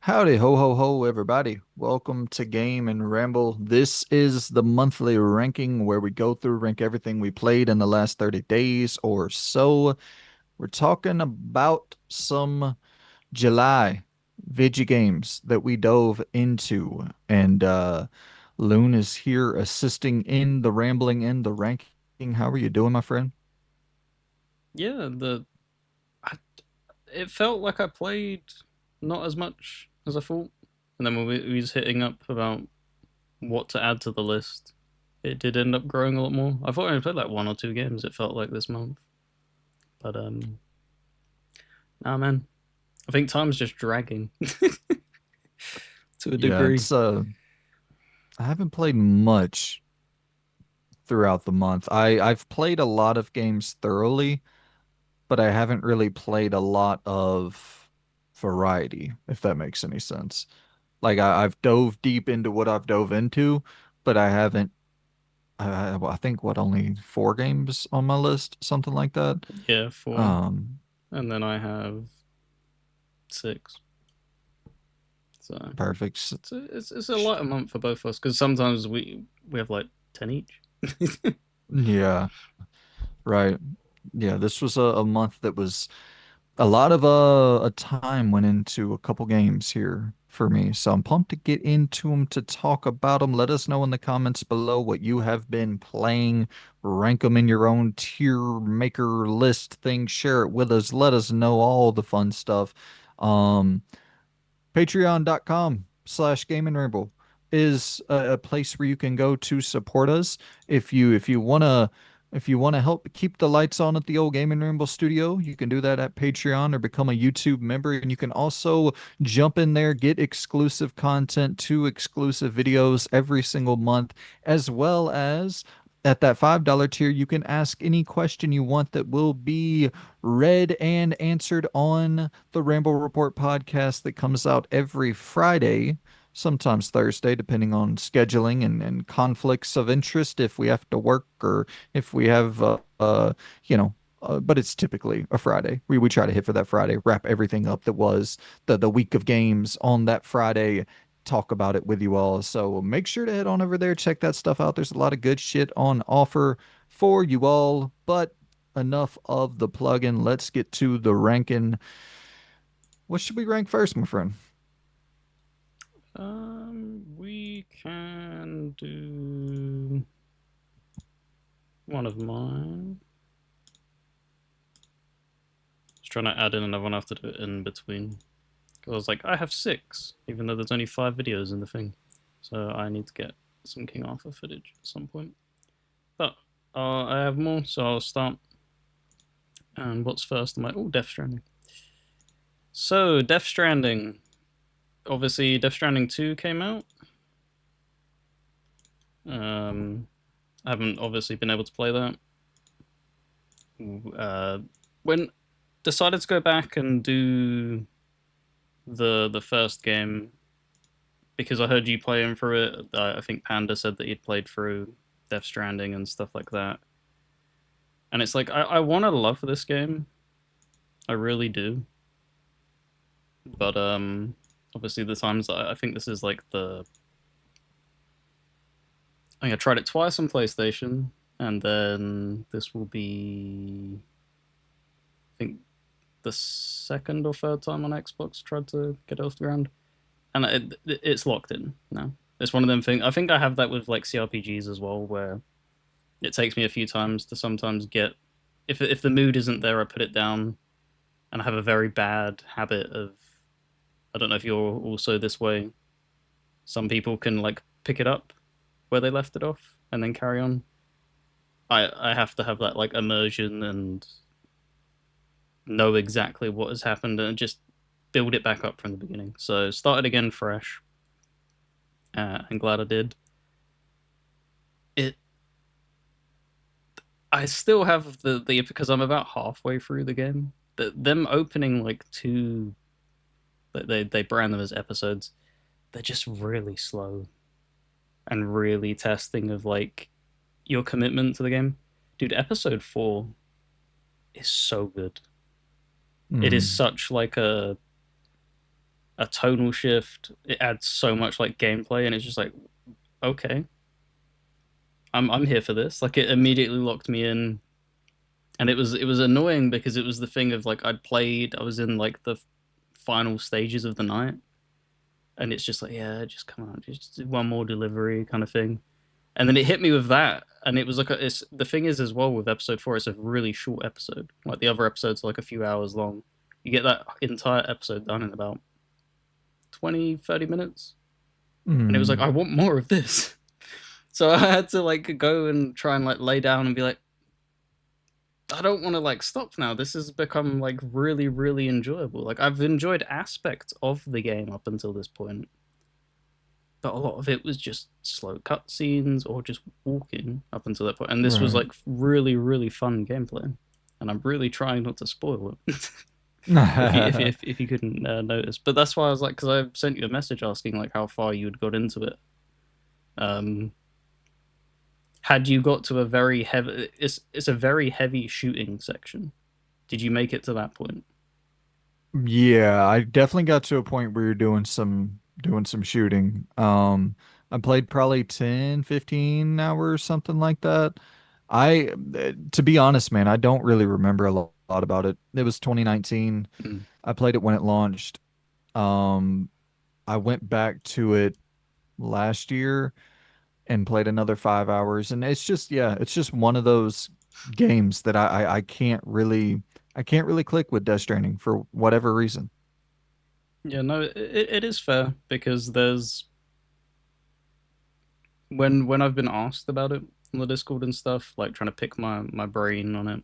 Howdy, ho, ho, ho, everybody. Welcome to Game and Ramble. This is the monthly ranking where we go through, rank everything we played in the last 30 days or so. We're talking about some July video games that we dove into. And Loon is here assisting in the rambling and the ranking. How are you doing, my friend? Yeah, I, it felt like I played not as much as I thought, and then when we was hitting up about what to add to the list, it did end up growing a lot more. I thought I only played like one or two games. It felt like this month, but nah, man, I think time's just dragging to a Yeah, degree. I haven't played much throughout the month. I've played a lot of games thoroughly, but I haven't really played a lot of variety, if that makes any sense. Like I've dove deep into what I've dove into, but I haven't. I think what only four games on my list, something like that. Yeah, four, Um, and then I have six. So Perfect. it's a lighter month for both of us because sometimes we have like 10 each. Yeah, right. Yeah, this was a month that was a lot of a time went into a couple games here for me, so I'm pumped to get into them to talk about them. Let us know in the comments below what you have been playing. Rank them in your own tier maker list thing. Share it with us. Let us know all the fun stuff. Um, Patreon.com/Game and Ramble is a place where you can go to support us if you wanna help keep the lights on at the old Game and Ramble studio. You can do that at Patreon or become a YouTube member, and you can also jump in there, get exclusive content, to exclusive videos every single month, as well as at that $5 tier, you can ask any question you want that will be read and answered on the Ramble Report podcast that comes out every Friday, sometimes Thursday, depending on scheduling and conflicts of interest if we have to work or if we have, you know, but it's typically a Friday. We try to hit for that Friday, wrap everything up that was the week of games on that Friday, talk about it with you all. So make sure to head on over there, check that stuff out. There's a lot of good shit on offer for you all. But enough of the plugin. Let's get to the ranking. What should we rank first, my friend? We can do one of mine. Just trying to add in another one. I have to do it in between. I was like, I have six, even though there's only five videos in the thing. So I need to get some King Arthur footage at some point. But I have more, so I'll start. And what's first? I'm like, oh, Death Stranding. So, Death Stranding. Obviously, Death Stranding 2 came out. I haven't obviously been able to play that. When decided to go back and do the first game because I heard you playing through it. I think Panda said that he'd played through Death Stranding and stuff like that. And it's like I want to love this game, I really do. But obviously the times I think this is like the I think I tried it twice on PlayStation, and then this will be I think the second or third time on Xbox tried to get it off the ground, and it's locked in now. It's one of them things. I think I have that with like CRPGs as well, where it takes me a few times to sometimes get if the mood isn't there, I put it down, and I have a very bad habit of I don't know if you're also this way. Some people can like pick it up where they left it off and then carry on. I have to have that like immersion and know exactly what has happened and just build it back up from the beginning. So started again fresh. I'm glad I did. It I still have the because I'm about halfway through the game. Them opening like two, they brand them as episodes. They're just really slow and really testing of like your commitment to the game. Dude, episode 4 is so good. It is Mm. such like a tonal shift. It adds so much like gameplay, and it's just like, okay, I'm here for this. Like it immediately locked me in, and it was annoying because it was the thing of like I was in like the final stages of the night, and it's just like, yeah, just come on, just do one more delivery kind of thing. And then it hit me with that, and it was like it's the thing is as well with episode 4, it's a really short episode. Like the other episodes are like a few hours long. You get that entire episode done in about 20-30 minutes, and it was like Mm. I want more of this. So I had to like go and try and like lay down and be like, I don't want to like stop now. This has become like really, really enjoyable. Like I've enjoyed aspects of the game up until this point, but a lot of it was just slow cutscenes or just walking up until that point. And this was Right. like really, really fun gameplay. And I'm really trying not to spoil it. If you couldn't notice, but that's why I was like, because I sent you a message asking like how far you had got into it. Um, had you got to a very heavy? It's a very heavy shooting section. Did you make it to that point? Yeah, I definitely got to a point where you're doing some shooting. I played probably 10, 15 hours, something like that. To be honest, man, I don't really remember a lot about it. It was 2019. Mm. I played it when it launched. Um, I went back to it last year and played another 5 hours, and it's just, yeah, it's just one of those games that I can't really click with Death Stranding for whatever reason. Yeah, no, it is fair because there's when I've been asked about it on the Discord and stuff, like trying to pick my brain on it.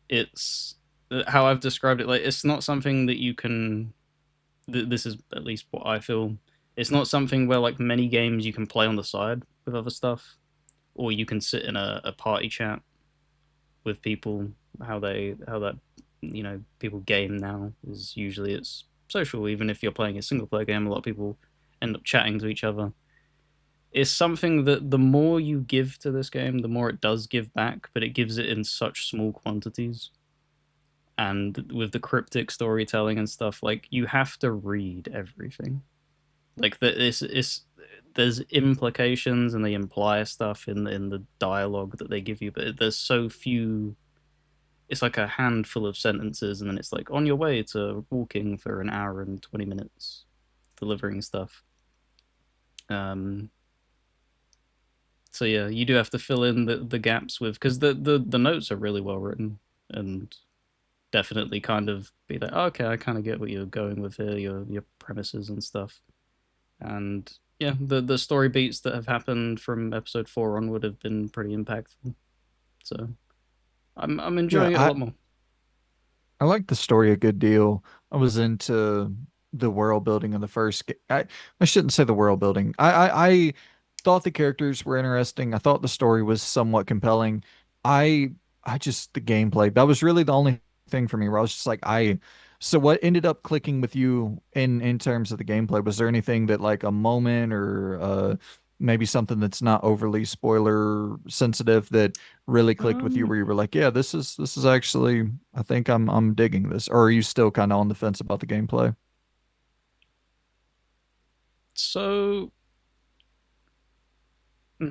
It's how I've described it. Like it's not something that you can. This is at least what I feel. It's not something where like many games you can play on the side with other stuff, or you can sit in a party chat with people. How that people game now is usually it's social. Even if you're playing a single player game, a lot of people end up chatting to each other. It's something that the more you give to this game, the more it does give back, but it gives it in such small quantities. And with the cryptic storytelling and stuff, like you have to read everything. Like that, it's there's implications and they imply stuff in the dialogue that they give you, but there's so few. It's like a handful of sentences, and then it's like on your way to walking for an hour and 20 minutes, delivering stuff. Um, so yeah, you do have to fill in the gaps with because the notes are really well written and definitely kind of be like, oh, okay, I kind of get what you're going with here, your premises and stuff. And yeah, the story beats that have happened from episode 4 onward have been pretty impactful. So I'm Yeah, enjoying it a lot more. I like the story a good deal. I was into the world building of the first. I shouldn't say the world building. I thought the characters were interesting. I thought the story was somewhat compelling. I I just the gameplay. That was really the only thing for me where I was just like I. So what ended up clicking with you in terms of the gameplay? Was there anything that like a moment or maybe something that's not overly spoiler sensitive that really clicked with you Um, where you were like, yeah, this is actually I think I'm digging this. Or are you still kind of on the fence about the gameplay? so I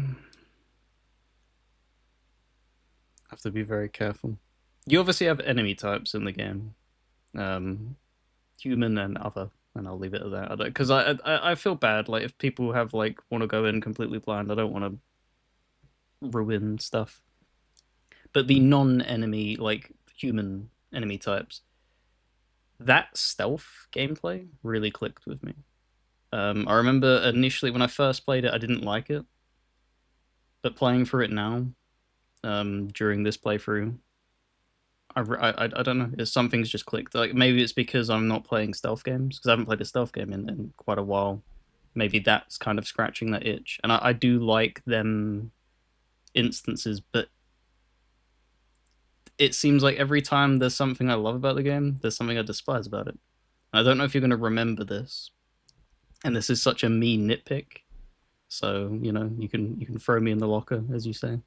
have to be very careful. You obviously have enemy types in the game, um, human and other, and I'll leave it at that. Because I feel bad like if people have like want to go in completely blind. I don't want to ruin stuff. But the non-enemy like human enemy types, that stealth gameplay really clicked with me. I remember initially when I first played it, I didn't like it, but playing through it now, during this playthrough, I don't know. It's something's just clicked. Like maybe it's because I'm not playing stealth games because I haven't played a stealth game in quite a while. Maybe that's kind of scratching that itch, and I do like them instances, but it seems like every time there's something I love about the game, there's something I despise about it. I don't know if you're going to remember this, and this is such a me nitpick. So you can throw me in the locker, as you say.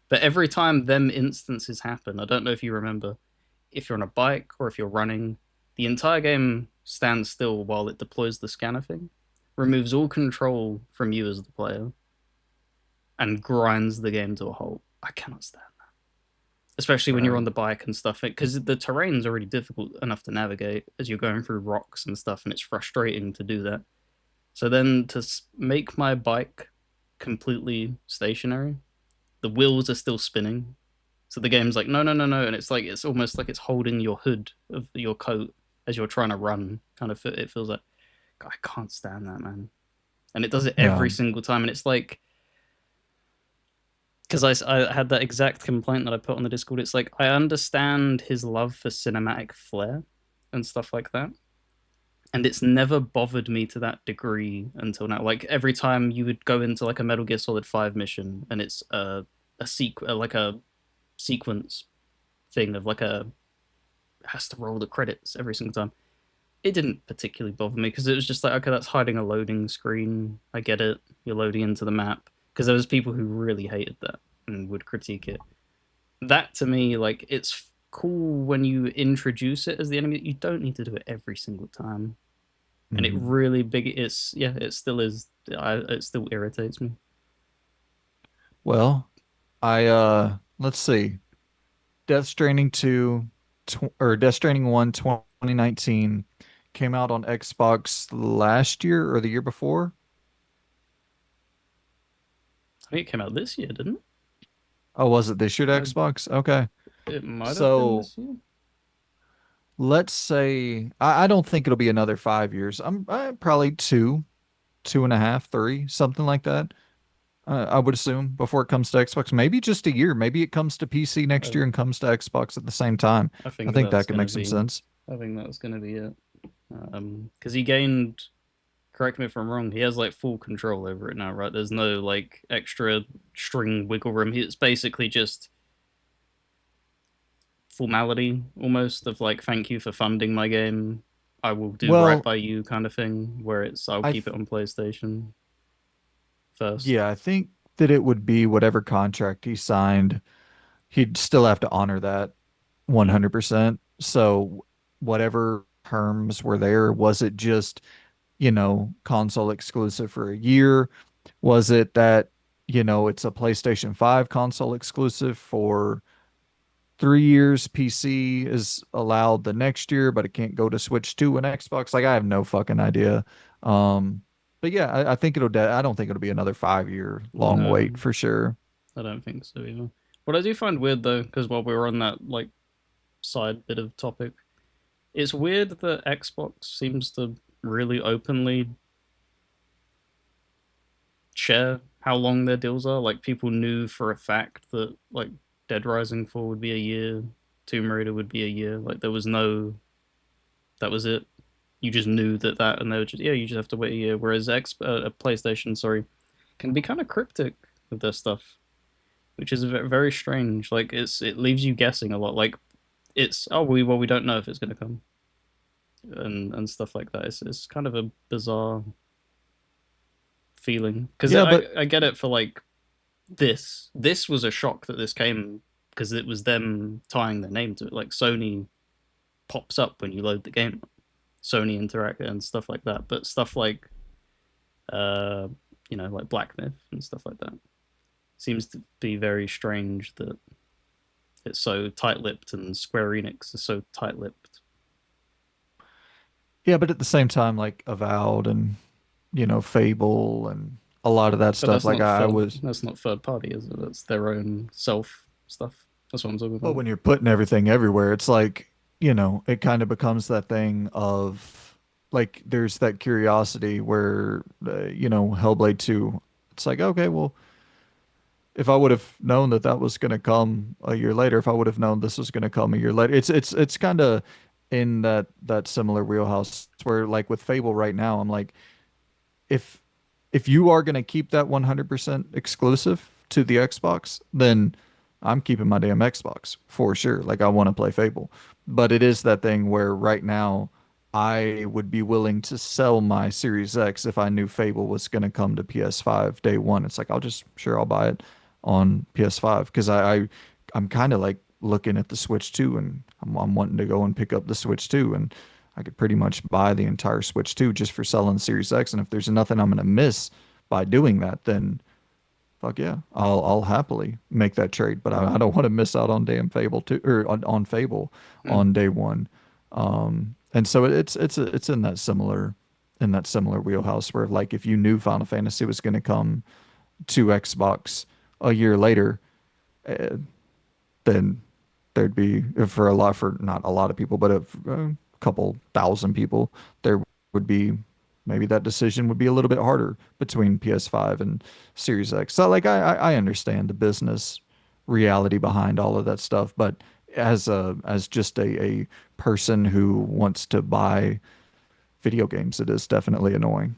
But every time them instances happen, I don't know if you remember if you're on a bike or if you're running. The entire game stands still while it deploys the scanner thing, removes all control from you as the player, and grinds the game to a halt. I cannot stand that. Especially when you're on Right. the bike and stuff, because the terrain's already difficult enough to navigate as you're going through rocks and stuff, and it's frustrating to do that. So then to make my bike completely stationary, the wheels are still spinning. So the game's like, no, no, no, no, and it's like it's almost like it's holding your hood of your coat as you're trying to run. Kind of, it feels like I can't stand that, man. And it does it Yeah. every single time, and it's like because I had that exact complaint that I put on the Discord. It's like I understand his love for cinematic flair and stuff like that, and it's never bothered me to that degree until now. Like every time you would go into like a Metal Gear Solid 5 mission, and it's like a sequence thing of like a has to roll the credits every single time. It didn't particularly bother me because it was just like, okay, that's hiding a loading screen. I get it. You're loading into the map. Because there was people who really hated that and would critique it. That to me, like, it's cool when you introduce it as the enemy. You don't need to do it every single time. And it Mhm. really big. It's yeah. It still is. It still irritates me. Well, let's see. Death Stranding 2 or Death Stranding 1 2019 came out on Xbox last year or the year before. I think it came out this year, didn't Oh, was it this year to it? Xbox? Okay. It might have been So this year. let's say I don't think it'll be another 5 years. I'm probably two, 2.5, three, something like that. I would assume before it comes to Xbox, maybe just a year. Maybe it comes to PC next I, year and comes to Xbox at the same time. I I think think that's that could gonna make some be. sense. I think that's gonna be it. Because he gained. Correct me if I'm wrong. He has like full control over it now, right? There's no like extra string wiggle room. It's basically just formality almost of like thank you for funding my game. I will do right Well, by you kind of thing. Where it's I'll I keep th it on PlayStation first. yeah, I think that it would be whatever contract he signed, he'd still have to honor that Mm. 100%. So whatever terms were there, was it just, console exclusive for a year? Was it that, it's a PlayStation 5 console exclusive for 3 years? PC is allowed the next year, but it can't go to Switch 2 and Xbox. Like I have no fucking idea. Um, but yeah, I think I don't think it'll be another 5 year long No, wait for sure. I don't think so either. What I do find weird though, because while we were on that like side bit of topic, it's weird that Xbox seems to really openly share how long their deals are. Like people knew for a fact that like Deadrising 4 would be a year, Tomb Raider would be a year. Like there was no that was it. You just knew that and they were just yeah, you just have to wait a year. Whereas PlayStation, sorry, can be kind of cryptic with their stuff, which is very strange. Like it leaves you guessing a lot. Like it's we don't know if it's gonna come and stuff like that. It's kind of a bizarre feeling because Yeah, but I get it for like this was a shock that this came because it was them tying their name to it. Like Sony pops up when you load the game, Sony Interact and stuff like that. But stuff like uh, like Black Myth and stuff like that seems to be very strange that it's so tight-lipped and Square Enix is so tight-lipped. yeah, but at the same time, like Avowed and Fable and a lot of that But stuff. Like I was, that's not third party, is it? That's their own self stuff. That's what I'm talking but about. when you're putting everything everywhere, it's like, it kind of becomes that thing of like there's that curiosity where Hellblade 2, it's like, okay, well, if I would have known that that was going to come a year later, if I would have known this was going to come a year later, it's kind of in that similar wheelhouse where like with Fable right now, I'm like, if if you are going to keep that 100% exclusive to the Xbox, then I'm keeping my damn Xbox for sure. Like I want to play Fable. But it is that thing where right now I would be willing to sell my Series X if I knew Fable was going to come to PS5 day one. It's like I'll buy it on PS5 because I'm kind of like looking at the Switch too, and I'm wanting to go and pick up the Switch too, and I could pretty much buy the entire Switch 2 just for selling the Series X. And if there's nothing I'm gonna miss by doing that, then fuck yeah, I'll happily make that trade. But I don't want to miss out on damn Fable 2 or on Fable Mm. on day one. And so it's in that similar wheelhouse where like if you knew Final Fantasy was going to come to Xbox a year later, uh, then there'd be for a lot for not a lot of people, but a couple thousand people, there would be maybe that decision would be a little bit harder between PS5 and Series X. So like I understand the business reality behind all of that stuff, but as just a person who wants to buy video games, it is definitely annoying.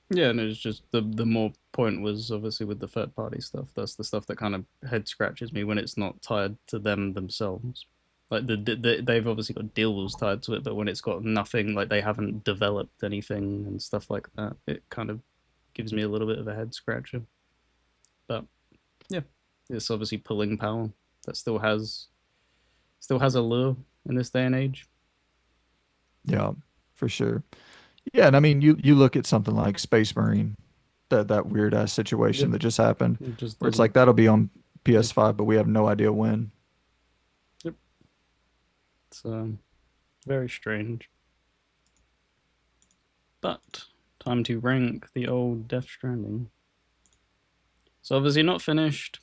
Yeah, and it's just the more point was obviously with the third party stuff. That's the stuff that kind of head scratches me when it's not tied to them themselves. Like they've obviously got deals tied to it, but when it's got nothing, like they haven't developed anything and stuff like that, it kind of gives me a little bit of a head scratcher. But yeah, it's obviously pulling power that still has a lure in this day and age. Yeah, for sure. Yeah, and I mean you look at something like Space Marine, that weird ass Yep, situation that just happened, it just where it's like doesn't. that'll be on Yep, PS5, but we have no idea when. yep. It's very strange. But time to rank the old Death Stranding. So obviously not finished.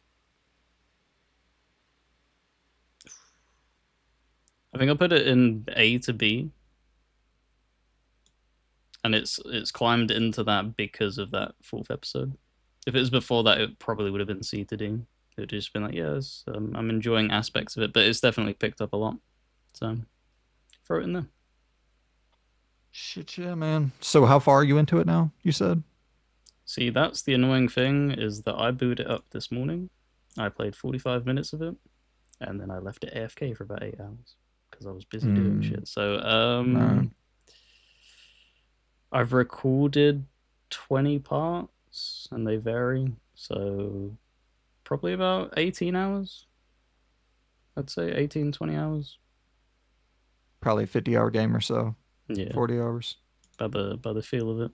I think I put it in A to B, and it's climbed into that because of that fourth episode. If it was before that, it probably would have been C to D. It would just been like, yes, I'm enjoying aspects of it, but it's definitely picked up a lot. So throw it in there. Shit, yeah, man. So how far are you into it now? You said? See, that's the annoying thing is that I booted it up this morning. I played 45 minutes of it, and then I left it AFK for about 8 hours because I was busy doing Mm, shit. So no. I've recorded 20 parts and they vary. So probably about 18 hours. I'd say 18, 20 hours. Probably a 50-hour game or so. Yeah, 40 hours. by the feel of it.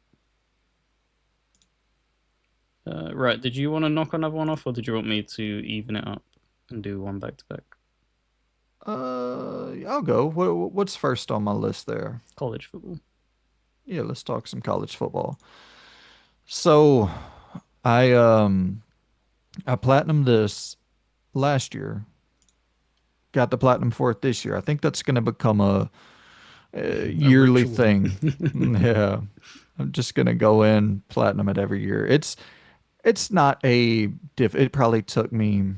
Right, did you want to knock another one off or did you want me to even it up and do one back to back? I'll go. What's first on my list there? College football. Yeah, let's talk some college football. So, I I platinumed this last year. Got the platinum for it this year. I think that's going to become a A yearly ritual. thing. Yeah. I'm just going to go in platinum it every year. It's not a diff. It probably took me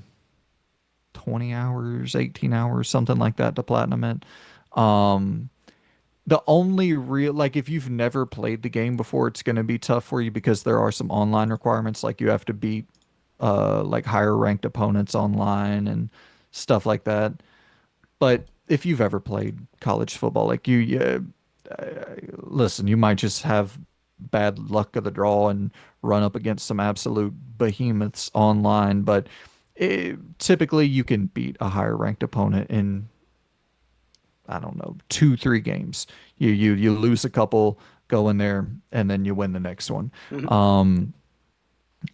20 hours, 18 hours, something like that to platinum it. Um, the only real, like, if you've never played the game before, it's going to be tough for you because there are some online requirements. Like, you have to beat, like, higher ranked opponents online and stuff like that. But if you've ever played college football, like, listen, you might just have bad luck of the draw and run up against some absolute behemoths online, but typically you can beat a higher ranked opponent in, I don't know, 2, 3 games. You lose a couple, go in there, and then you win the next one. Um,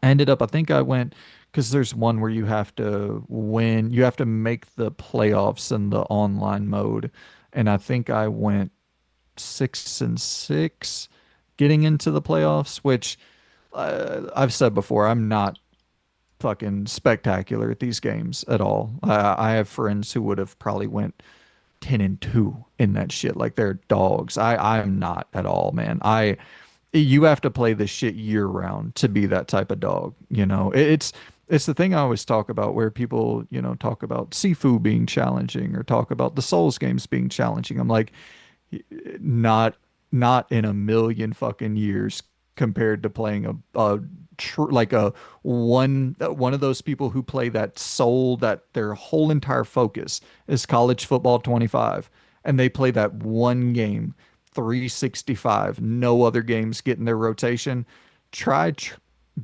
I ended up, I think I went because there's one where you have to win, you have to make the playoffs in the online mode, and I think I went 6-6 getting into the playoffs, which I've said before, I'm not fucking spectacular at these games at all. I have friends who would have probably went 10-2 in that shit. Like they're dogs. I'm not at all, man. You have to play this shit year round to be that type of dog. It's the thing I always talk about where people, talk about Sifu being challenging or talk about the Souls games being challenging. I'm like, not not in a million fucking years compared to playing like a one of those people who play that soul that their whole entire focus is college football 25 and they play that one game 365, no other games get in their rotation. Try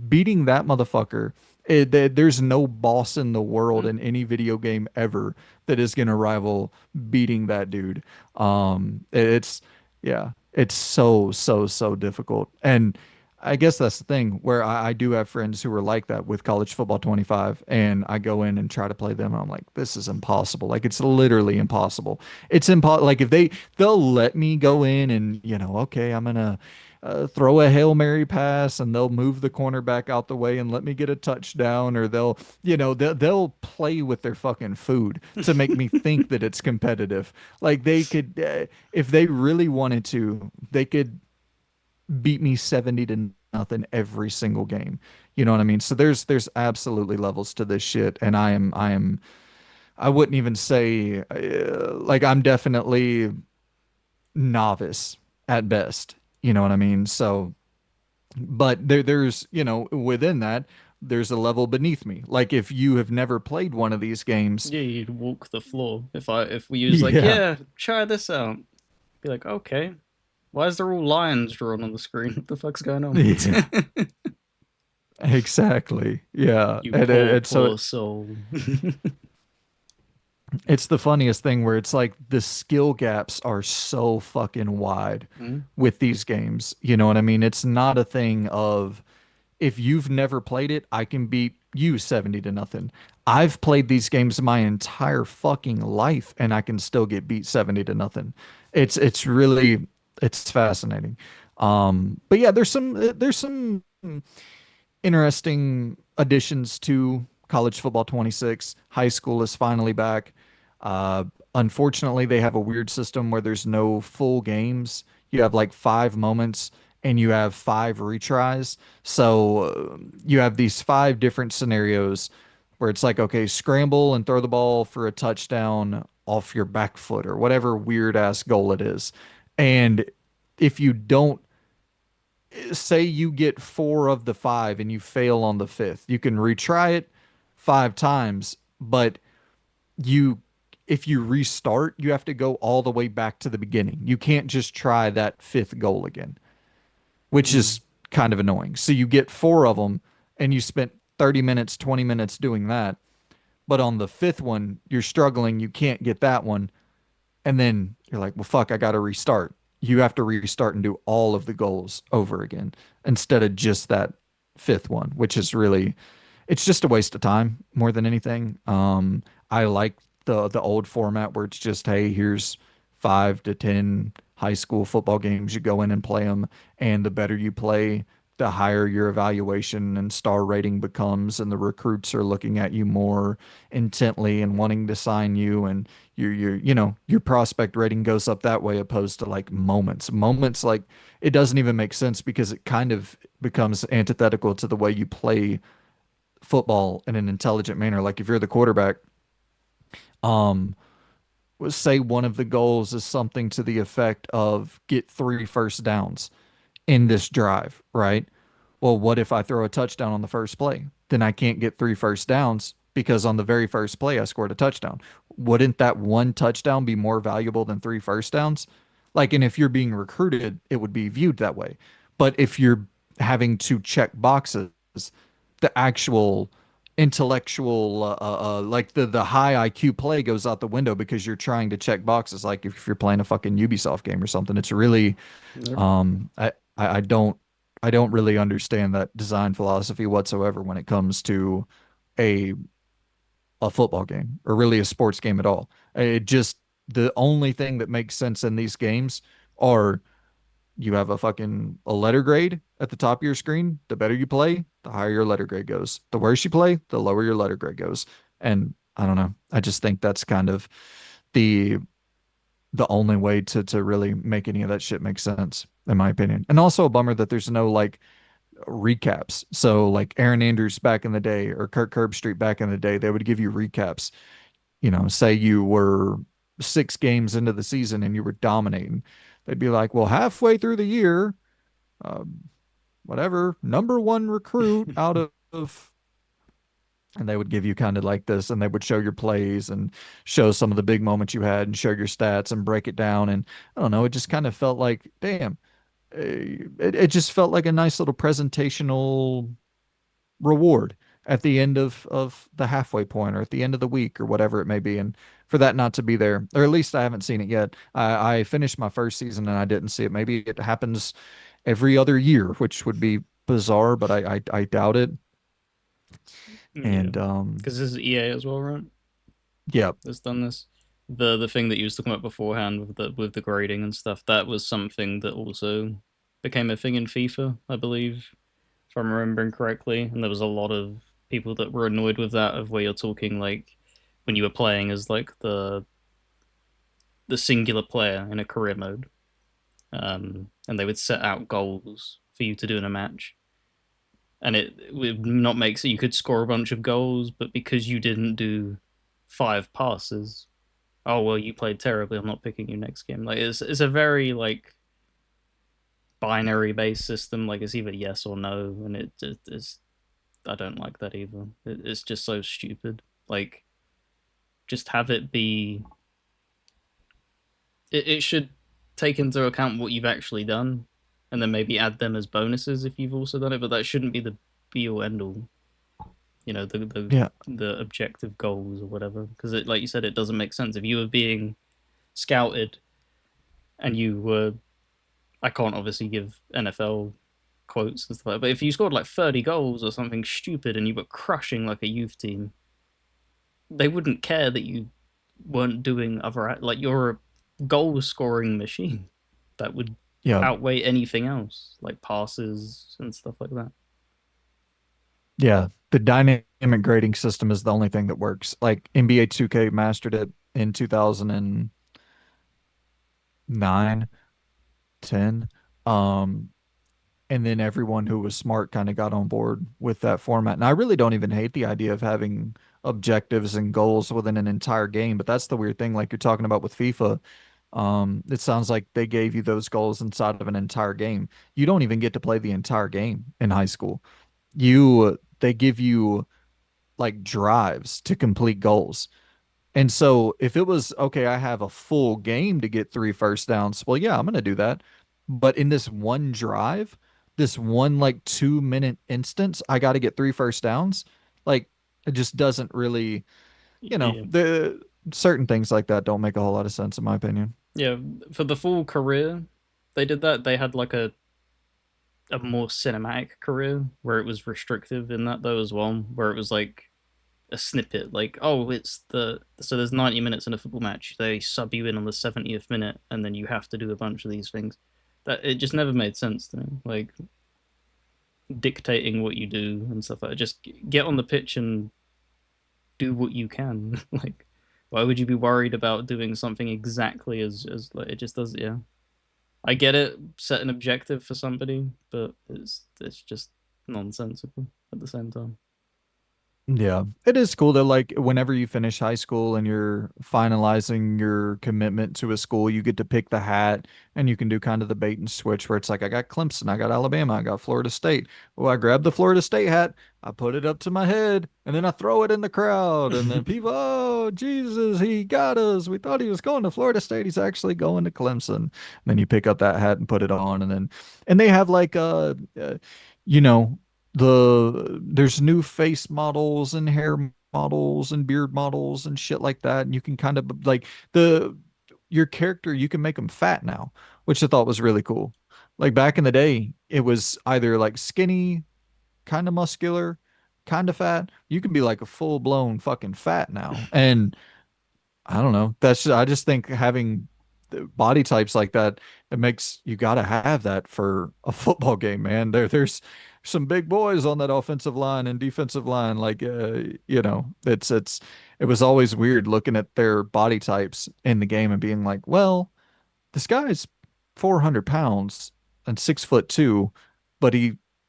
beating that motherfucker There's no boss in the world Mm. in any video game ever that is going to rival beating that dude. It's yeah, it's so difficult. And I guess that's the thing where I do have friends who are like that with College Football 25, and I go in and try to play them, and I'm like, this is impossible. Like it's literally impossible. It's impossible. Like if they'll let me go in and okay, I'm gonna throw a Hail Mary pass and they'll move the cornerback out the way and let me get a touchdown, or they'll play with their fucking food to make me think that it's competitive. Like they could, if they really wanted to, they could beat me 70 to nothing every single game. You know what I mean? So there's absolutely levels to this shit, and I wouldn't even say like I'm definitely novice at best. You know what I mean? So but there's within that there's a level beneath me. Like if you have never played one of these games, Yeah, you'd walk the floor. If we use like, yeah, yeah, try this out. Be like, okay, why is there all lions drawn on the screen? What the fuck's going on? yeah, exactly, yeah, You and, poor, and so poor soul. it's the funniest thing where it's like the skill gaps are so fucking wide Mm. with these games. You know what I mean? It's not a thing of if you've never played it, I can beat you 70 to nothing. I've played these games my entire fucking life and I can still get beat 70 to nothing. It's really it's fascinating. But yeah, there's some interesting additions to college football 26. High school is finally back. Uh, Unfortunately, they have a weird system where there's no full games. You have like 5 moments and you have 5 retries. So you have these 5 different scenarios where it's like, okay, scramble and throw the ball for a touchdown off your back foot or whatever weird ass goal it is. And if you don't say you get 4 of the 5 and you fail on the fifth, you can retry it 5 times, but you if you restart, you have to go all the way back to the beginning. You can't just try that fifth goal again, which Mm. is kind of annoying. So you get 4 of them and you spent 30 minutes, 20 minutes doing that. But on the fifth one, you're struggling, you can't get that one. And then you're like, well, fuck, I got to restart. You have to restart and do all of the goals over again instead of just that fifth one, which is really, it's just a waste of time more than anything. I like the old format where it's just, hey, here's 5 to 10 high school football games. You go in and play them, and the better you play, the higher your evaluation and star rating becomes, and the recruits are looking at you more intently and wanting to sign you, and your prospect rating goes up that way opposed to like moments like it doesn't even make sense because it kind of becomes antithetical to the way you play football in an intelligent manner. Like if you're the quarterback, um, say one of the goals is something to the effect of get 3 first downs in this drive, right? Well, what if I throw a touchdown on the first play? Then I can't get 3 first downs because on the very first play I scored a touchdown. Wouldn't that one touchdown be more valuable than 3 first downs? Like, and if you're being recruited, it would be viewed that way. But if you're having to check boxes, the actual intellectual like the high IQ play goes out the window because you're trying to check boxes like if you're playing a fucking Ubisoft game or something. It's really Yep. I don't really understand that design philosophy whatsoever when it comes to a a football game or really a sports game at all. It just the only thing that makes sense in these games are you have a letter grade at the top of your screen. The better you play, the higher your letter grade goes. The worse you play, the lower your letter grade goes. And I don't know. I just think that's kind of the the only way to really make any of that shit make sense, in my opinion. And also a bummer that there's no like recaps. So like Aaron Andrews back in the day or Kirk Herbstreit back in the day, they would give you recaps. Say you were 6 games into the season and you were dominating. They'd be like, well, halfway through the year, uh, whatever, number 1 recruit out of, and they would give you kind of like this, and they would show your plays and show some of the big moments you had and show your stats and break it down. And I don't know, it just kind of felt like, damn, it just felt like a nice little presentational reward. at the end of the halfway point or at the end of the week or whatever it may be, and for that not to be there, or at least I haven't seen it yet. I finished my first season and I didn't see it. Maybe it happens every other year, which would be bizarre, but I doubt it. Yeah, And because this is EA as well, right? yeah, That's done this. The thing that you was talking about beforehand with the grading and stuff, that was something that also became a thing in FIFA, I believe, if I'm remembering correctly. And there was a lot of people that were annoyed with that, of where you're talking like when you were playing as like the singular player in a career mode, and they would set out goals for you to do in a match, and it would not make so you could score a bunch of goals, but because you didn't do 5 passes, oh well, you played terribly, I'm not picking you next game. Like it's a very like binary based system. Like it's either yes or no, and it is, I don't like that either. It's just so stupid. Like just have it be. It should take into account what you've actually done, and then maybe add them as bonuses if you've also done it. But that shouldn't be the be all end all. You know, yeah, the objective goals or whatever. Because it, like you said, it doesn't make sense if you were being scouted and you were. I can't obviously give NFL quotes and stuff like that, but if you scored like 30 goals or something stupid and you were crushing like a youth team, they wouldn't care that you weren't doing other, like you're a goal scoring machine that would yeah, outweigh anything else, like passes and stuff like that. yeah. The dynamic grading system is the only thing that works. Like NBA 2K mastered it in 2009, 10. Um, and then everyone who was smart kind of got on board with that format. And I really don't even hate the idea of having objectives and goals within an entire game, but that's the weird thing, like you're talking about with FIFA. It sounds like they gave you those goals inside of an entire game. You don't even get to play the entire game in high school. They give you like drives to complete goals. And so if it was okay, I have a full game to get 3 first downs. Well, yeah, I'm gonna do that. But in this one drive, this one like 2 minute instance, I got to get 3 first downs. Like it just doesn't really, Yeah, the certain things like that don't make a whole lot of sense in my opinion. yeah. For the full career, they did that. They had like a more cinematic career where it was restrictive in that though as well, where it was like a snippet, like, oh, it's so there's 90 minutes in a football match. They sub you in on the 70th minute, and then you have to do a bunch of these things. That it just never made sense to me. Like dictating what you do and stuff like that. Just get on the pitch and do what you can. Like, why would you be worried about doing something exactly as like it just does? Yeah, I get it. Set an objective for somebody, but it's just nonsensical at the same time. Yeah, it is cool that like whenever you finish high school and you're finalizing your commitment to a school, you get to pick the hat and you can do kind of the bait and switch where it's like I got Clemson, I got Alabama, I got Florida State. Well, I grab the Florida State hat, I put it up to my head, and then I throw it in the crowd, and then people, oh Jesus, he got us. We thought he was going to Florida State. He's actually going to Clemson. And then you pick up that hat and put it on, and they have like you know there's new face models and hair models and beard models and shit like that, and you can kind of like the your character, you can make them fat now, which I thought was really cool. Like back in the day it was either like skinny, kind of muscular, kind of fat. You can be like a full blown fucking fat now, and I don't know. I just think having body types like that, it makes you got to have that for a football game, man. There's some big boys on that offensive line and defensive line. Like, it was always weird looking at their body types in the game and being like, well, this guy's 400 pounds and 6'2", but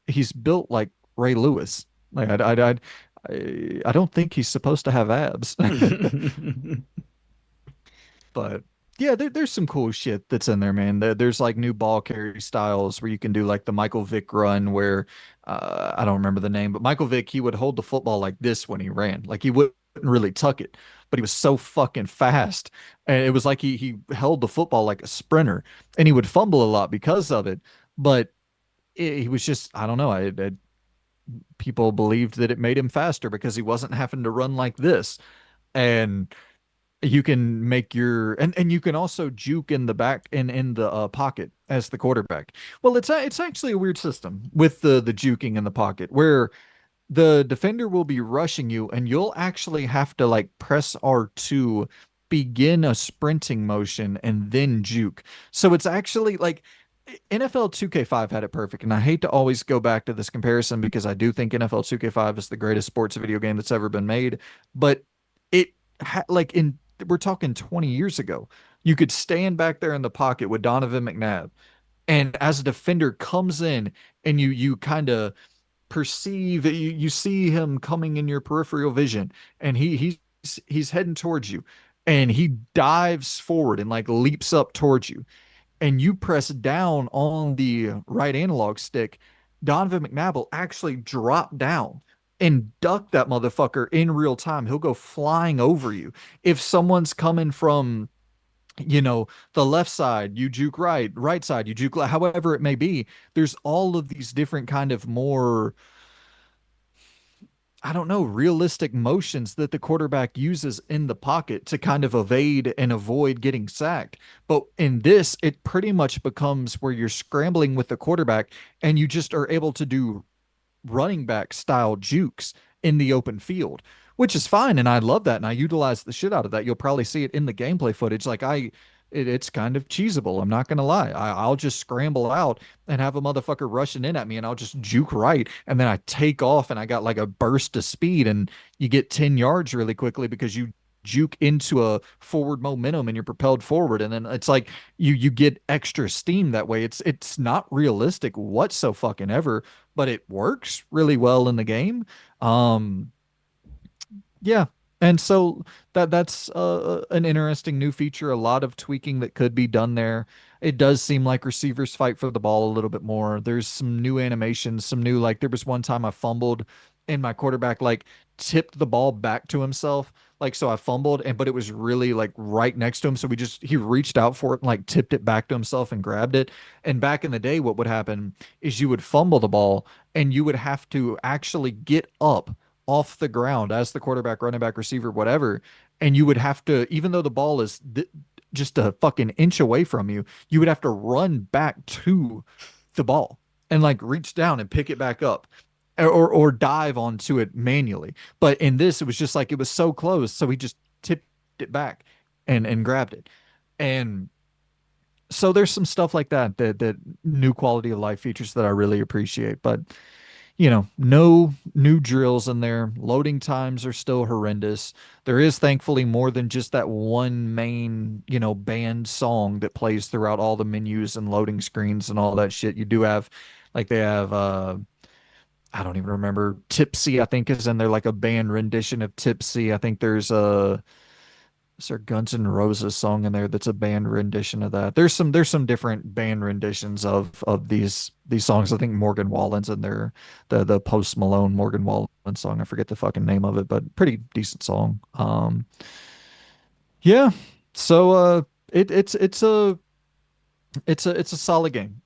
he's built like Ray Lewis. Like, I don't think he's supposed to have abs. But yeah, there's some cool shit that's in there, man. There's like new ball carry styles where you can do like the Michael Vick run where I don't remember the name, but Michael Vick, he would hold the football like this when he ran. Like he wouldn't really tuck it, but he was so fucking fast. And it was like he held the football like a sprinter, and he would fumble a lot because of it. But he was just, I don't know, people believed that it made him faster because he wasn't having to run like this. And you can make your and you can also juke in the back and in the pocket as the quarterback. Well, it's actually a weird system with the juking in the pocket where the defender will be rushing you and you'll actually have to like press R2, begin a sprinting motion, and then juke. So it's actually like NFL 2K5 had it perfect. And I hate to always go back to this comparison because I do think NFL 2K5 is the greatest sports video game that's ever been made. But like in we're talking 20 years ago, you could stand back there in the pocket with Donovan McNabb, and as a defender comes in and you kind of perceive you see him coming in your peripheral vision, and he's heading towards you, and he dives forward and like leaps up towards you, and you press down on the right analog stick. Donovan McNabb will actually drop down and duck that motherfucker in real time. He'll go flying over you. If someone's coming from, the left side, you juke right side, you juke left, however it may be, there's all of these different kind of more, I don't know, realistic motions that the quarterback uses in the pocket to kind of evade and avoid getting sacked. But in this, it pretty much becomes where you're scrambling with the quarterback and you just are able to do running back style jukes in the open field, which is fine. And I love that. And I utilize the shit out of that. You'll probably see it in the gameplay footage. It's kind of cheesable. I'm not going to lie. I'll just scramble out and have a motherfucker rushing in at me and I'll just juke right. And then I take off and I got like a burst of speed and you get 10 yards really quickly because you juke into a forward momentum and you're propelled forward. And then it's like you get extra steam that way. It's not realistic whatso fucking ever, but it works really well in the game. Um, yeah. And so that's an interesting new feature, a lot of tweaking that could be done there. It does seem like receivers fight for the ball a little bit more. There's some new animations, some new, like there was one time I fumbled and my quarterback like tipped the ball back to himself. Like so I fumbled and but it was really like right next to him. So he reached out for it and like tipped it back to himself and grabbed it. And back in the day, what would happen is you would fumble the ball and you would have to actually get up off the ground as the quarterback, running back, receiver, whatever. And you would have to, even though the ball is just a fucking inch away from you, you would have to run back to the ball and like reach down and pick it back up or dive onto it manually. But in this, it was just like it was so close. So he just tipped it back and grabbed it. And so there's some stuff like that new quality of life features that I really appreciate. But no new drills in there. Loading times are still horrendous. There is thankfully more than just that one main, band song that plays throughout all the menus and loading screens and all that shit. You do have, like, they have, I don't even remember. Tipsy, I think, is in there, like a band rendition of Tipsy. I think is there Guns N' Roses song in there that's a band rendition of that. There's some different band renditions of these songs. I think Morgan Wallen's in there, the Post Malone Morgan Wallen song. I forget the fucking name of it, but pretty decent song. Yeah. So it's a solid game.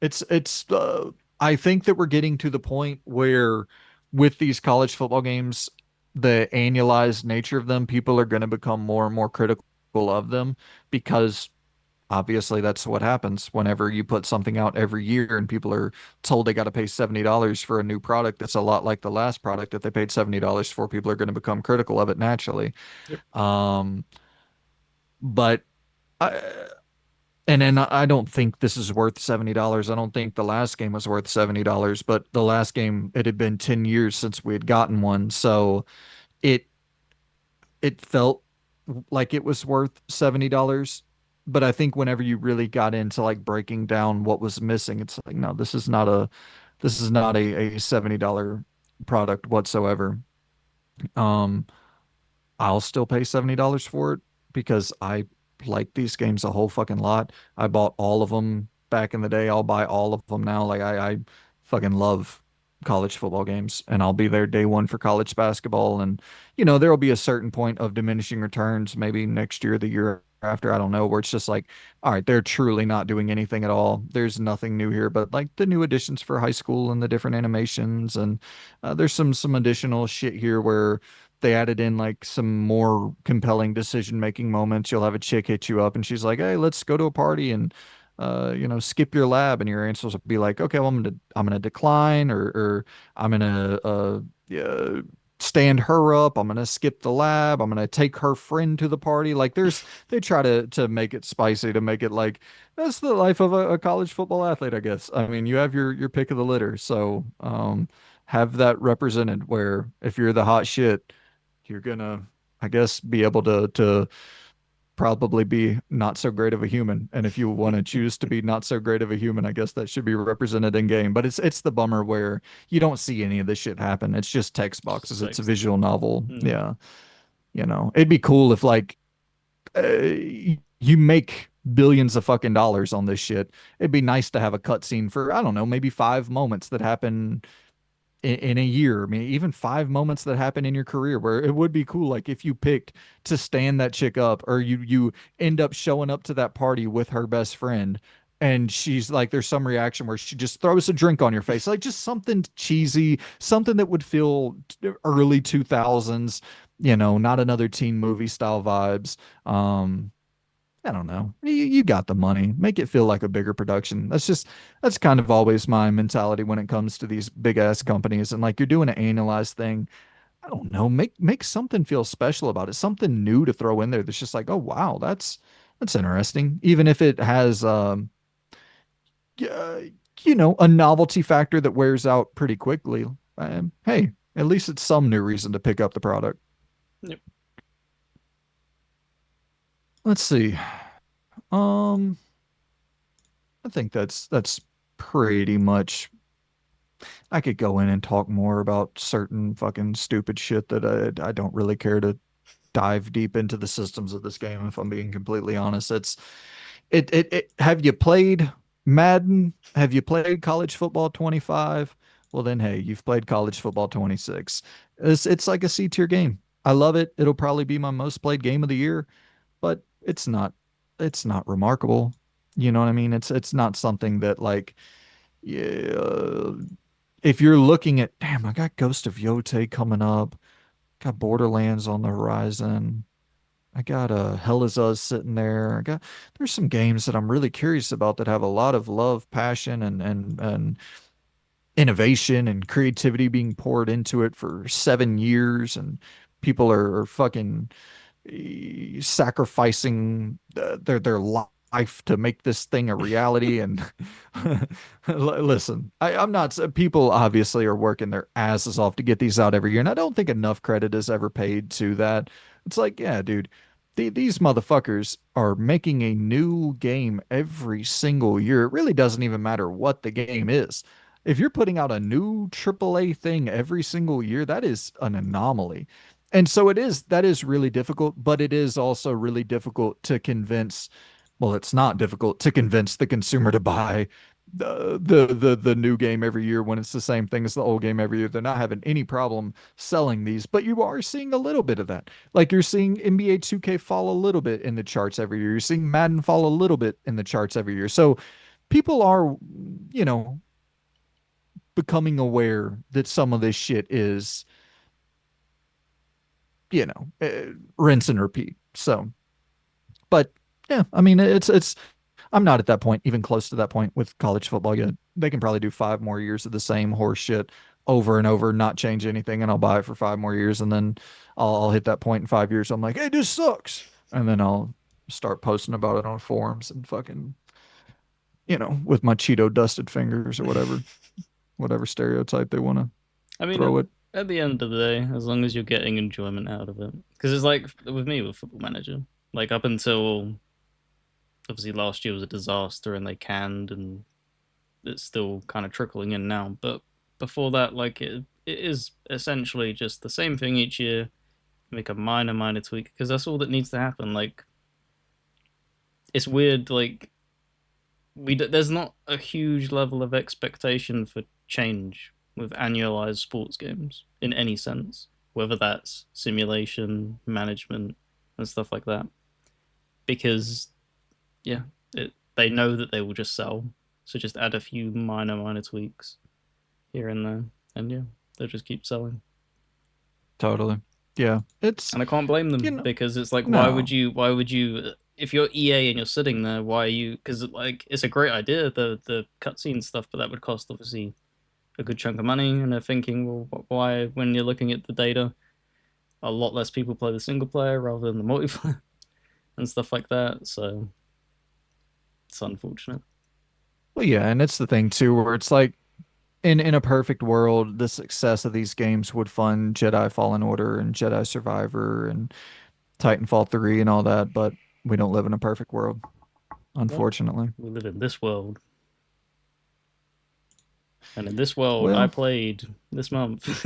I think that we're getting to the point where with these college football games, the annualized nature of them, people are going to become more and more critical of them because obviously that's what happens whenever you put something out every year and people are told they got to pay $70 for a new product that's a lot like the last product that they paid $70 for. People are going to become critical of it naturally. Yep. Um, but I, and then I don't think this is worth $70. I don't think the last game was worth $70, but the last game, it had been 10 years since we had gotten one. So it it felt like it was worth $70. But I think whenever you really got into like breaking down what was missing, it's like, no, this is not a $70 product whatsoever. Um, I'll still pay $70 for it because I like these games a whole fucking lot. I bought all of them back in the day. I'll buy all of them now. Like I fucking love college football games and I'll be there day one for college basketball. And, there'll be a certain point of diminishing returns, maybe next year, the year after, I don't know, where it's just like, all right, they're truly not doing anything at all. There's nothing new here, but like the new additions for high school and the different animations, and there's some additional shit here where they added in like some more compelling decision making moments. You'll have a chick hit you up and she's like, "Hey, let's go to a party and skip your lab," and your answers will be like, "Okay, well, I'm gonna decline, or I'm gonna uh stand her up. I'm gonna skip the lab. I'm gonna take her friend to the party." Like they try to make it spicy, to make it like that's the life of a college football athlete, I guess. I mean, you have your pick of the litter, so have that represented where if you're the hot shit, you're gonna, I guess, be able to probably be not so great of a human. And if you want to choose to be not so great of a human, I guess that should be represented in game. But it's the bummer where you don't see any of this shit happen. It's just text Just boxes. It's a text. visual novel. Mm. Yeah. It'd be cool if like you make billions of fucking dollars on this shit. It'd be nice to have a cutscene for, I don't know, maybe 5 moments that happen in a year. I mean, even 5 moments that happen in your career where it would be cool. Like if you picked to stand that chick up, or you end up showing up to that party with her best friend, and she's like, there's some reaction where she just throws a drink on your face, like just something cheesy, something that would feel early 2000s, not another teen movie style vibes. I don't know. You got the money. Make it feel like a bigger production. That's kind of always my mentality when it comes to these big ass companies. And like you're doing an annualized thing. I don't know. Make something feel special about it. Something new to throw in there that's just like, oh wow, that's interesting. Even if it has uh, a novelty factor that wears out pretty quickly. Hey, at least it's some new reason to pick up the product. Yep. Let's see. Um, I think that's pretty much. I could go in and talk more about certain fucking stupid shit that I don't really care to dive deep into the systems of this game, if I'm being completely honest. Have you played Madden? Have you played College Football 25? Well then, hey, you've played College Football 26. It's like a C tier game. I love it. It'll probably be my most played game of the year, but it's not remarkable. You know what I mean? It's not something that like, yeah, if you're looking at, damn, I got Ghost of Yote coming up, got Borderlands on the horizon. I got Hell Is Us sitting there. There's some games that I'm really curious about that have a lot of love, passion, and innovation and creativity being poured into it for 7 years, and people are fucking sacrificing their life to make this thing a reality. And listen, I'm not. People obviously are working their asses off to get these out every year, and I don't think enough credit is ever paid to that. It's like, yeah, dude. These motherfuckers are making a new game every single year. It really doesn't even matter what the game is. If you're putting out a new AAA thing every single year, that is an anomaly. And so that is really difficult, but it is also really difficult to convince, well, it's not difficult to convince the consumer to buy the new game every year when it's the same thing as the old game every year. They're not having any problem selling these, but you are seeing a little bit of that. Like you're seeing NBA 2K fall a little bit in the charts every year. You're seeing Madden fall a little bit in the charts every year. So people are, you know, becoming aware that some of this shit is, rinse and repeat. So, but yeah, I mean, I'm not at that point, even close to that point with college football yet. They can probably do 5 more years of the same horse shit over and over, not change anything, and I'll buy it for 5 more years, and then I'll hit that point in 5 years. I'm like, hey, this sucks, and then I'll start posting about it on forums and fucking, with my Cheeto dusted fingers or whatever stereotype they want to I mean, throw it. at the end of the day, as long as you're getting enjoyment out of it, because it's like with me with Football Manager, like up until obviously last year was a disaster and they canned and it's still kind of trickling in now. But before that, like it is essentially just the same thing each year. Make a minor tweak because that's all that needs to happen. Like it's weird. Like there's not a huge level of expectation for change with annualized sports games in any sense, whether that's simulation, management, and stuff like that. because yeah, they know that they will just sell. So just add a few minor tweaks here and there, and yeah, they'll just keep selling. Totally. Yeah. It's, And I can't blame you them know, because it's like, no. why would you, if you're EA and you're sitting there, why are you? Because like it's a great idea, the cutscene stuff, but that would cost obviously a good chunk of money, and they're thinking, well, why when you're looking at the data, a lot less people play the single player rather than the multiplayer and stuff like that. So it's unfortunate. Well, yeah, and it's the thing too, where it's like in a perfect world, the success of these games would fund Jedi Fallen Order and Jedi Survivor and Titanfall 3 and all that, but we don't live in a perfect world, No, unfortunately. we live in this world, and in this world, I Well, played this month.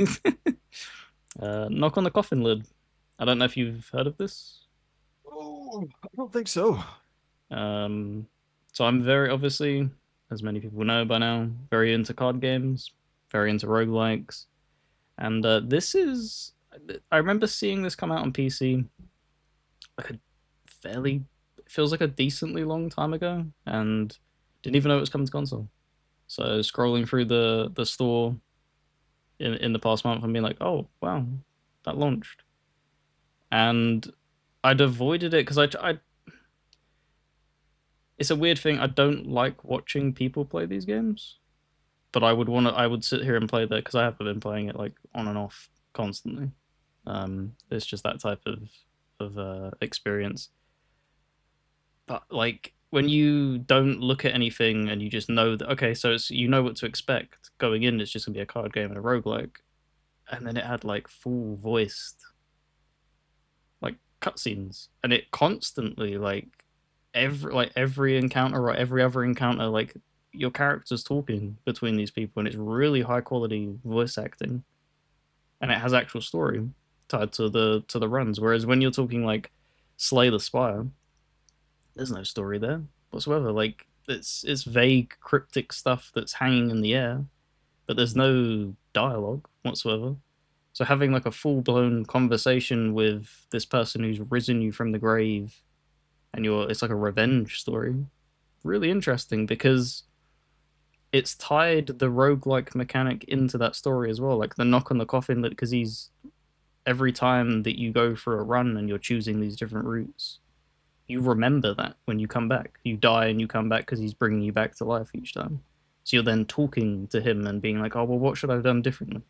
Knock on the Coffin Lid. I don't know if you've heard of this. oh, I don't think so. Um, so I'm very obviously, as many people know by now, very into card games, very into roguelikes, and this is. I remember seeing this come out on PC like a fairly, it feels like a decently long time ago, and didn't even know it was coming to console. So scrolling through the store in the past month and being like, oh wow, that launched, and I'd avoided it because I it's a weird thing. I don't like watching people play these games, but I would sit here and play that because I have been playing it like on and off constantly. It's just that type of experience. But like when you don't look at anything and you just know that okay, so it's you know what to expect going in. It's just gonna be a card game and a roguelike, and then it had like full voiced like cutscenes, and it constantly every encounter or every other encounter like your character's talking between these people, and it's really high quality voice acting, and it has actual story tied to the runs. Whereas when you're talking like Slay the Spire, there's no story there whatsoever. Like it's vague, cryptic stuff that's hanging in the air, but there's no dialogue whatsoever. So having like a full blown conversation with this person who's risen you from the grave, and it's like a revenge story. Really interesting because it's tied the roguelike mechanic into that story as well. Like the knock on the coffin, because he's every time that you go for a run and you're choosing these different routes, you remember that when you come back. You die and you come back because he's bringing you back to life each time. So you're then talking to him and being like, oh, well, what should I have done differently?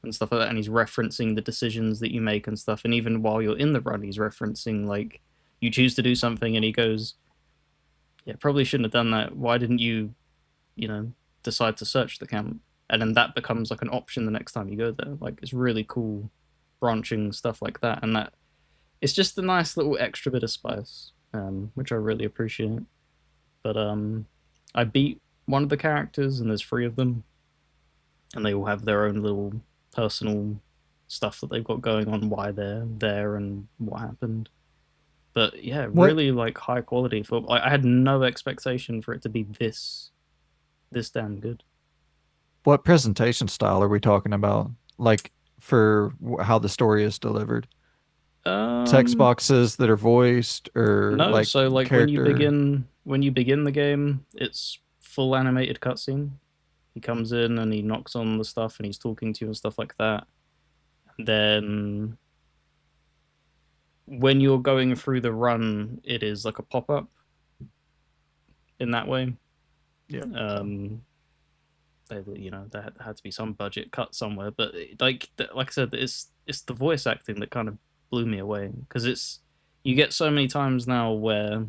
And stuff like that. And he's referencing the decisions that you make and stuff. And even while you're in the run, he's referencing, like, you choose to do something and he goes, yeah, probably shouldn't have done that. Why didn't you, you know, decide to search the camp? And then that becomes like an option the next time you go there. Like, it's really cool branching stuff like that. And that it's just a nice little extra bit of spice, which I really appreciate. But I beat one of the characters, and there's three of them, and they all have their own little personal stuff that they've got going on, why they're there and what happened. But yeah, What really like high quality football. I had no expectation for it to be this damn good. what presentation style are we talking about? Like for how the story is delivered? Text Um, boxes that are voiced or no. like So like character? when you begin the game, it's full animated cutscene. He comes in and he knocks on the stuff and he's talking to you and stuff like that. And then when you're going through the run, it is like a pop up in that way. Yeah. Um, there had to be some budget cut somewhere, but like I said, it's the voice acting that kind of blew me away because it's you get so many times now where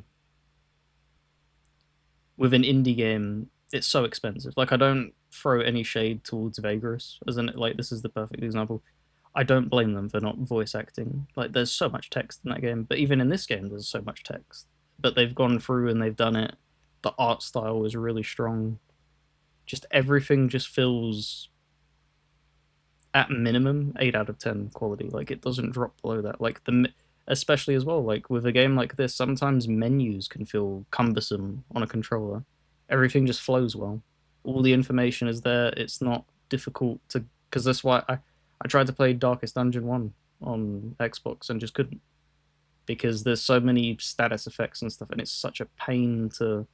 with an indie game it's so expensive. Like I don't throw any shade towards Vagrant, as in like this is the perfect example. I don't blame them for not voice acting. Like there's so much text in that game, but even in this game there's so much text. But they've gone through and they've done it. The art style is really strong. Just everything just feels at minimum 8 out of 10 quality. Like it doesn't drop below that. Like the especially as well like with a game like this sometimes menus can feel cumbersome on a controller. Everything just flows well. All the information is there. It's not difficult to because that's why I tried to play Darkest Dungeon 1 on Xbox and just couldn't. because there's so many status effects and stuff, and it's such a pain to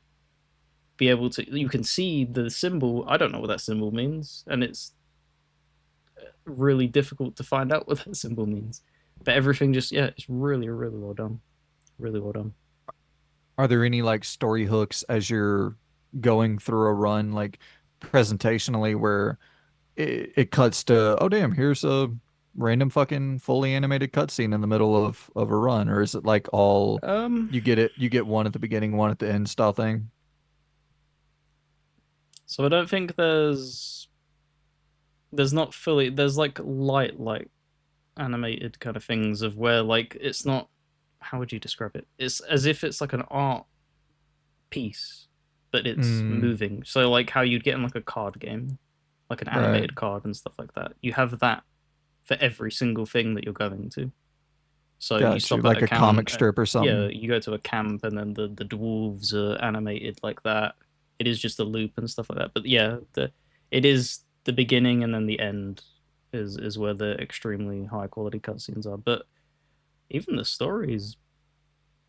be able to. You can see the symbol. I don't know what that symbol means, and it's really difficult to find out what that symbol means. But everything just yeah, it's really really well done. Really well done. Are there any like story hooks as you're going through a run, like presentationally, where it cuts to, oh damn, here's a random fucking fully animated cutscene in the middle of a run, or is it like all Um, you get one at the beginning, one at the end style thing? so I don't think there's not fully there's like light animated kind of things of where like it's not how would you describe it? It's as if it's like an art piece, but it's Mm, moving. So like how you'd get in like a card game, like an right. animated card and stuff like that. You have that for every single thing that you're going to. So you Got you. stop at Like a a comic camp, strip or yeah, something. you go to a camp, and then the dwarves are animated like that. It is just a loop and stuff like that. But yeah, it is the beginning and then the end is where the extremely high quality cutscenes are. But even the story is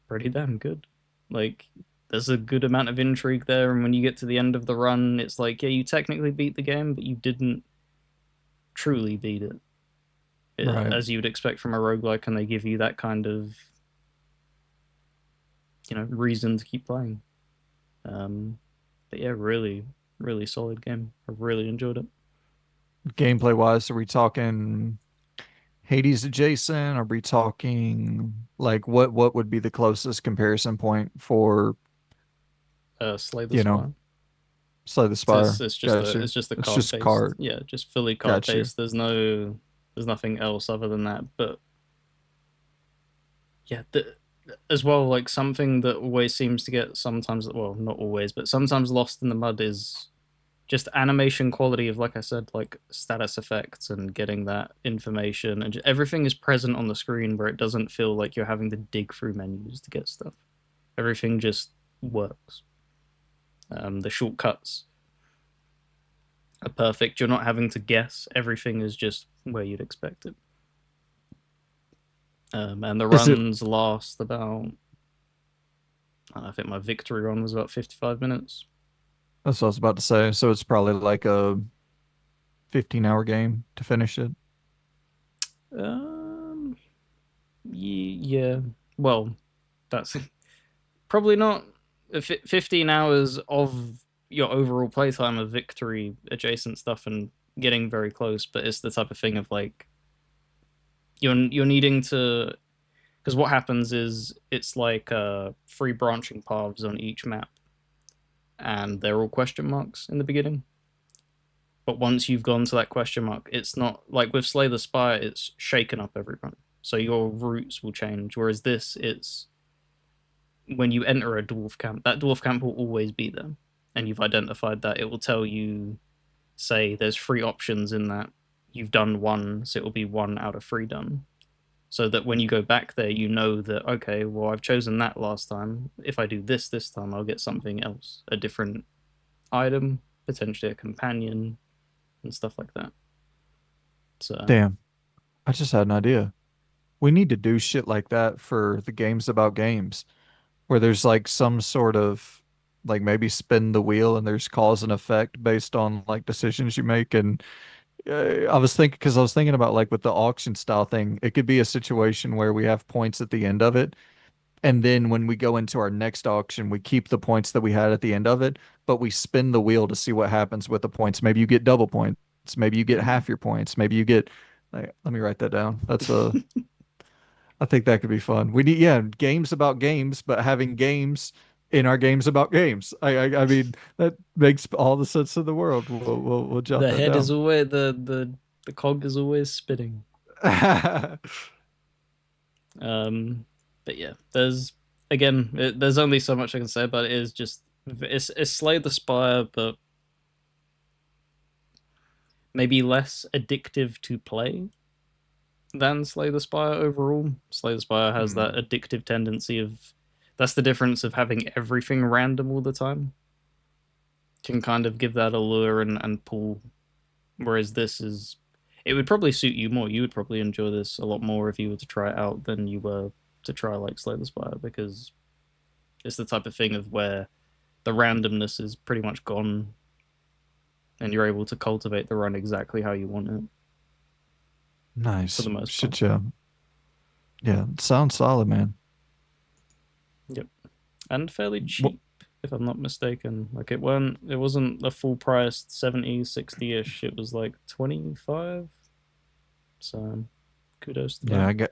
pretty damn good. Like there's a good amount of intrigue there, and when you get to the end of the run, it's like yeah, you technically beat the game, but you didn't truly beat it, Right. as you would expect from a roguelike, and they give you that kind of reason to keep playing. But yeah, really, really solid game. I really enjoyed it. Gameplay wise, are we talking Hades adjacent? Are we talking like what would be the closest comparison point for, Slay the you know, Spire. Slay the It's, Spire? it's just Got a you. it's just a It's card just based. card. Yeah, just fully card Got you. based. There's nothing else other than that. But yeah, as well, like something that always seems to get sometimes, well, not always, but sometimes lost in the mud is just animation quality of, like I said, like status effects and getting that information, and everything is present on the screen where it doesn't feel like you're having to dig through menus to get stuff. Everything just works. The shortcuts are perfect. You're not having to guess. Everything is just where you'd expect it. And the Is it runs last about, I think my victory run was about 55 minutes. That's what I was about to say. So it's probably like a 15-hour game to finish it. Um, yeah. Well, that's probably not 15 hours of your overall playtime of victory adjacent stuff and getting very close, but it's the type of thing of like you're needing to, because what happens is it's like three branching paths on each map, and they're all question marks in the beginning. But once you've gone to that question mark, it's not like with Slay the Spire, it's shaken up everyone. So your routes will change. Whereas this, it's when you enter a dwarf camp, that dwarf camp will always be there. And you've identified that. It will tell you, say, there's three options in that. You've done one, so it will be one out of three done. So that when you go back there, you know that, okay, well, I've chosen that last time. If I do this time, I'll get something else, a different item, potentially a companion, and stuff like that. So, Damn, I just had an idea. We need to do shit like that for the games about games, where there's like some sort of like maybe spin the wheel and there's cause and effect based on like decisions you make. And I was thinking, because I was thinking about like with the auction style thing, it could be a situation where we have points at the end of it. And then when we go into our next auction, we keep the points that we had at the end of it, but we spin the wheel to see what happens with the points. Maybe you get double points. Maybe you get mm. half your points. Maybe you get, like, let me write that down. I think that could be fun. We need, yeah, games about games, but having games in our games about games. I mean, that makes all the sense in the world. We'll jot The that head is down. always the cog is always spinning. Um, but yeah, there's only so much I can say about it. It is just it's Slay the Spire, but maybe less addictive to play than Slay the Spire overall. Slay the Spire has that Hmm. addictive tendency of that's the difference of having everything random all the time. Can kind of give that allure and pull. Whereas this is it would probably suit you more. You would probably enjoy this a lot more if you were to try it out than you were to try like Slay the Spire because it's the type of thing of where the randomness is pretty much gone, and you're able to cultivate the run exactly how you want it for Nice. the most part. Should you? Yeah, sounds solid, man. Yep, and fairly Well, cheap if I'm not mistaken. Like it wasn't a full price 70, 60 ish. It was like 25. So kudos to yeah,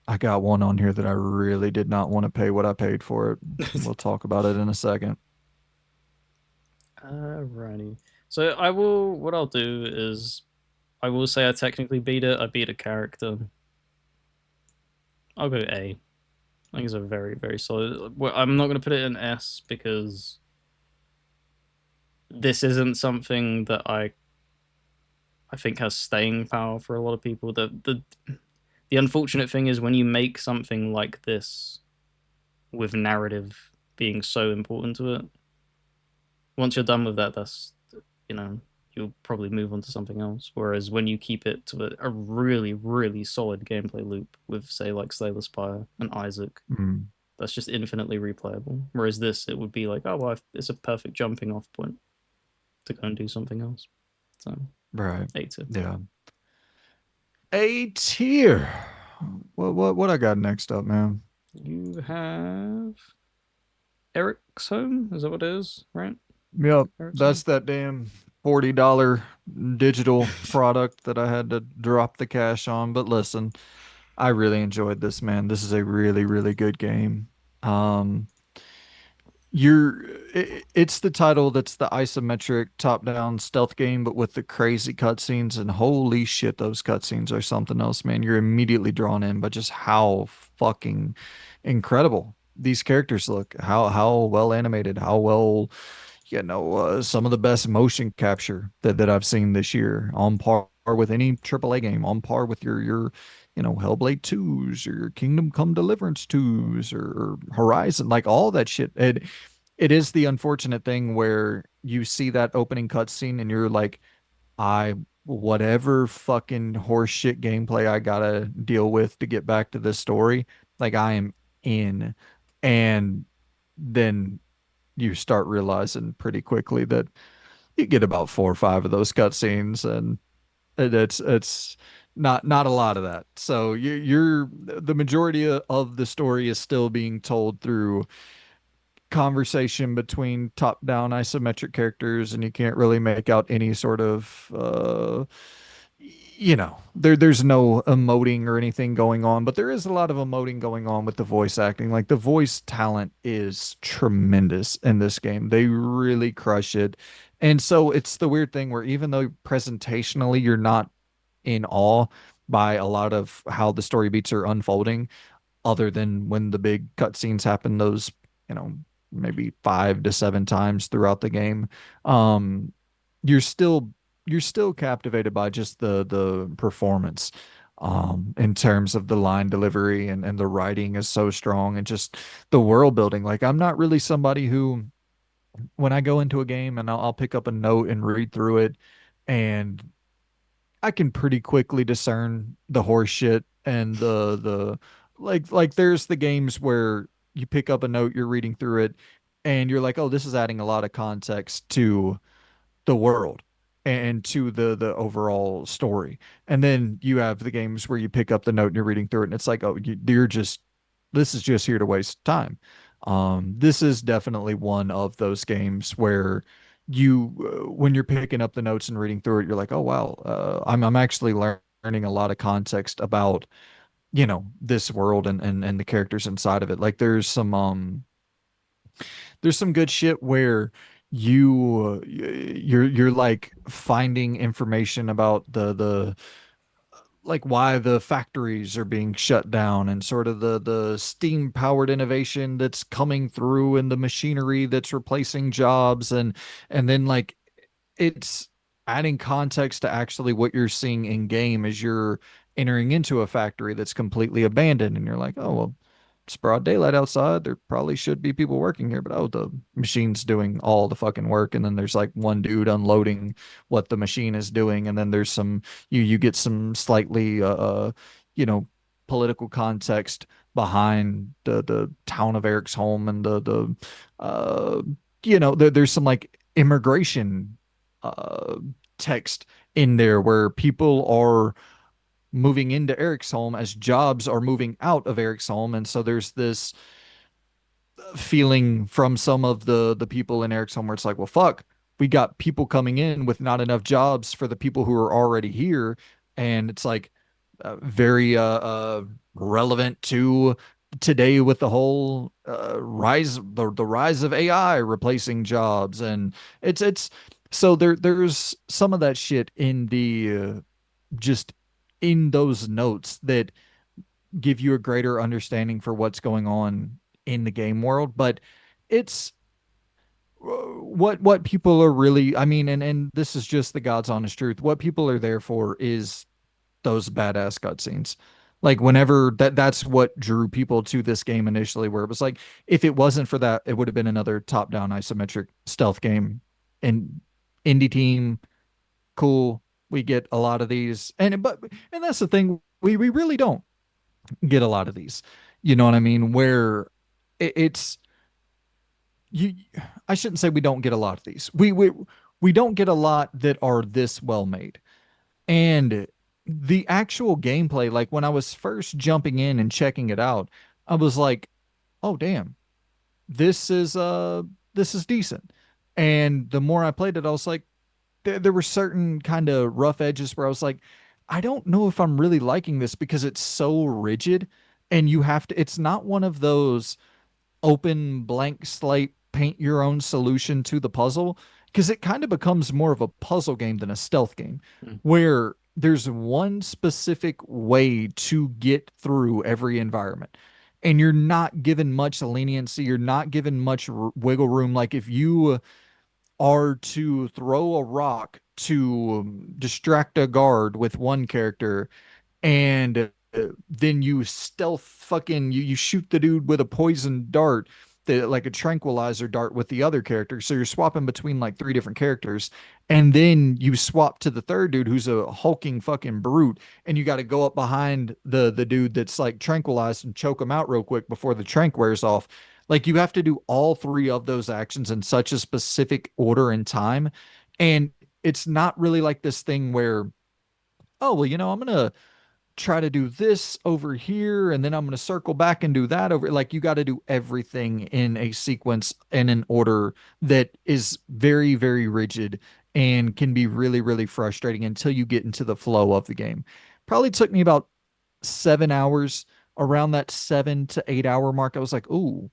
I got one on here that I really did not want to pay what I paid for it. that. We'll talk about it in a second. Alrighty. So I will. What I'll do is I will say I technically beat it. I beat a character. I'll go A. I think it's a very, very solid. Well, I'm not going to put it in S because this isn't something that I think has staying power for a lot of people. The unfortunate thing is when you make something like this with narrative being so important to it, once you're done with that, that's you know you'll probably move on to something else. Whereas when you keep it to a really, really solid gameplay loop with say like Slay the Spire and Isaac, Mm, that's just infinitely replayable. Whereas this, it would be like, oh well, it's a perfect jumping off point to go and do something else. So right. A two. Yeah. A tier. What I got next up, man? You have Eriksholm. Is that what it is? Right? Yep, Eriksholm. that's that damn $40 digital product that I had to drop the cash on. But listen, I really enjoyed this, man. This is a really, really good game. Um, it's the title that's the isometric top-down stealth game, but with the crazy cutscenes, and holy shit, those cutscenes are something else, man. You're immediately drawn in by just how fucking incredible these characters look, how well animated, how well, some of the best motion capture that I've seen this year, on par with any AAA game, on par with your Hellblade 2s or your Kingdom Come Deliverance 2s or Horizon, like all that shit. It is the unfortunate thing where you see that opening cutscene and you're like, I whatever fucking horseshit gameplay I gotta deal with to get back to this story, like I am in. And then you start realizing pretty quickly that you get about 4 or 5 of those cutscenes, and it's not a lot of that. So you're the majority of the story is still being told through conversation between top-down isometric characters, and you can't really make out any sort of there's no emoting or anything going on, but there is a lot of emoting going on with the voice acting. Like the voice talent is tremendous in this game. They really crush it. And so it's the weird thing where even though presentationally you're not in awe by a lot of how the story beats are unfolding, other than when the big cutscenes happen, those, you know, maybe 5 to 7 times throughout the game. Um, you're still you're still captivated by just the performance. In terms of the line delivery, and the writing is so strong, and just the world building. Like I'm not really somebody who, when I go into a game and I'll pick up a note and read through it, and I can pretty quickly discern the horse shit and the like there's the games where you pick up a note, you're reading through it, and you're like, oh, this is adding a lot of context to the world and to the overall story. And then you have the games where you pick up the note and you're reading through it, and it's like, oh, you're just this is just here to waste time. This is definitely one of those games where when you're picking up the notes and reading through it, you're like, oh wow, I'm actually learning a lot of context about this world and the characters inside of it. Like there's some good shit where you're like finding information about the like why the factories are being shut down, and sort of the steam powered innovation that's coming through, and the machinery that's replacing jobs, and then like it's adding context to actually what you're seeing in game as you're entering into a factory that's completely abandoned, and you're like, oh well, it's broad daylight outside, there probably should be people working here, but oh, the machine's doing all the fucking work. And then there's like one dude unloading what the machine is doing, and then there's some you get some slightly you know political context behind the town of Eriksholm and the uh there's some like immigration uh text in there where people are moving into Eriksholm as jobs are moving out of Eriksholm, and so there's this feeling from some of the people in Ericsson where it's like, well, fuck, we got people coming in with not enough jobs for the people who are already here, and it's like very relevant to today with the whole the rise of AI replacing jobs, and it's so there's some of that shit in the just in those notes that give you a greater understanding for what's going on in the game world. But it's what people are really, I mean, and this is just the God's honest truth. What people are there for is those badass cutscenes. Like whenever that's what drew people to this game initially, where it was like, if it wasn't for that, it would have been another top-down isometric stealth game. And indie team, cool. We get a lot of these. And that's the thing, we really don't get a lot of these. You know what I mean? Where it's you I shouldn't say we don't get a lot of these. We don't get a lot that are this well made. And the actual gameplay, like when I was first jumping in and checking it out, I was like, "Oh damn. This is decent." And the more I played it, I was like, there were certain kind of rough edges where I was like, I don't know if I'm really liking this because it's so rigid and you have to, it's not one of those open blank slate paint your own solution to the puzzle because it kind of becomes more of a puzzle game than a stealth game Mm. where there's one specific way to get through every environment and you're not given much leniency, you're not given much wiggle room. Like if you are to throw a rock to distract a guard with one character and then you stealth fucking you shoot the dude with a poison dart, like a tranquilizer dart with the other character, so you're swapping between like three different characters, and then you swap to the third dude who's a hulking fucking brute, and you got to go up behind the dude that's like tranquilized and choke him out real quick before the trank wears off. Like you have to do all three of those actions in such a specific order and time, and it's not really like this thing where, oh well, I'm gonna try to do this over here and then I'm going to circle back and do that over. Like you got to do everything in a sequence and an order that is very, very rigid and can be really, really frustrating until you get into the flow of the game. Probably took me about 7 hours. Around that 7 to 8 hour mark, I was like, ooh,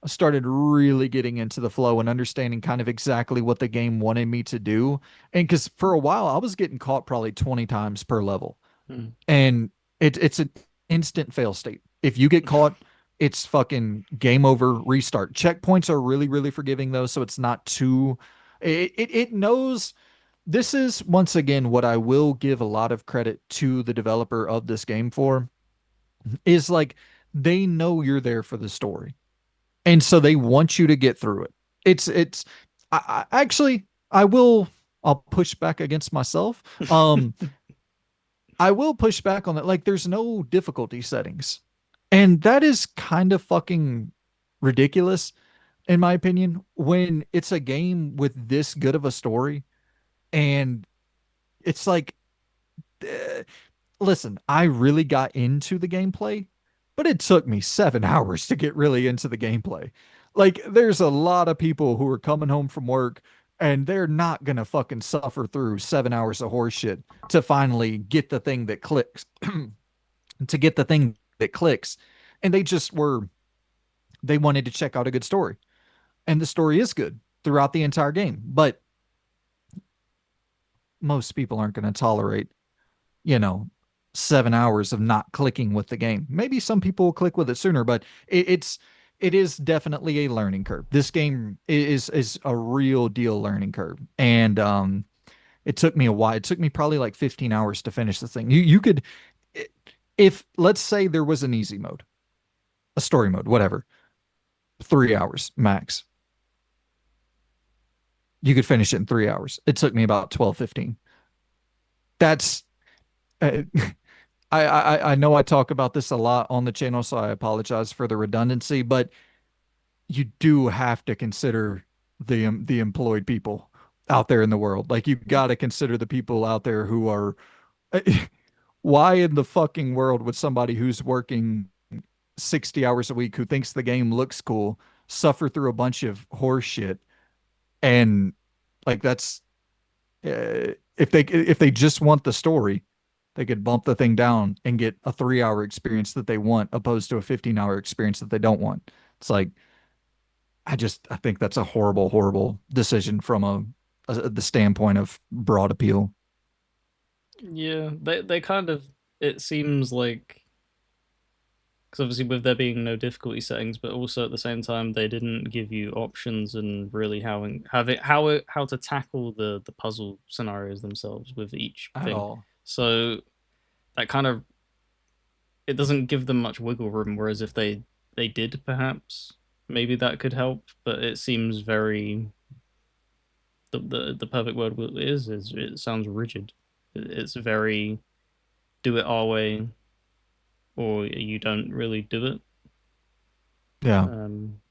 I started really getting into the flow and understanding kind of exactly what the game wanted me to do. And because for a while I was getting caught probably 20 times per level, Mm. and it's an instant fail state. If you get caught, it's fucking game over, restart. Checkpoints are really, really forgiving though, so it's not too. It knows. This is once again what I will give a lot of credit to the developer of this game for is like they know you're there for the story, and so they want you to get through it. It's. I actually I will. I'll push back against myself. I will push back on that. Like, there's no difficulty settings. And that is kind of fucking ridiculous, in my opinion, when it's a game with this good of a story. And it's like, uh, listen, I really got into the gameplay, but it took me 7 hours to get really into the gameplay. Like, there's a lot of people who are coming home from work and they're not gonna fucking suffer through 7 hours of horseshit to finally get the thing that clicks, to get the thing that clicks. And they wanted to check out a good story. And the story is good throughout the entire game. But most people aren't going to tolerate, you know, 7 hours of not clicking with the game. Maybe some people will click with it sooner, but it is definitely a learning curve. This game is a real deal learning curve. And it took me a while. It took me probably like 15 hours to finish the thing. You could, if let's say there was an easy mode, a story mode, whatever, 3 hours max. You could finish it in 3 hours. It took me about 12, 15. That's, uh, I know I talk about this a lot on the channel, so I apologize for the redundancy, but you do have to consider the employed people out there in the world. Like you got to consider the people out there who are why in the fucking world would somebody who's working 60 hours a week who thinks the game looks cool suffer through a bunch of horse shit and like that's if they just want the story, they could bump the thing down and get a 3 hour experience that they want, opposed to a 15-hour experience that they don't want. It's like I think that's a horrible, horrible decision from the standpoint of broad appeal. Yeah, they kind of, it seems like, because obviously with there being no difficulty settings, but also at the same time they didn't give you options and really how to tackle the puzzle scenarios themselves with each At thing. all. So that kind of, it doesn't give them much wiggle room. Whereas if they did, perhaps maybe that could help. But it seems very, the perfect word is it sounds rigid. It's very, do it our way or you don't really do it. Yeah. Um,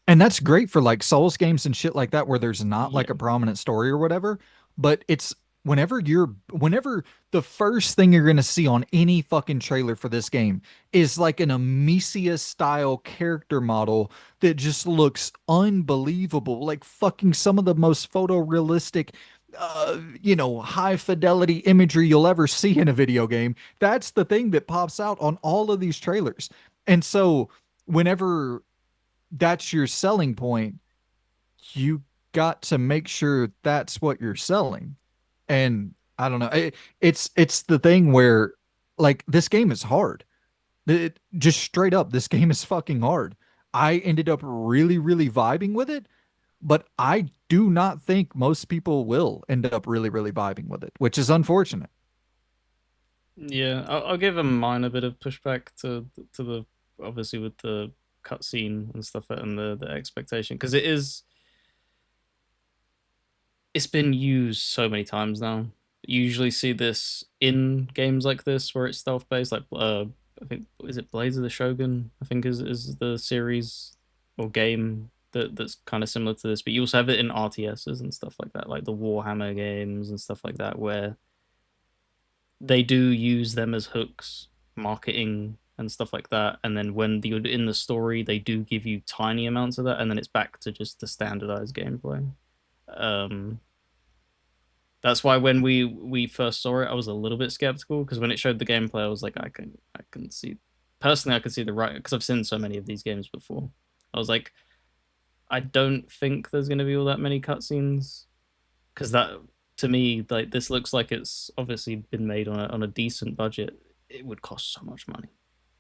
And that's great for like Souls games and shit like that where there's not yeah, like a prominent story or whatever, but it's whenever the first thing you're going to see on any fucking trailer for this game is like an Amicia style character model that just looks unbelievable, like fucking some of the most photorealistic high fidelity imagery you'll ever see in a video game. That's the thing that pops out on all of these trailers. And so whenever that's your selling point, you got to make sure that's what you're selling. And I don't know, it's the thing where like this game is hard. Just straight up, this game is fucking hard. I ended up really, really vibing with it, but I do not think most people will end up really, really vibing with it, which is unfortunate. yeah. I'll give a minor bit of pushback to the, obviously with the cutscene and stuff and the expectation, because it's been used so many times now. You usually see this in games like this where it's stealth based, like I think, is it Blades of the Shogun? I think is the series or game that's kind of similar to this, but you also have it in RTSs and stuff like that, like the Warhammer games and stuff like that, where they do use them as hooks, marketing and stuff like that. And then when you're in the story, they do give you tiny amounts of that, and then it's back to just the standardized gameplay. Um, that's why when we first saw it, I was a little bit skeptical because when it showed the gameplay, I was like, I can see, personally, I could see the right, because I've seen so many of these games before. I was like, I don't think there's going to be all that many cutscenes because that, to me, like, this looks like it's obviously been made on a decent budget. It would cost so much money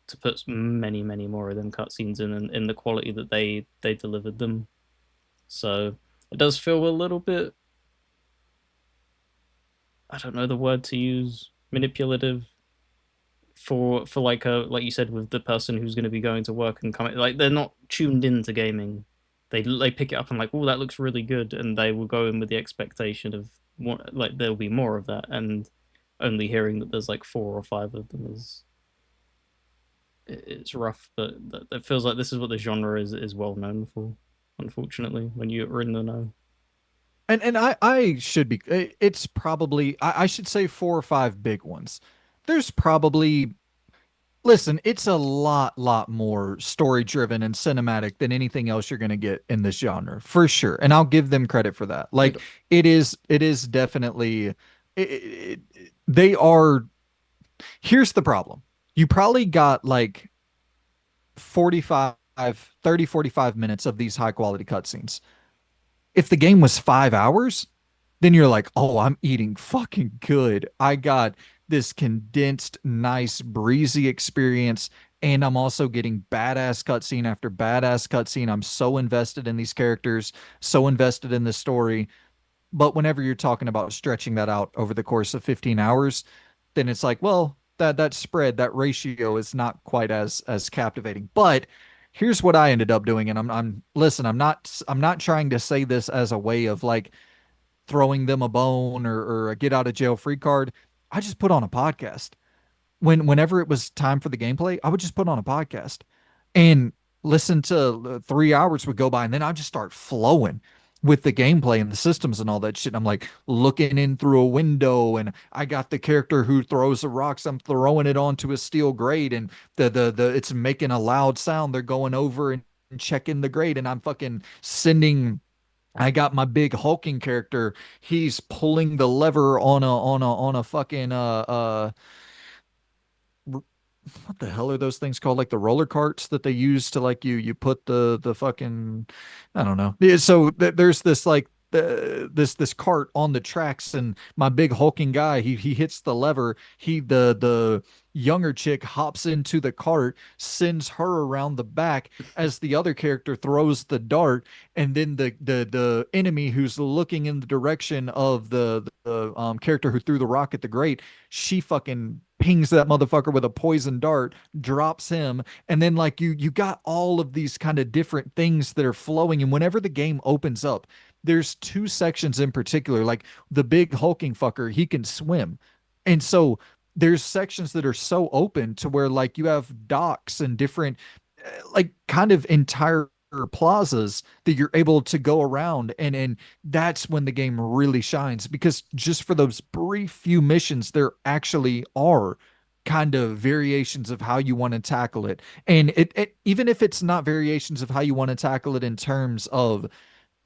to put many more of them cutscenes in the quality that they delivered them. So it does feel a little bit, I don't know the word to use, manipulative for like a, like you said, with the person who's going to be going to work and coming, like they're not tuned into gaming. They pick it up and like, oh, that looks really good, and they will go in with the expectation of what, like there'll be more of that, and only hearing that there's like 4 or 5 of them is, it's rough. But it feels like this is what the genre is well known for. Unfortunately, when you're in the know. And I should be it's probably I should say 4 or 5 big ones. There's probably listen, it's a lot more story driven and cinematic than anything else you're going to get in this genre for sure. And I'll give them credit for that. It, Like it is definitely they are here's the problem. You probably got like 45 30 45 minutes of these high quality cutscenes. If the game was 5 hours, then you're like, oh, I'm eating fucking good. I got this condensed, nice, breezy experience. And I'm also getting badass cutscene after badass cutscene. I'm so invested in these characters, so invested in the story. But whenever you're talking about stretching that out over the course of 15 hours, then it's like, well, that spread, that ratio is not quite as captivating. But here's what I ended up doing, and I'm listen, I'm not trying to say this as a way of like throwing them a bone or a get out of jail free card. I just put on a podcast. whenever it was time for the gameplay, I would just put on a podcast and listen to 3 hours would go by, and then I'd just start flowing with the gameplay and the systems and all that shit. I'm like looking in through a window, and I got the character who throws the rocks. I'm throwing it onto a steel grate, and the it's making a loud sound. They're going over and checking the grate, and I'm fucking sending. I got my big hulking character. He's pulling the lever on a fucking what the hell are those things called? Like the roller carts that they use to like you put the fucking I don't know. Yeah, so there's this like this cart on the tracks, and my big hulking guy, he hits the lever. The younger chick hops into the cart, sends her around the back as the other character throws the dart, and then the enemy who's looking in the direction of the character who threw the rock at the grate, she fucking pings that motherfucker with a poison dart, drops him, and then like you got all of these kind of different things that are flowing. And whenever the game opens up, there's two sections in particular. Like the big hulking fucker, he can swim, and so there's sections that are so open to where like you have docks and different like kind of entire plazas that you're able to go around, and that's when the game really shines, because just for those brief few missions there actually are kind of variations of how you want to tackle it. And it even if it's not variations of how you want to tackle it in terms of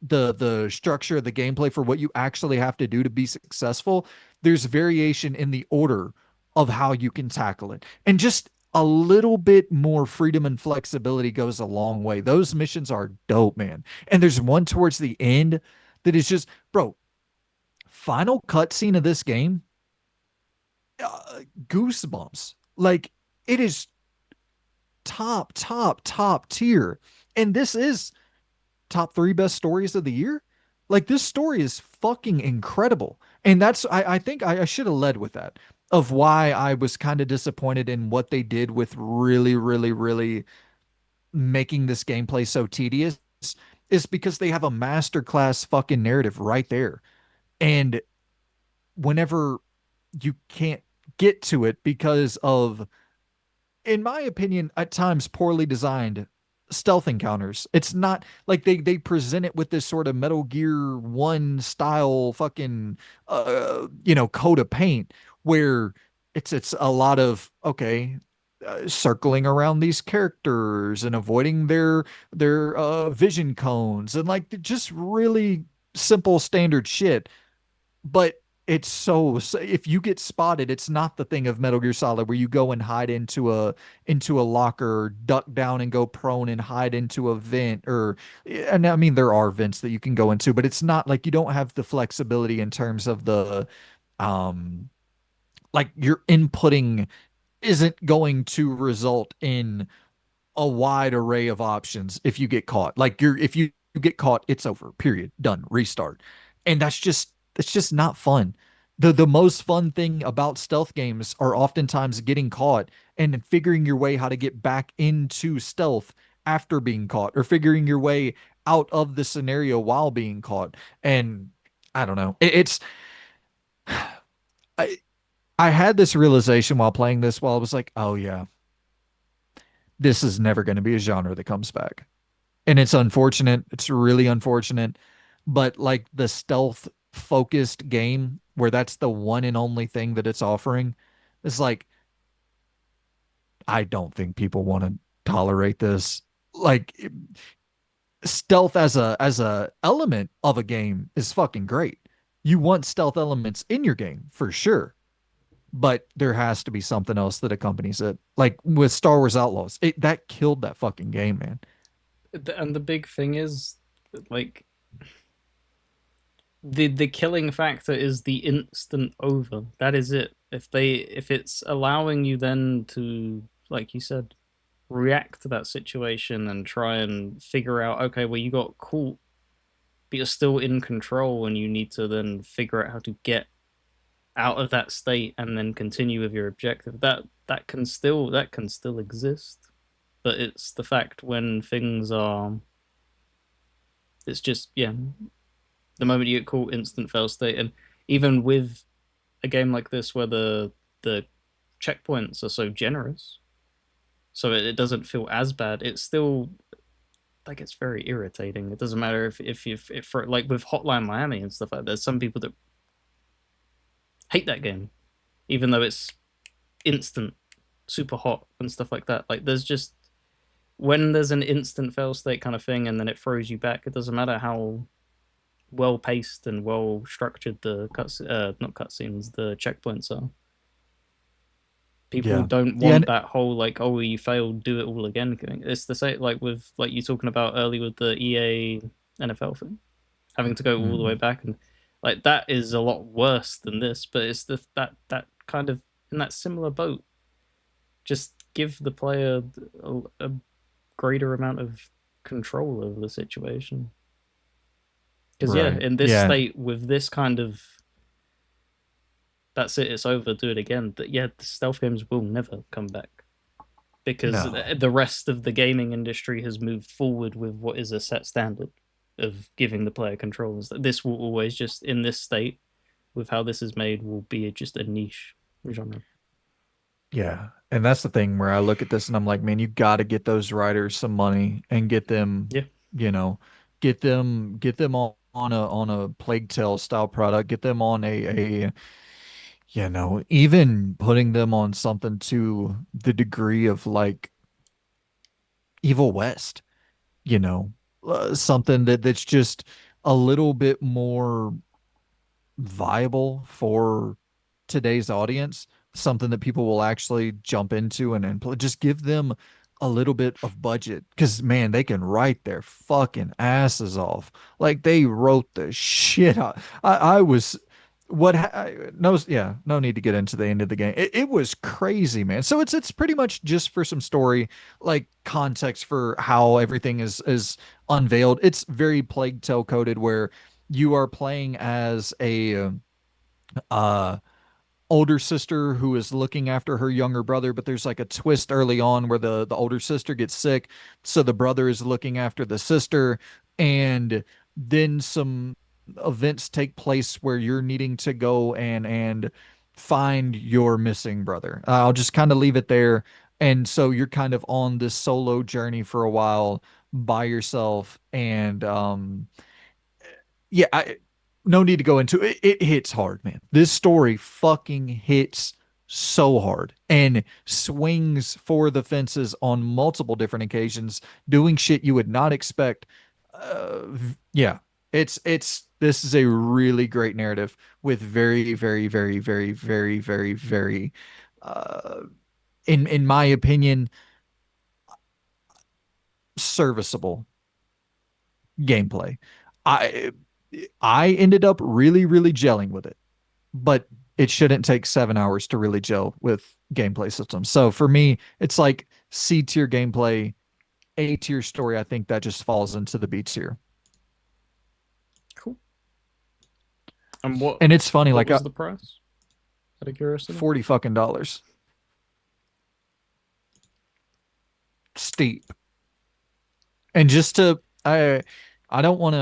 the structure of the gameplay for what you actually have to do to be successful, there's variation in the order of how you can tackle it. And just a little bit more freedom and flexibility goes a long way. Those missions are dope, man. And there's one towards the end that is just, bro, final cutscene of this game, goosebumps. Like it is top tier. And this is top three best stories of the year. Like this story is fucking incredible. And I think I should have led with that of why I was kind of disappointed in what they did with really making this gameplay so tedious, is because they have a masterclass fucking narrative right there. And whenever you can't get to it because of, in my opinion, at times poorly designed stealth encounters. It's not like they present it with this sort of Metal Gear 1 style fucking coat of paint, where it's a lot of okay, circling around these characters and avoiding their vision cones, and like just really simple standard shit. But it's so if you get spotted, it's not the thing of Metal Gear Solid where you go and hide into a locker, duck down and go prone and hide into a vent. Or and I mean there are vents that you can go into, but it's not like you don't have the flexibility in terms of the um like your inputting isn't going to result in a wide array of options if you get caught. Like if you get caught, it's over. Period. Done. Restart. And that's just not fun. The most fun thing about stealth games are oftentimes getting caught and figuring your way how to get back into stealth after being caught, or figuring your way out of the scenario while being caught. And I don't know. It's I I had this realization while playing this, while I was like, oh yeah, this is never going to be a genre that comes back. And it's unfortunate. It's really unfortunate. But like the stealth focused game where that's the one and only thing that it's offering, it's like, I don't think people want to tolerate this. Like stealth as a element of a game is fucking great. You want stealth elements in your game for sure, but there has to be something else that accompanies it. Like with Star Wars Outlaws, that killed that fucking game, man. And the big thing is, like, the killing factor is the instant over. That is it. If it's allowing you then to, like you said, react to that situation and try and figure out, okay, well, you got caught, but you're still in control, and you need to then figure out how to get out of that state and then continue with your objective. That can still exist, but it's the fact when things are, it's just, yeah, the moment you get caught, instant fail state. And even with a game like this where the checkpoints are so generous, so it doesn't feel as bad. It's still like it's very irritating. It doesn't matter if for like with Hotline Miami and stuff like that, there's some people that hate that game, even though it's instant, super hot and stuff like that. Like there's just when there's an instant fail state kind of thing and then it throws you back, it doesn't matter how well paced and well structured the cuts not cutscenes, the checkpoints are. People Yeah. don't Yeah. want that whole like, oh, you failed, do it all again thing. It's the same like with like you talking about early with the EA NFL thing, having to go all the way Mhm. back and like that is a lot worse than this, but it's that kind of in that similar boat. Just give the player a greater amount of control over the situation. Because yeah, Right. in this Yeah. state with this kind of that's it, it's over, do it again. That yeah, the stealth games will never come back because No. the rest of the gaming industry has moved forward with what is a set standard of giving the player controls. This will always just in this state with how this is made will be just a niche genre. Yeah. And that's the thing where I look at this and I'm like, man, you got to get those writers some money and get them, Yeah, you know, get them on a Plague Tale style product, get them on even putting them on something to the degree of like Evil West, you know, something that's just a little bit more viable for today's audience, something that people will actually jump into and just give them a little bit of budget because man, they can write their fucking asses off. Like they wrote the shit out. I was no, yeah, no need to get into the end of the game. It was crazy, man. So it's pretty much just for some story, like context for how everything is unveiled. It's very Plague Tale coded where you are playing as a uh older sister who is looking after her younger brother, but there's like a twist early on where the older sister gets sick, so the brother is looking after the sister, and then some events take place where you're needing to go and find your missing brother. I'll just kind of leave it there. And so you're kind of on this solo journey for a while by yourself, and yeah, no need to go into it. It hits hard, man. This story fucking hits so hard and swings for the fences on multiple different occasions, doing shit you would not expect. Yeah, it's this is a really great narrative with very, very, very, very, very, very, very, uh, in my opinion, serviceable gameplay. I I ended up really, really gelling with it, but it shouldn't take 7 hours to really gel with gameplay systems. So for me, it's like C tier gameplay, A tier story. I think that just falls into the B tier. cool. And And it's funny, what like was the price? Out of curiosity. 40 fucking dollars. Steep. And just to I don't want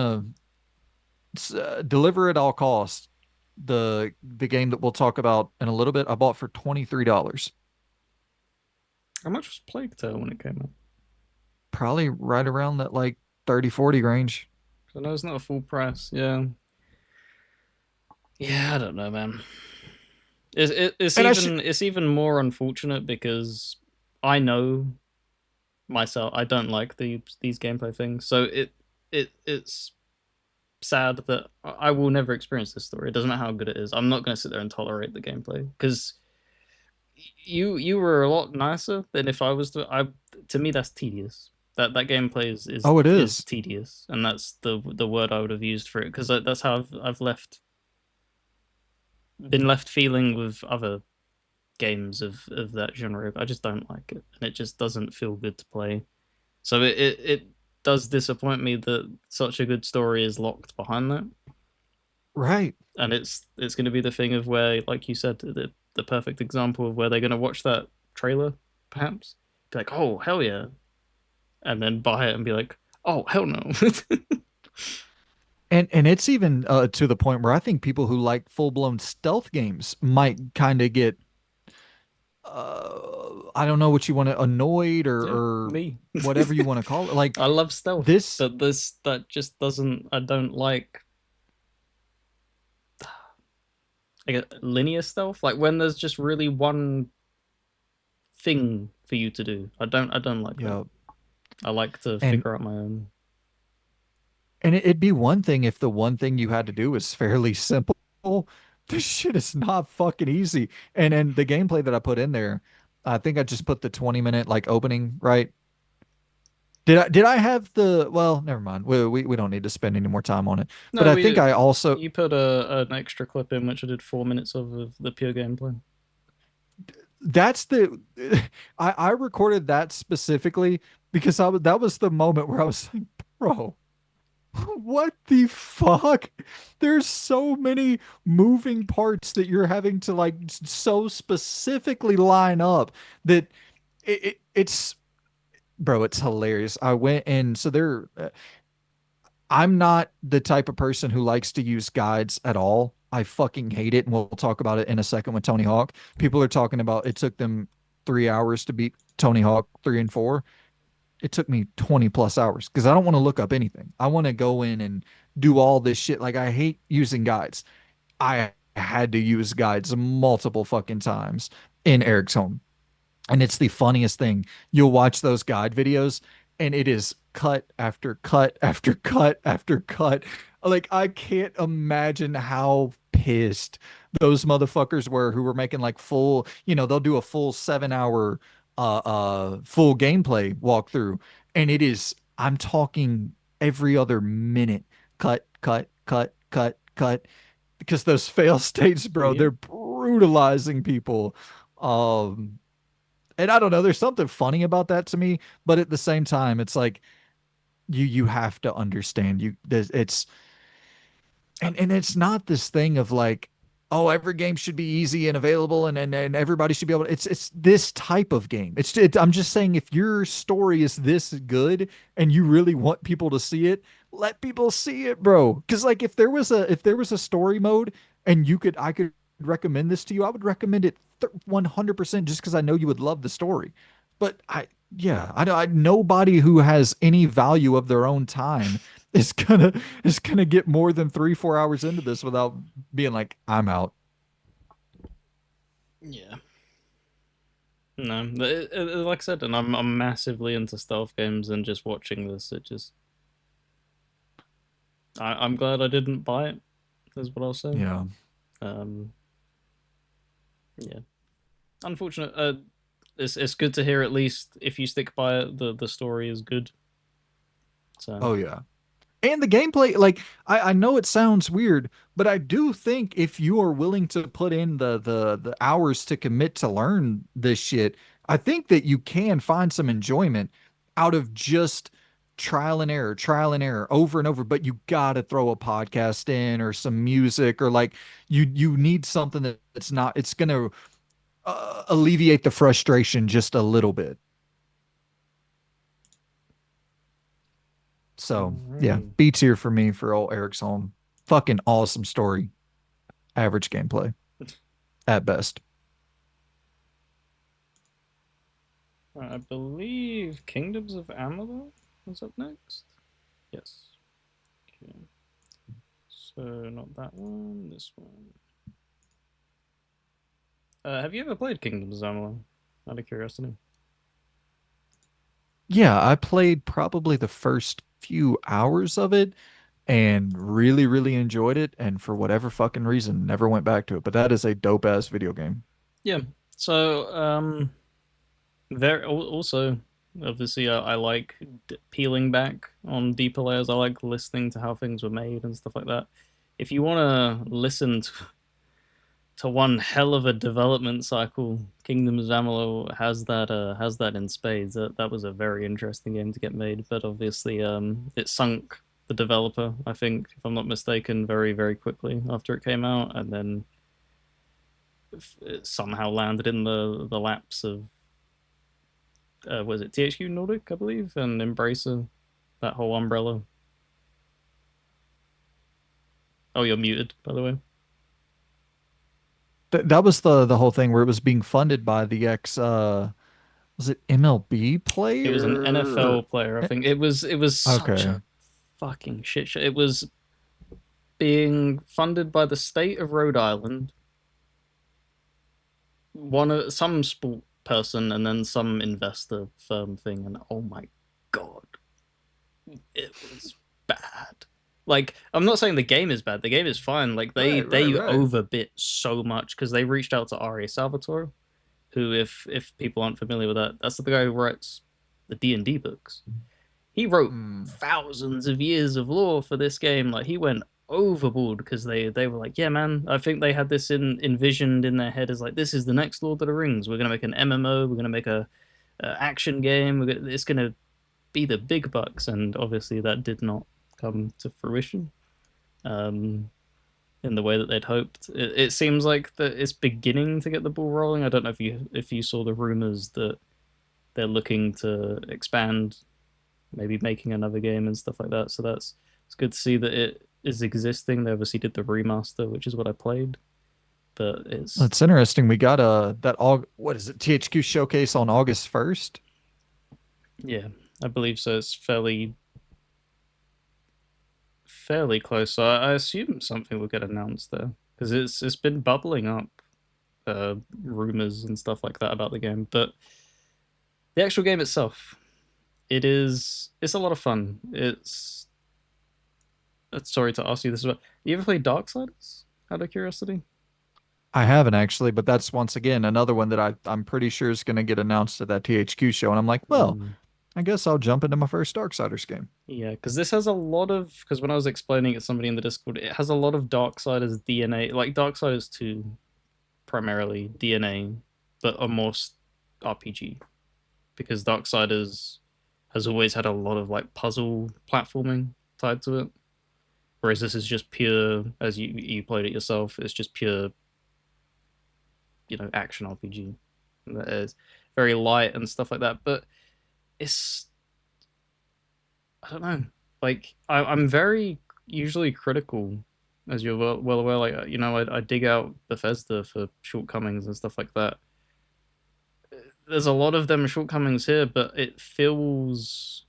to deliver at all costs. The game that we'll talk about in a little bit, I bought for $23. How much was Plague Tale when it came out? Probably right around that like 30 40 range. I know it's not a full price. Yeah, yeah. I don't know, man. And I should It's even more unfortunate because I know myself. I don't like these gameplay things, so it's sad that I will never experience this story. It doesn't matter how good it is. I'm not going to sit there and tolerate the gameplay because you were a lot nicer than if I was to. I to me that's tedious. That gameplay Oh, it is is. tedious, and that's the word I would have used for it because that's how I've left been left feeling with other games of that genre. I just don't like it, and it just doesn't feel good to play. So it does disappoint me that such a good story is locked behind that, Right. and it's going to be the thing of where, like you said, the perfect example of where they're going to watch that trailer, perhaps be like, oh hell yeah, and then buy it and be like, oh hell no. And it's even to the point where I think people who like full-blown stealth games might kind of get I don't know what you want to annoyed Yeah, or me. whatever you want to call it. Like I love stealth, this, but this that just doesn't. I don't like linear stealth. Like when there's just really one thing for you to do. I don't like that. yeah, I like to and figure out my own. it'd be one thing if the one thing you had to do was fairly simple. This shit is not fucking easy. And the gameplay that I put in there, I think I just put the 20-minute like opening, right? Did I have the well, never mind. We don't need to spend any more time on it. But No, I think I we also you put an extra clip in which I did 4 minutes of the pure gameplay. that's the I recorded that specifically because that was the moment where I was like, bro, what the fuck? There's so many moving parts that you're having to like so specifically line up that it's bro, it's hilarious. I went and so there I'm not the type of person who likes to use guides at all. I fucking hate it, and we'll talk about it in a second with Tony Hawk. People are talking about it took them 3 hours to beat Tony Hawk 3 and 4. It took me 20 plus hours because I don't want to look up anything. I want to go in and do all this shit. Like I hate using guides. I had to use guides multiple fucking times in Eriksholm. And it's the funniest thing. You'll watch those guide videos and it is cut after cut after cut after cut. Like I can't imagine how pissed those motherfuckers were who were making like full, they'll do a full 7 hour full gameplay walkthrough. And it is, I'm talking every other minute. Cut, cut, cut, cut, cut. Because those fail states, bro, Yeah. they're brutalizing people. Um, and I don't know, there's something funny about that to me, but at the same time, it's like you have to understand it's and it's not this thing of like, oh, every game should be easy and available and everybody should be able to, it's this type of game. I'm just saying if your story is this good and you really want people to see it, let people see it, bro. Because like if there was a story mode and I could recommend this to you, I would recommend it 100% just because I know you would love the story. But yeah, nobody who has any value of their own time is gonna get more than 3 4 hours into this without being like, I'm out. Yeah. No, like I said, and I'm massively into stealth games, and just watching this, I'm glad I didn't buy it. Is what I'll say. Yeah. Um, yeah, unfortunate. It's good to hear at least if you stick by it, the story is good. So Oh yeah. And the gameplay, like I know it sounds weird, but I do think if you are willing to put in the hours to commit to learn this shit, I think that you can find some enjoyment out of just trial and error over and over. But you gotta throw a podcast in or some music or like you need something that's not it's gonna alleviate the frustration just a little bit. So yeah, alrighty. B tier for me for old Eriksholm. Fucking awesome story. Average gameplay at best. I believe Kingdoms of Ameuler is up next. Yes. Okay. So not that one. This one. Have you ever played Kingdoms of Amalur? Out of curiosity. Yeah, I played probably the first few hours of it and really, really enjoyed it. And for whatever fucking reason, never went back to it. But that is a dope ass video game. Yeah. So there also obviously I like peeling back on deeper layers. I like listening to how things were made and stuff like that. If you want to listen to one hell of a development cycle, Kingdoms of Amalur has that in spades. That was a very interesting game to get made, but obviously it sunk the developer, I think, if I'm not mistaken, very very quickly after it came out, and then it somehow landed in the laps of was it THQ Nordic, I believe, and Embracer, that whole umbrella. Oh, you're muted, by the way. That was the whole thing where it was being funded by the ex was it MLB It was an NFL player? player, I Eh, think. It was such Okay. a fucking shit show. It was being funded by the state of Rhode Island, one of some sport person, and then some investor firm thing. And oh my god, it was bad. Like, I'm not saying the game is bad. The game is fine. Like Right, right, they right. overbit so much because they reached out to Ari Salvatore, who, if people aren't familiar with that, that's the guy who writes the D&D books. He wrote Hmm. thousands of years of lore for this game. Like, he went overboard because they were like, yeah, man, I think they had this envisioned in their head as like, this is the next Lord of the Rings. We're gonna make an MMO. We're gonna make a action game. It's gonna be the big bucks, and obviously that did not come to fruition. Um, in the way that they'd hoped. It seems like that it's beginning to get the ball rolling. I don't know if you saw the rumors that they're looking to expand, maybe making another game and stuff like that. So it's good to see that it is existing. They obviously did the remaster, which is what I played, but it's It's interesting. We got that all what is it, THQ showcase on August 1st? yeah, I believe so. It's fairly close. So I assume something will get announced there because it's been bubbling up, rumors and stuff like that about the game, but the actual game itself, it's a lot of fun. Sorry to ask you this, but you ever play Darksiders? Out of curiosity. I haven't actually, but that's once again another one that I'm pretty sure is going to get announced at that THQ show, and I'm like, well, Mm, I guess I'll jump into my first Darksiders game. yeah, because this has a lot of because when I was explaining it to somebody in the Discord, it has a lot of Darksiders DNA, like Darksiders 2 primarily DNA, but a more RPG because Darksiders has always had a lot of like puzzle platforming tied to it. Whereas this is just pure, as you played it yourself, it's just pure, action RPG. That is very light and stuff like that. But it's, I don't know, like I'm very usually critical, as you're well aware. Like, I dig out Bethesda for shortcomings and stuff like that. There's a lot of them shortcomings here, but it feels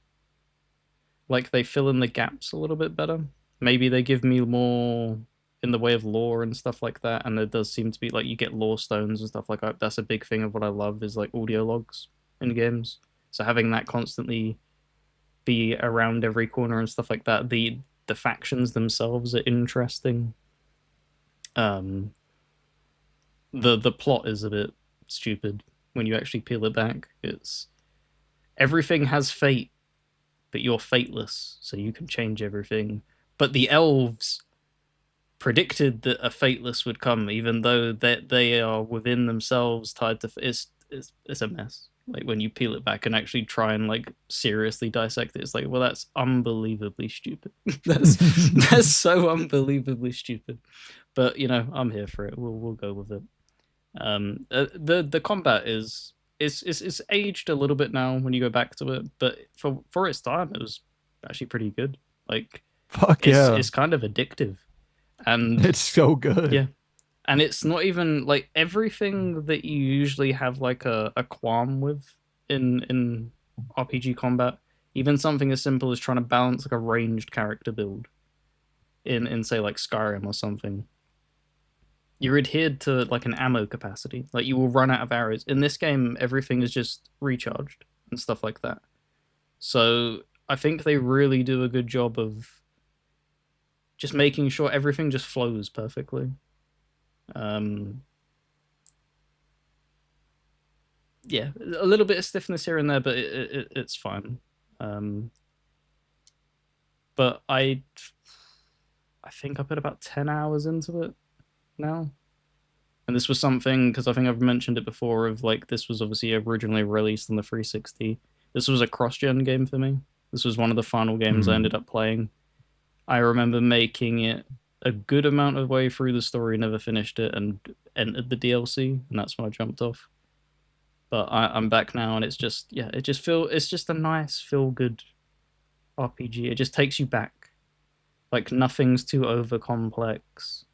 like they fill in the gaps a little bit better. Maybe they give me more in the way of lore and stuff like that, and there does seem to be like you get lore stones and stuff like that. That's a big thing of what I love is like audio logs in games. So having that constantly be around every corner and stuff like that. The factions themselves are interesting. Um, the plot is a bit stupid when you actually peel it back. It's everything has fate, but you're fateless, so you can change everything. But the elves predicted that a fateless would come, even though they are within themselves tied to. It's a mess. Like when you peel it back and actually try and like seriously dissect it, it's like, well, that's unbelievably stupid. that's so unbelievably stupid. But I'm here for it. We'll go with it. The combat is aged a little bit now when you go back to it, but for its time, it was actually pretty good. Like Fuck yeah. it's kind of addictive, and It's so good. yeah, and it's not even like everything that you usually have like a qualm with in RPG combat. Even something as simple as trying to balance like a ranged character build in say like Skyrim or something. You're adhered to like an ammo capacity. Like you will run out of arrows. In this game, everything is just recharged and stuff like that. So I think they really do a good job of just making sure everything just flows perfectly. Um, yeah, a little bit of stiffness here and there, but it's fine. Um, but I think I put about 10 hours into it now. And this was something because I think I've mentioned it before. Of like, this was obviously originally released on the 360. This was a cross-gen game for me. This was one of the final games I Hmm. ended up playing. I remember making it a good amount of way through the story, never finished it, and entered the DLC, and that's when I jumped off. But I'm back now, and it's just it's just a nice feel good RPG. It just takes you back. Like nothing's too over complex.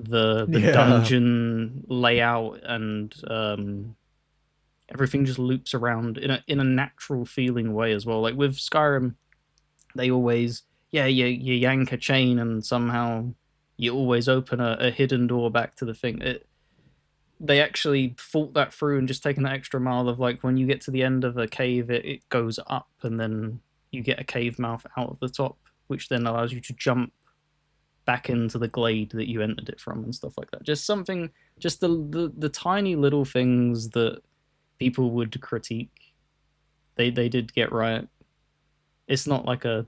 The Yeah. dungeon layout and everything just loops around in a natural feeling way as well. Like with Skyrim, they always you yank a chain and somehow you always open a hidden door back to the thing. They actually thought that through and just taken that extra mile of like when you get to the end of a cave, it goes up and then you get a cave mouth out of the top, which then allows you to jump back into the glade that you entered it from and stuff like that. Just something, just the tiny little things that people would critique. They did get right. It's not like a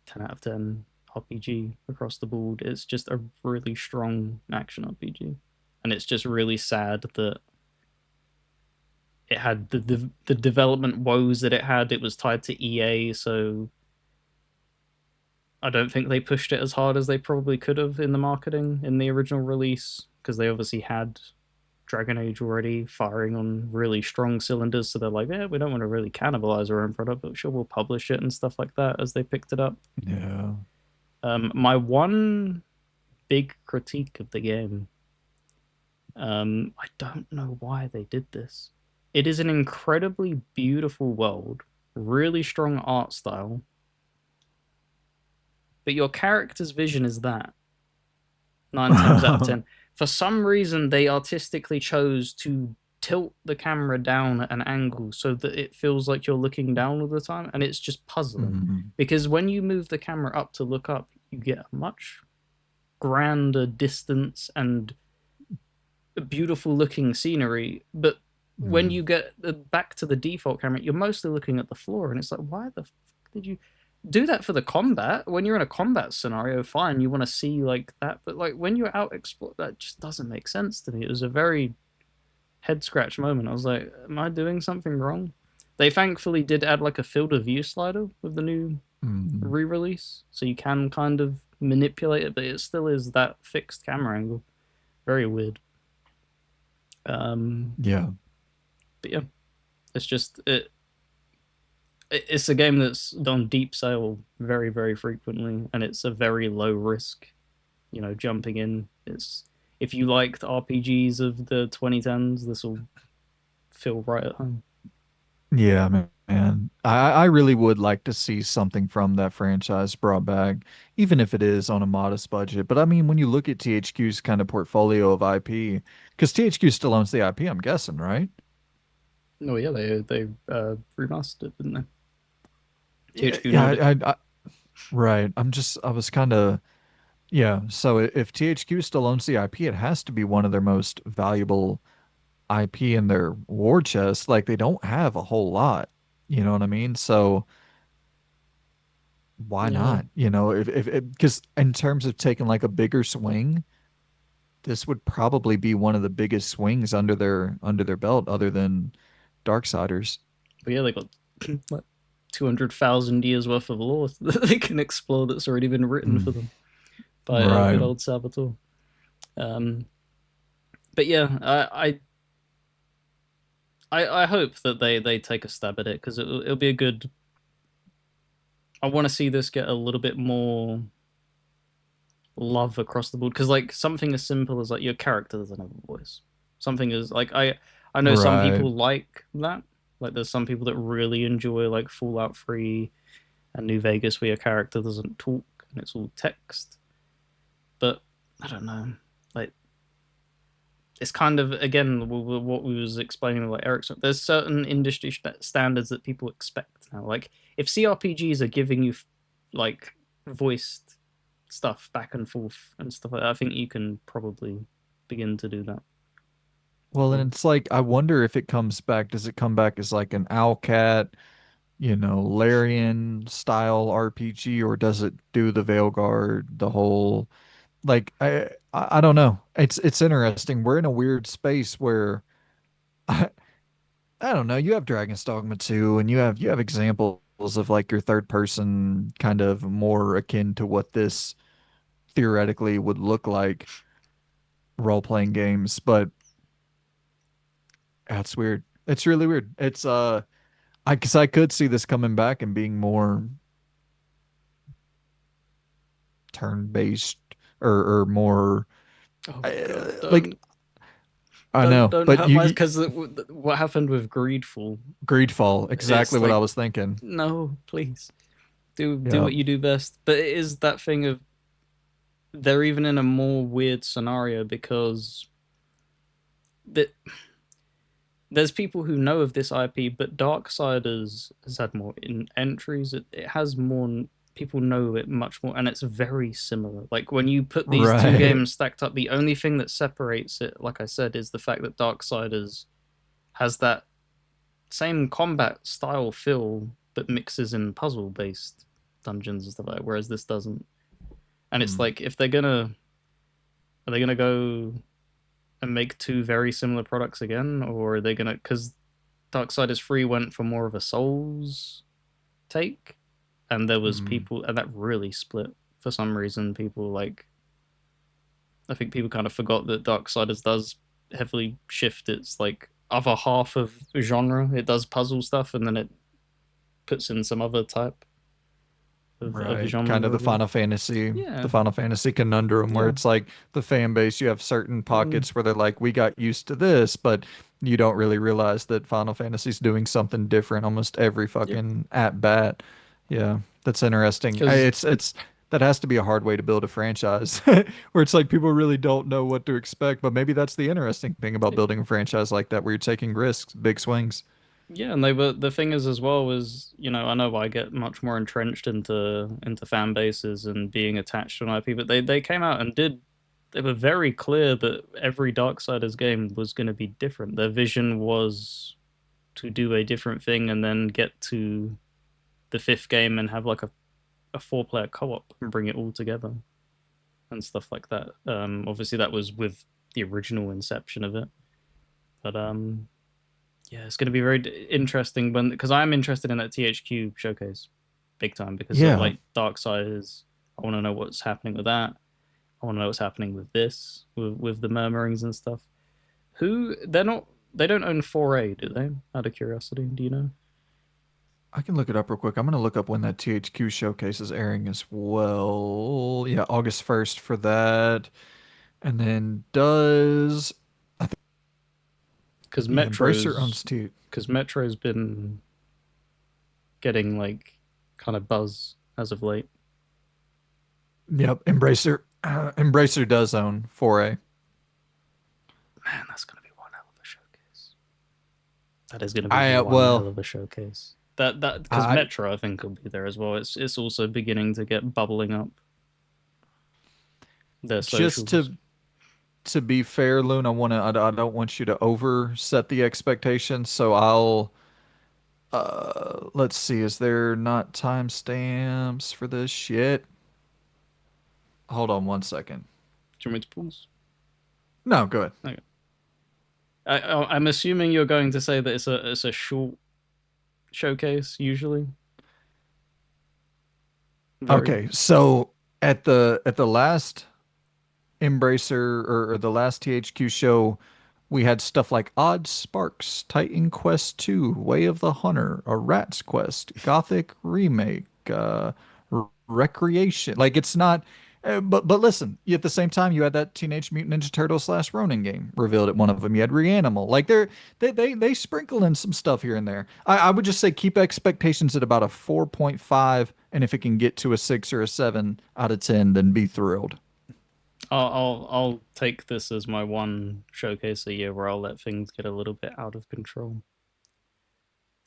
10 out of 10 RPG across the board. It's just a really strong action RPG. And it's just really sad that it had the development woes that it had. It was tied to EA, so I don't think they pushed it as hard as they probably could have in the marketing in the original release because they obviously had Dragon Age already firing on really strong cylinders. So they're like, yeah, we don't want to really cannibalize our own product, but sure, we'll publish it and stuff like that as they picked it up. Yeah. My one big critique of the game, I don't know why they did this. It is an incredibly beautiful world, really strong art style, but your character's vision is that 9 times out of 10. For some reason, they artistically chose to tilt the camera down at an angle so that it feels like you're looking down all the time, and it's just puzzling. Mhm. Because when you move the camera up to look up, you get a much grander distance and beautiful looking scenery. But when Mhm. you get back to the default camera, you're mostly looking at the floor, and it's like, why the fuck did you do that for the combat? When you're in a combat scenario, fine, you want to see like that, but like when you're out explore, that just doesn't make sense to me. It was a very head scratch moment. I was like, am I doing something wrong? They thankfully did add like a field of view slider with the new Mhm. re-release, so you can kind of manipulate it, but it still is that fixed camera angle. Very weird. Um, Yeah. but yeah, it's just it's a game that's done deep sail very very frequently, and it's a very low risk. Jumping in. It's if you liked RPGs of the 2010s, this will feel right at home. Yeah, man. I really would like to see something from that franchise brought back, even if it is on a modest budget. But I mean, when you look at THQ's kind of portfolio of IP, because THQ still owns the IP, I'm guessing, right? Oh yeah, they remastered it, didn't they? Yeah, THQ yeah, nailed it. right. I was kind of, yeah. So if THQ still owns the IP, it has to be one of their most valuable IP in their war chest. Like they don't have a whole lot, you know what I mean? So why Yeah, not? If because in terms of taking like a bigger swing, this would probably be one of the biggest swings under their belt, other than Darksiders. but yeah, they got what 200,000 years worth of lore that they can explore that's already been written for Mm, them by a right. good old Saboteur. Um, but yeah, I hope that they take a stab at it because it'll be a good. I want to see this get a little bit more love across the board because like something as simple as like your character doesn't have a voice. Something is like I know some Right. people like that. Like there's some people that really enjoy like Fallout 3 and New Vegas where your character doesn't talk and it's all text. But I don't know. Like it's kind of again what we was explaining with like Eriksholm. There's certain industry standards that people expect now. Like if CRPGs are giving you like voiced stuff back and forth and stuff like that, I think you can probably begin to do that as Well, well. and it's like I wonder if it comes back. Does it come back as like an Owlcat, Larian style RPG, or does it do the Veilguard, the whole like I don't know. It's interesting. We're in a weird space where I don't know. You have Dragon's Dogma 2, and you have examples of like your third person kind of more akin to what this theoretically would look like role playing games, but that's weird. It's really weird. It's I guess I could see this coming back and being more turn based or more Oh my god! Like Don't I don't know, don't but hurt my because what happened with Greedfall? Greedfall, exactly It's what I like was thinking. no, please do Yeah, what you do best. But it is that thing of they're even in a more weird scenario because that there's people who know of this IP, but Darksiders has had more entries. It has more people know it much more, and it's very similar. Like when you put these two right. games stacked up, the only thing that separates it, like I said, is the fact that Darksiders has that same combat style feel, but mixes in puzzle based dungeons and stuff like that, whereas this doesn't. And it's Hmm. like if they're gonna are they gonna go and make two very similar products again, or are they gonna because Darksiders 3 went for more of a Souls take, and there was Hmm. people, and that really split for some reason. People like, I think people kind of forgot that Darksiders does heavily shift its like other half of genre. It does puzzle stuff, and then it puts in some other type of Right. Kind of genre the as well. The Yeah, Final Fantasy conundrum where yeah, it's like the fan base, you have certain mm, pockets where they're like, we got used to this, but you don't really realize that Final Fantasy's doing something different almost every yep. fucking at bat. Yeah, that's interesting. Because It's that has to be a hard way to build a franchise where it's like people really don't know what to expect, but maybe that's the interesting thing about building a franchise like that where you're taking risks, big swings. yeah, and they were the thing is as well was I know I get much more entrenched into fan bases and being attached to an IP, but they came out and did they were very clear that every Darksiders game was going to be different. Their vision was to do a different thing and then get to the fifth game and have like a four-player co-op and bring it all together and stuff like that. Obviously that was with the original inception of it, but yeah, it's going to be very interesting when because I'm interested in that THQ showcase big time because Yeah, like Darksiders, I want to know what's happening with that. I want to know what's happening with this, with the murmurings and stuff. Who they're not they don't own 4A, do they? Out of curiosity, do you know? I can look it up real quick. I'm gonna look up when that THQ showcase is airing as well. Yeah, August 1st for that. And then does I think Because yeah, Embracer Metro's owns T. because Metro's been getting like kind of buzz as of late. Yep, Embracer does own 4A. Man, that's gonna be one hell of a showcase. That is gonna be I one hell well, of a showcase. That because I Metro I think will be there as well. It's also beginning to get bubbling up their just socials. to be fair, Loon, I don't want you to overset the expectations, so I'll let's see, is there not timestamps for this shit? Hold on one second. Do you want me to pause? No, go ahead. Okay. I'm assuming you're going to say that it's a short showcase usually. Very Okay, so at the last Embracer or the last THQ show, we had stuff like Odd Sparks, Titan Quest 2, Way of the Hunter, A Rat's Quest, Gothic Remake, Recreation. Like it's not, but listen, at the same time, you had that Teenage Mutant Ninja Turtle slash Ronin game revealed at one of them. You had Reanimal. Like they sprinkle in some stuff here and there. I would just say keep expectations at about a 4.5, and if it can get to a 6 or a 7 out of 10, then be thrilled. I'll take this as my one showcase a year where I'll let things get a little bit out of control.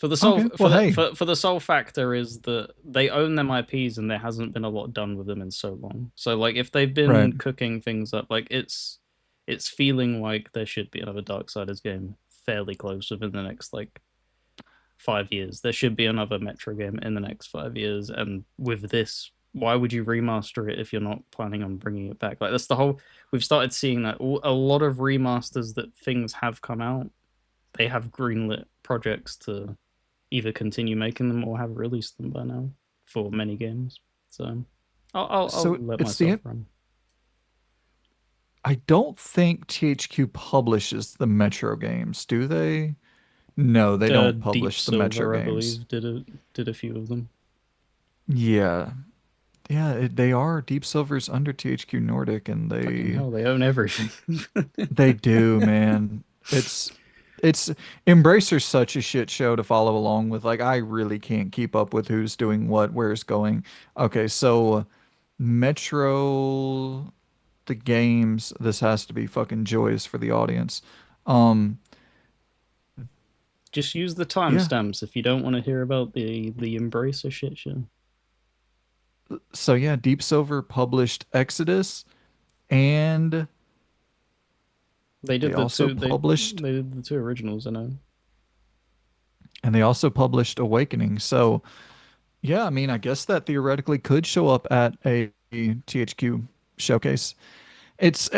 Okay, well, hey, For the sole factor is that they own them IPs and there hasn't been a lot done with them in so long. So like if they've right. been cooking things up, like it's feeling like there should be another Darksiders game fairly close within the next like 5 years. There should be another Metro game in the next 5 years. And with this, why would you remaster it if you're not planning on bringing it back? Like that's the whole. We've started seeing that a lot of remasters that things have come out. They have greenlit projects to either continue making them or have released them by now for many games. So I'll So let it's myself the run. I don't think THQ publishes the Metro games, do they? No, they The don't Deep publish the Metro Silver, I games. believe, did a few of them. Yeah. Yeah, they are. Deep Silver's under THQ Nordic, and Fucking they hell, they own everything. they do, man. It's Embracer's such a shit show to follow along with. Like, I really can't keep up with who's doing what, where's going. Okay, so Metro, the games, this has to be fucking joyous for the audience. Um, Just use the yeah. timestamps if you don't want to hear about the Embracer shit show. So yeah, Deep Silver published Exodus, and They they did the also two. published They did the two originals. I know. and they also published Awakening. So yeah, I mean, I guess that theoretically could show up at a THQ showcase. It's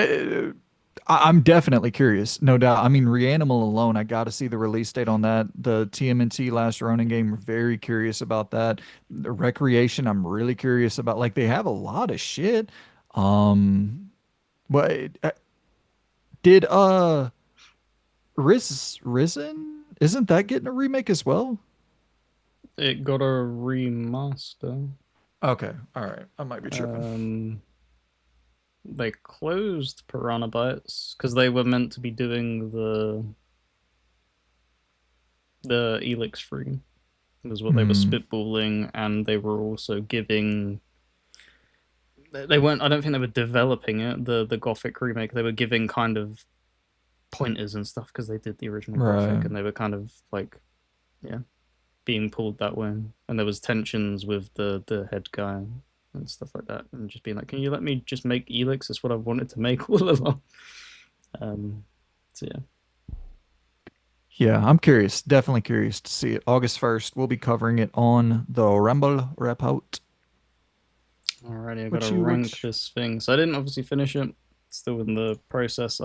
I'm definitely curious, no doubt. I mean, Reanimal alone, I got to see the release date on that. The TMNT Last Ronin game, very curious about that. The Recreation, I'm really curious about. Like, they have a lot of shit. But did Risen? Isn't that getting a remake as well? It got a remaster. Okay, all right. I might be tripping. Um, they closed Piranha Bytes because they were meant to be doing the Elix free was what they were Hmm. spitballing, and they were also giving. They weren't. I don't think they were developing it. The Gothic remake. They were giving kind of pointers and stuff because they did the original Gothic, Right. and they were kind of like, yeah, being pulled that way. And there was tensions with the head guy and stuff like that, and just being like, "Can you let me just make Elix? It's what I wanted to make all along." Um, so yeah. Yeah, I'm curious. Definitely curious to see it. August 1st, we'll be covering it on the Rumble Report. Alrighty, I gotta What you rank what this thing. So I didn't obviously finish it. Still in the process.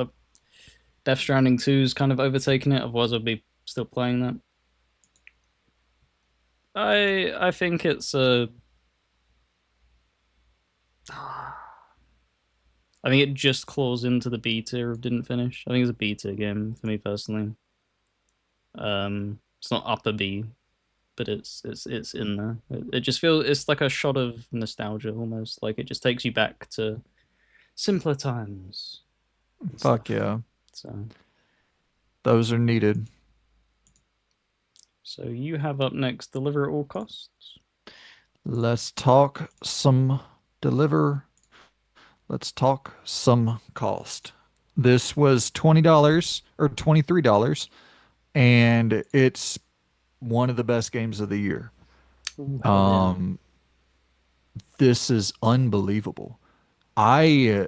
Death Stranding 2's kind of overtaken it. Otherwise, I'd be still playing that. I think it's a. I think it just claws into the B tier of didn't finish. I think it's a B tier game for me personally. It's not upper B, but it's in there. It just feels it's like a shot of nostalgia almost. Like it just takes you back to simpler times and fuck stuff. yeah. So Those are needed. so you have up next deliver at all costs. Let's talk some deliver. Let's talk some cost. This was $20 or $23, and it's one of the best games of the year. Ooh, hell yeah. Um, this is unbelievable. I,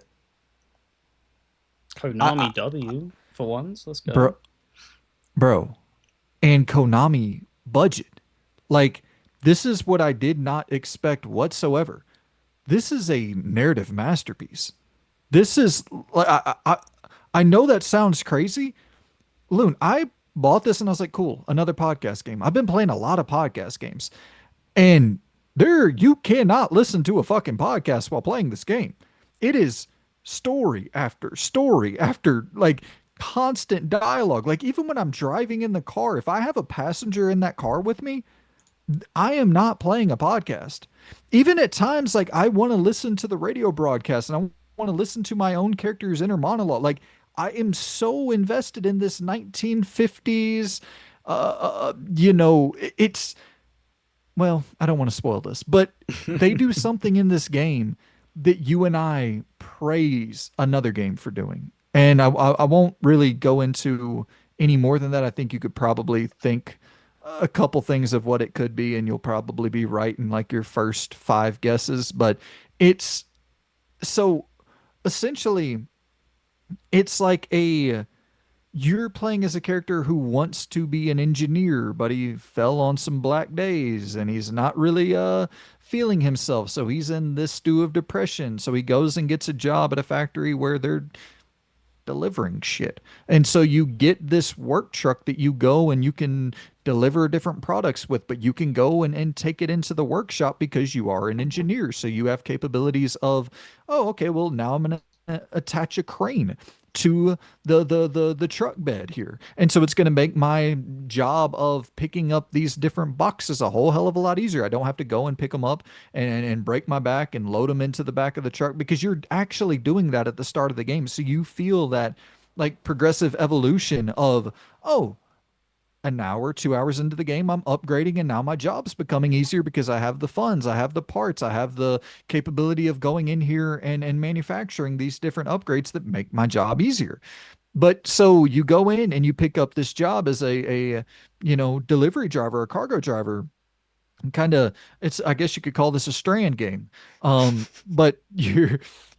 I Konami W for once. Let's go. bro, bro, and Konami budget. Like, this is what I did not expect whatsoever. This is a narrative masterpiece. This is like I know that sounds crazy. Loon, I bought this and I was like, cool, another podcast game. I've been playing a lot of podcast games. And there you cannot listen to a fucking podcast while playing this game. It is story after like constant dialogue. Like even when I'm driving in the car, if I have a passenger in that car with me, I am not playing a podcast. Even at times, like I want to listen to the radio broadcast and I want to listen to my own character's inner monologue. Like I am so invested in this 1950s. It's well, I don't want to spoil this, but they do something in this game that you and I praise another game for doing. And I won't really go into any more than that. I think you could probably think a couple things of what it could be, and you'll probably be right in like your first five guesses. But it's so essentially, it's like a you're playing as a character who wants to be an engineer, but he fell on some black days and he's not really feeling himself. So he's in this stew of depression. So he goes and gets a job at a factory where they're delivering shit. And so you get this work truck that you go and you can deliver different products with, but you can go and take it into the workshop because you are an engineer. So you have capabilities of, oh, okay, well, now I'm going to attach a crane. to the truck bed here. And so it's going to make my job of picking up these different boxes a whole hell of a lot easier. I don't have to go and pick them up and break my back and load them into the back of the truck because you're actually doing that at the start of the game. So you feel that like progressive evolution of, oh, an hour, 2 hours into the game, I'm upgrading, and now my job's becoming easier because I have the funds, I have the parts, I have the capability of going in here and manufacturing these different upgrades that make my job easier. But so you go in and you pick up this job as a delivery driver, a cargo driver, kind of, it's, I guess you could call this a strand game. But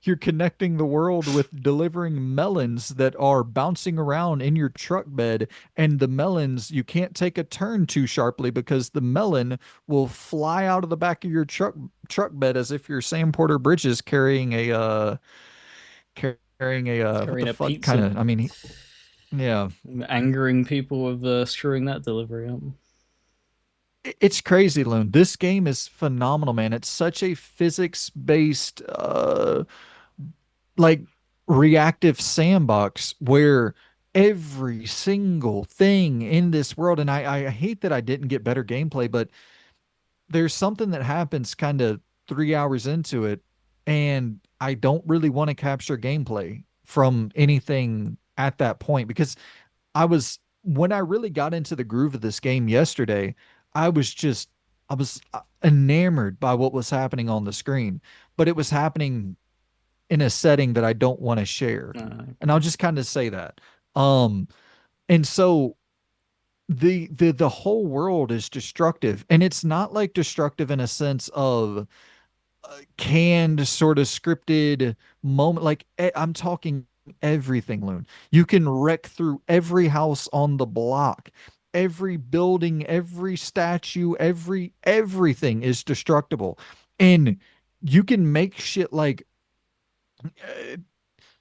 you're connecting the world with delivering melons that are bouncing around in your truck bed, and the melons, you can't take a turn too sharply because the melon will fly out of the back of your truck bed as if you're Sam Porter Bridges carrying a carrying a what Carrying the a fuck kind pizza, of, I mean, yeah. angering people with screwing that delivery up. It's crazy, Loon. This game is phenomenal, man. It's such a physics-based, like reactive sandbox where every single thing in this world, and I hate that I didn't get better gameplay, but there's something that happens kind of 3 hours into it, and I don't really want to capture gameplay from anything at that point because I was when I really got into the groove of this game yesterday, I was just I was enamored by what was happening on the screen, but it was happening in a setting that I don't want to share. And I'll Okay. just kind of say that. Um and so the whole world is destructive, and it's not like destructive in a sense of canned sort of scripted moment. Like I'm talking everything, Loon. You can wreck through every house on the block, every building, every statue, everything is destructible. And you can make shit like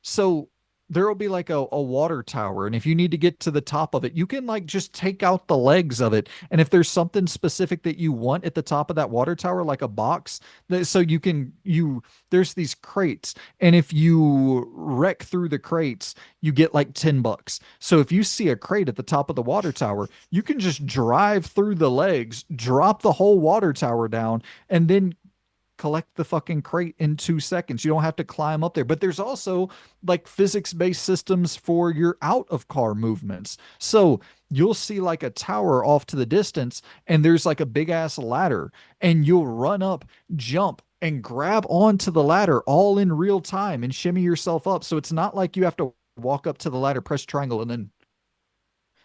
so there will be like a water tower, and if you need to get to the top of it, you can like just take out the legs of it. And if there's something specific that you want at the top of that water tower, like a box, so you there's these crates, and if you wreck through the crates, you get like $10. So if you see a crate at the top of the water tower, you can just drive through the legs, drop the whole water tower down, and then collect the fucking crate in 2 seconds. You don't have to climb up there. But there's also like physics based systems for your out of car movements. So you'll see like a tower off to the distance, and there's like a big ass ladder, and you'll run up, jump, and grab onto the ladder all in real time and shimmy yourself up. So it's not like you have to walk up to the ladder, press triangle, and then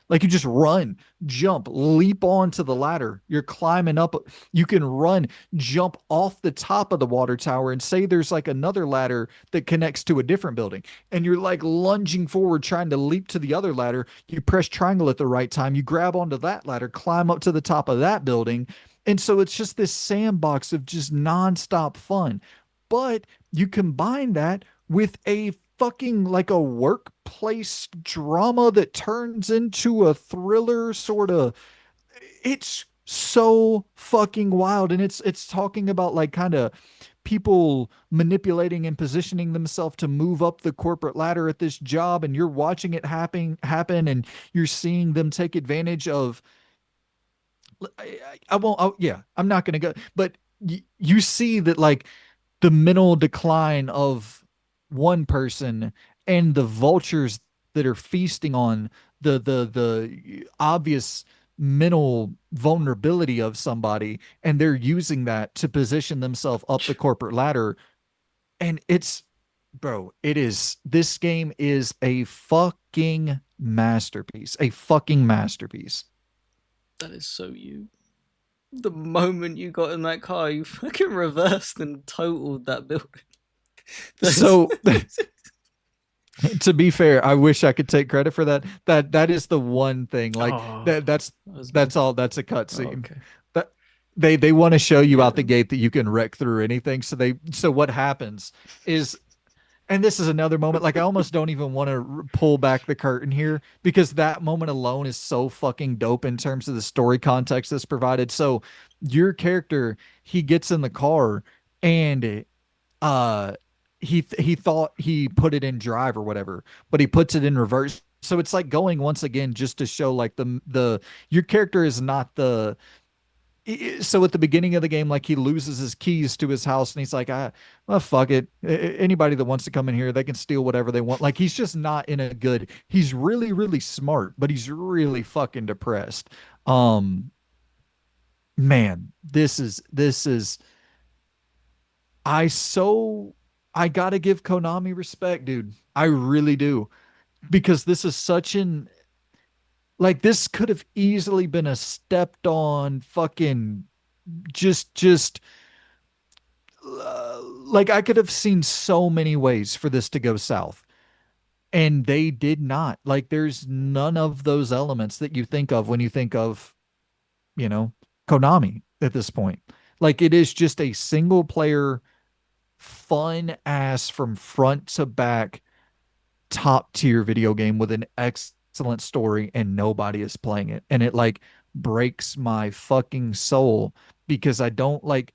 like you just run, jump, leap onto the ladder. You're climbing up. You can run, jump off the top of the water tower, and say there's like another ladder that connects to a different building. And you're like lunging forward, trying to leap to the other ladder. You press triangle at the right time. You grab onto that ladder, climb up to the top of that building. And so it's just this sandbox of just nonstop fun. But you combine that with a fucking like a workplace drama that turns into a thriller sort of. It's so fucking wild, and it's talking about like kind of people manipulating and positioning themselves to move up the corporate ladder at this job, and you're watching it happen, and you're seeing them take advantage of. I won't. Oh, yeah, I'm not gonna go, but you see that like the mental decline of one person and the vultures that are feasting on the obvious mental vulnerability of somebody, and they're using that to position themselves up the corporate ladder. And it's, bro, it is, this game is a fucking masterpiece, a fucking masterpiece. That is so you. The moment you got in that car, you fucking reversed and totaled that building. That's So to be fair, I wish I could take credit for that. That is the one thing. Like oh, that that's I was gonna. that's all. That's a Oh, cutscene. okay. That they want to show you out the Yeah. gate that you can wreck through anything. So what happens is, and this is another moment. Like I almost don't even want to pull back the curtain here because that moment alone is so fucking dope in terms of the story context that's provided. So your character, he gets in the car, and uh he thought he put it in drive or whatever, but he puts it in reverse. So it's like going once again just to show like the your character is not the so at the beginning of the game, like he loses his keys to his house and he's like, well, fuck it. Anybody that wants to come in here, they can steal whatever they want. Like he's just not in a good, he's really, really smart, but he's really fucking depressed. Um, man, this is, I so, I gotta give Konami respect, dude. I really do. Because this is such an, like, this could have easily been a stepped on fucking, just like I could have seen so many ways for this to go south, and they did not. Like, there's none of those elements that you think of when you think of, you know, Konami at this point. Like, it is just a single player, fun ass from front to back, top tier video game with an excellent story, and nobody is playing it. And it like breaks my fucking soul because I don't like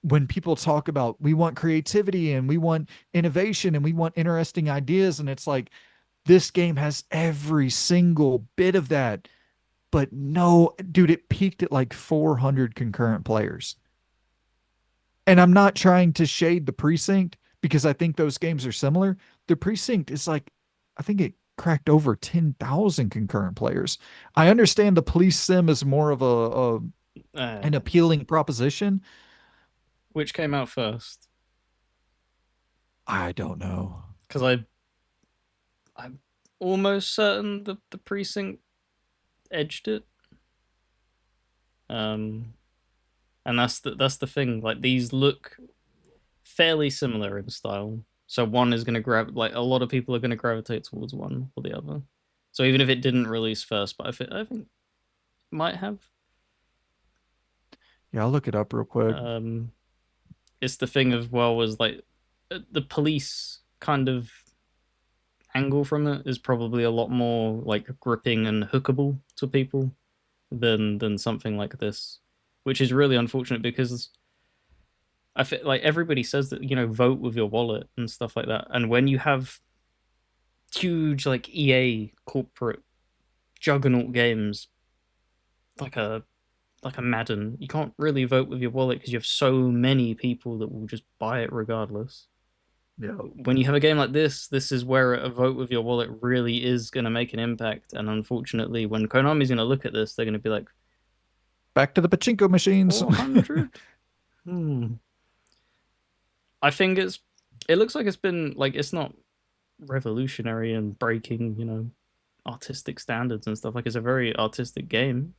when people talk about we want creativity and we want innovation and we want interesting ideas, and it's like this game has every single bit of that, but no, dude, it peaked at like 400 concurrent players. And I'm not trying to shade the Precinct because I think those games are similar. The Precinct is like, I think it cracked over 10,000 concurrent players. I understand the police sim is more of a Uh, an appealing proposition. which came out first? I don't know. Because I'm almost certain the precinct edged it. Um, and that's the thing. Like these look fairly similar in style. So one is going to grab like a lot of people are going to gravitate towards one or the other. So even if it didn't release first, but I think it might have. Yeah, I'll look it up real quick. Um, it's the thing of well was like the police kind of angle from it is probably a lot more like gripping and hookable to people than something like this, which is really unfortunate because I feel like everybody says that vote with your wallet and stuff like that, and when you have huge like EA corporate juggernaut games like a Madden, you can't really vote with your wallet because you have so many people that will just buy it regardless. Yeah. When you have a game like this is where a vote with your wallet really is going to make an impact. And unfortunately, when Konami's going to look at this, they're going to be like, Back to the pachinko machines. 400? Hmm. I think it looks like it's been like it's not revolutionary and breaking, artistic standards and stuff. Like it's a very artistic game,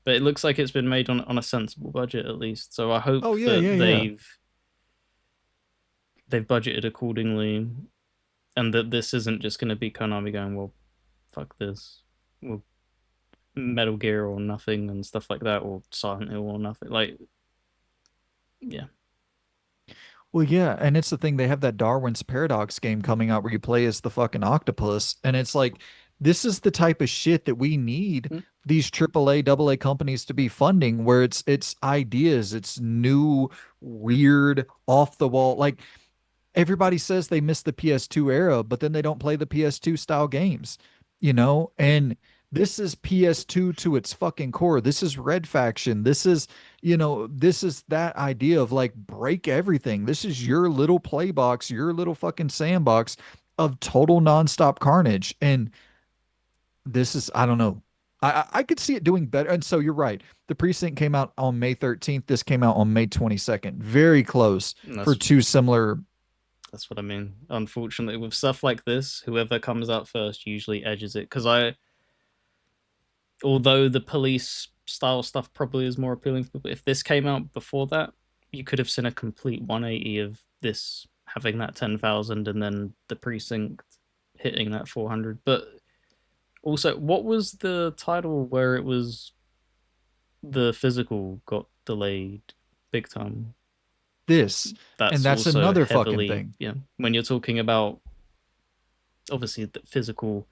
but it looks like it's been made on a sensible budget at least. So I hope Oh yeah, yeah, that yeah. they've budgeted accordingly and that this isn't just going to be Konami going, well, fuck this. We'll Metal Gear or nothing and stuff like that, or Silent Hill or nothing. Like, yeah. Well, yeah, and it's the thing, they have that Darwin's Paradox game coming out where you play as the fucking octopus, and it's like this is the type of shit that we need Hmm. these AAA, AA companies to be funding, where it's ideas, it's new, weird, off the wall. Like everybody says they miss the PS2 era, but then they don't play the PS2 style games, you know? And this is PS2 to its fucking core. This is Red Faction. This is, this is that idea of like break everything. This is your little play box, your little fucking sandbox of total nonstop carnage. And this is, I don't know. I could see it doing better. And so you're right. The Precinct came out on May 13th. This came out on May 22nd. Very close And for two similar. that's what I mean. Unfortunately, with stuff like this, whoever comes out first usually edges it. Because although the police style stuff probably is more appealing to people, if this came out before that, you could have seen a complete 180 of this having that 10,000 and then the precinct hitting that 400. But also, what was the title where it was the physical got delayed big time? This. And That's that's also another fucking heavily, thing. yeah. When you're talking about obviously the physical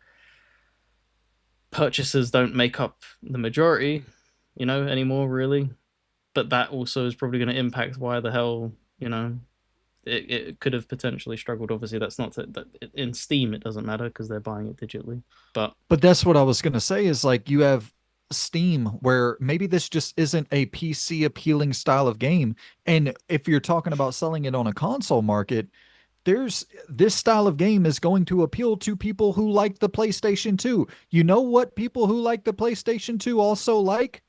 purchases don't make up the majority, anymore really. But that also is probably going to impact why the hell, it could have potentially struggled. Obviously, that's not that in Steam it doesn't matter because they're buying it digitally. But But that's what I was gonna say is like you have Steam where maybe this just isn't a PC appealing style of game. And if you're talking about selling it on a console market, there's this style of game is going to appeal to people who like the PlayStation 2. You know what people who like the PlayStation 2 also like?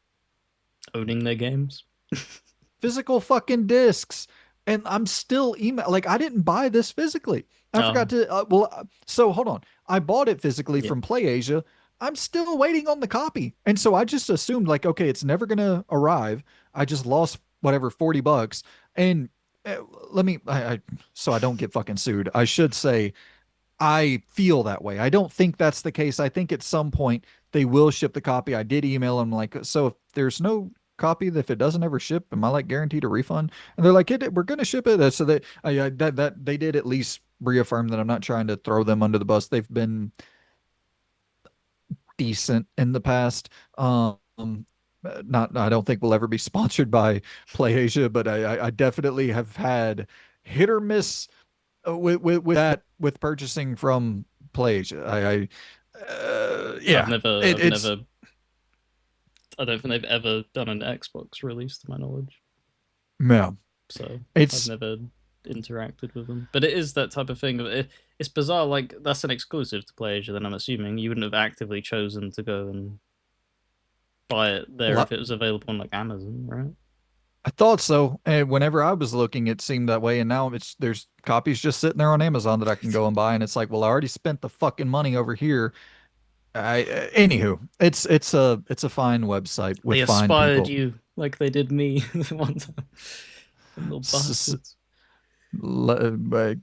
owning their games. Physical fucking discs. And I'm still email like I didn't buy this physically. I Oh forgot to so hold on. I bought it physically yeah, from PlayAsia. I'm still waiting on the copy. And so I just assumed like okay, it's never going to arrive. I just lost whatever $40 and let me so I don't get fucking sued. I should say I feel that way. I don't think that's the case. I think at some point they will ship the copy. I did email them like, so if there's no copy, if it doesn't ever ship, am I like guaranteed a refund? And they're like, we're gonna ship it. So that that they did at least reaffirm that I'm not trying to throw them under the bus. They've been decent in the past. Not I don't think we'll ever be sponsored by PlayAsia, but I definitely have had hit or miss with that with purchasing from PlayAsia. I've Yeah, never, it, I've it's never, I don't think they've ever done an Xbox release to my knowledge. yeah, So I've it's never interacted with them. But it is that type of thing. It's bizarre. Like that's an exclusive to PlayAsia. Then I'm assuming you wouldn't have actively chosen to go and buy it there if well, it was available on like Amazon, right? I thought so. And whenever I was looking, it seemed that way. And now it's there's copies just sitting there on Amazon that I can go and buy. And it's like, well, I already spent the fucking money over here. Anywho, it's a fine website with They fine aspired people. you like they did me one time. Them little bastards.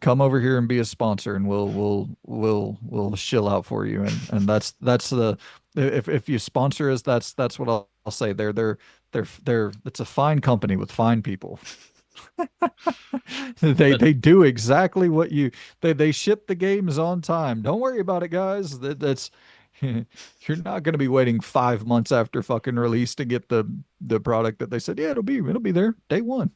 Come over here and be a sponsor and we'll shill out for you and that's the if you sponsor us that's what I'll say they're it's a fine company with fine people. But They do exactly what you they ship the games on time. Don't worry about it, guys. That's you're not going to be waiting 5 months after fucking release to get the product that they said, yeah, it'll be there day one.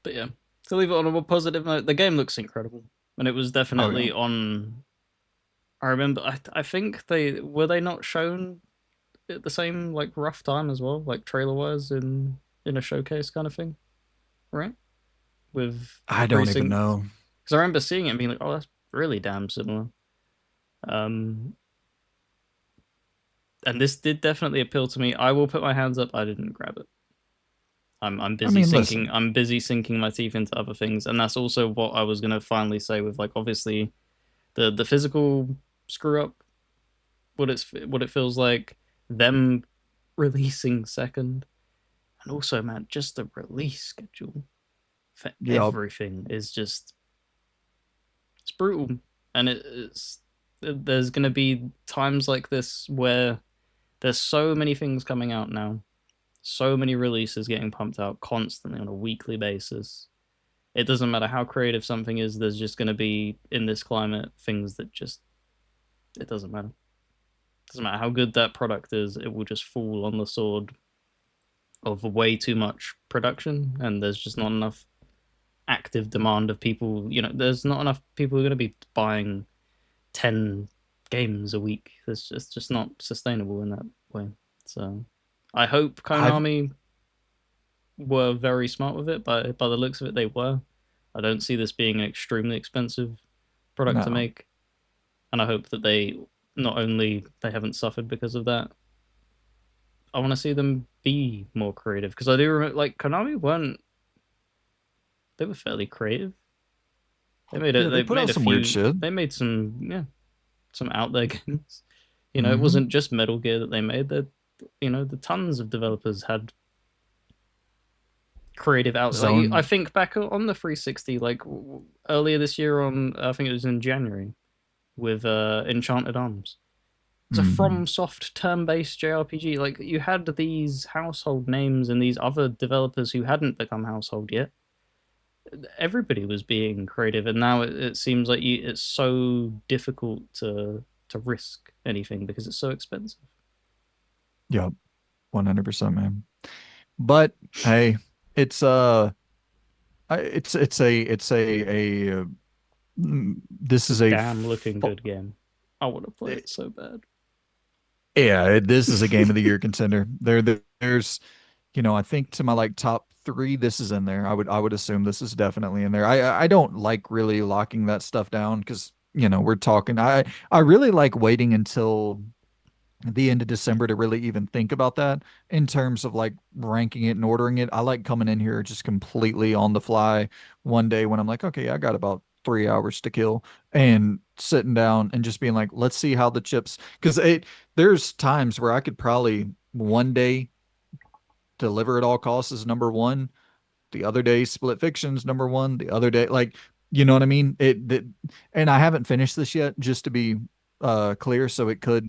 but yeah. To leave it on a more positive note, the game looks incredible. And it was Oh yeah. definitely on I remember I think they not shown at the same like rough time as well, like trailer wise in a showcase kind of thing, right? With the I don't even precinct. know. Because I remember seeing it and being like, oh, that's really damn similar. Um, and this did definitely appeal to me. I will put my hands up. I didn't grab it. I'm I busy mean, sinking. listen. I'm busy sinking my teeth into other things, and that's also what I was gonna finally say with like obviously the physical screw up. What it feels like them releasing second, and also man, just the release schedule for Yeah, everything is just it's brutal, and it's there's gonna be times like this where there's so many things coming out now, so many releases getting pumped out constantly on a weekly basis. It doesn't matter how creative something is, there's just going to be in this climate things that just it doesn't matter. It doesn't matter how good that product is, it will just fall on the sword of way too much production, and there's just not enough active demand of people. There's not enough people who are going to be buying 10 games a week. It's just not sustainable in that way. So I hope I've Konami were very smart with it. By the looks of it, they were. I don't see this being an extremely expensive product to no. make, and I hope that they not only they haven't suffered because of that. I want to see them be more creative because I do remember like Konami weren't they were fairly creative. They made it. Yeah, they They put out made a some weird few. shit. They made some out there games. It Hmm. wasn't just Metal Gear that they made. That the tons of developers had creative out. Like I Zone. think back on the 360, like earlier this year on, I think it was in January with Enchanted Arms. It's a Hmm. From Soft turn-based JRPG. Like you had these household names and these other developers who hadn't become household yet. Everybody was being creative, and now it seems like it's so difficult to risk anything because it's so expensive. Yep, 100%, man. But hey, it's this A is a damn looking good game. I want to play it so bad. yeah, this is a game of the year contender. There's, I think to my like top three, this is in there. I would assume this is definitely in there. I don't like really locking that stuff down because we're talking. I really like waiting until the end of December to really even think about that in terms of like ranking it and ordering it. I like coming in here just completely on the fly one day when I'm like, okay, I got about 3 hours to kill and sitting down and just being like, let's see how the chips, because there's times where I could probably one day deliver at all costs is number one, the other day split fictions number one, the other day like you know what I mean and I haven't finished this yet, just to be clear, so it could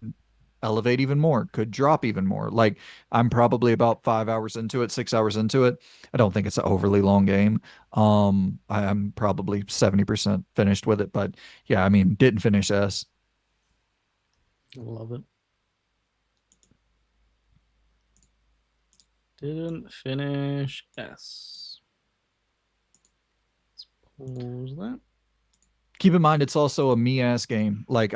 elevate even more, could drop even more. Like I'm probably about 5 hours into it, 6 hours into it. I don't think it's an overly long game. I'm probably 70% finished with it, but yeah, I mean, didn't finish S. Love it. Didn't finish S. Pause that. Keep in mind it's also a me ass game. Like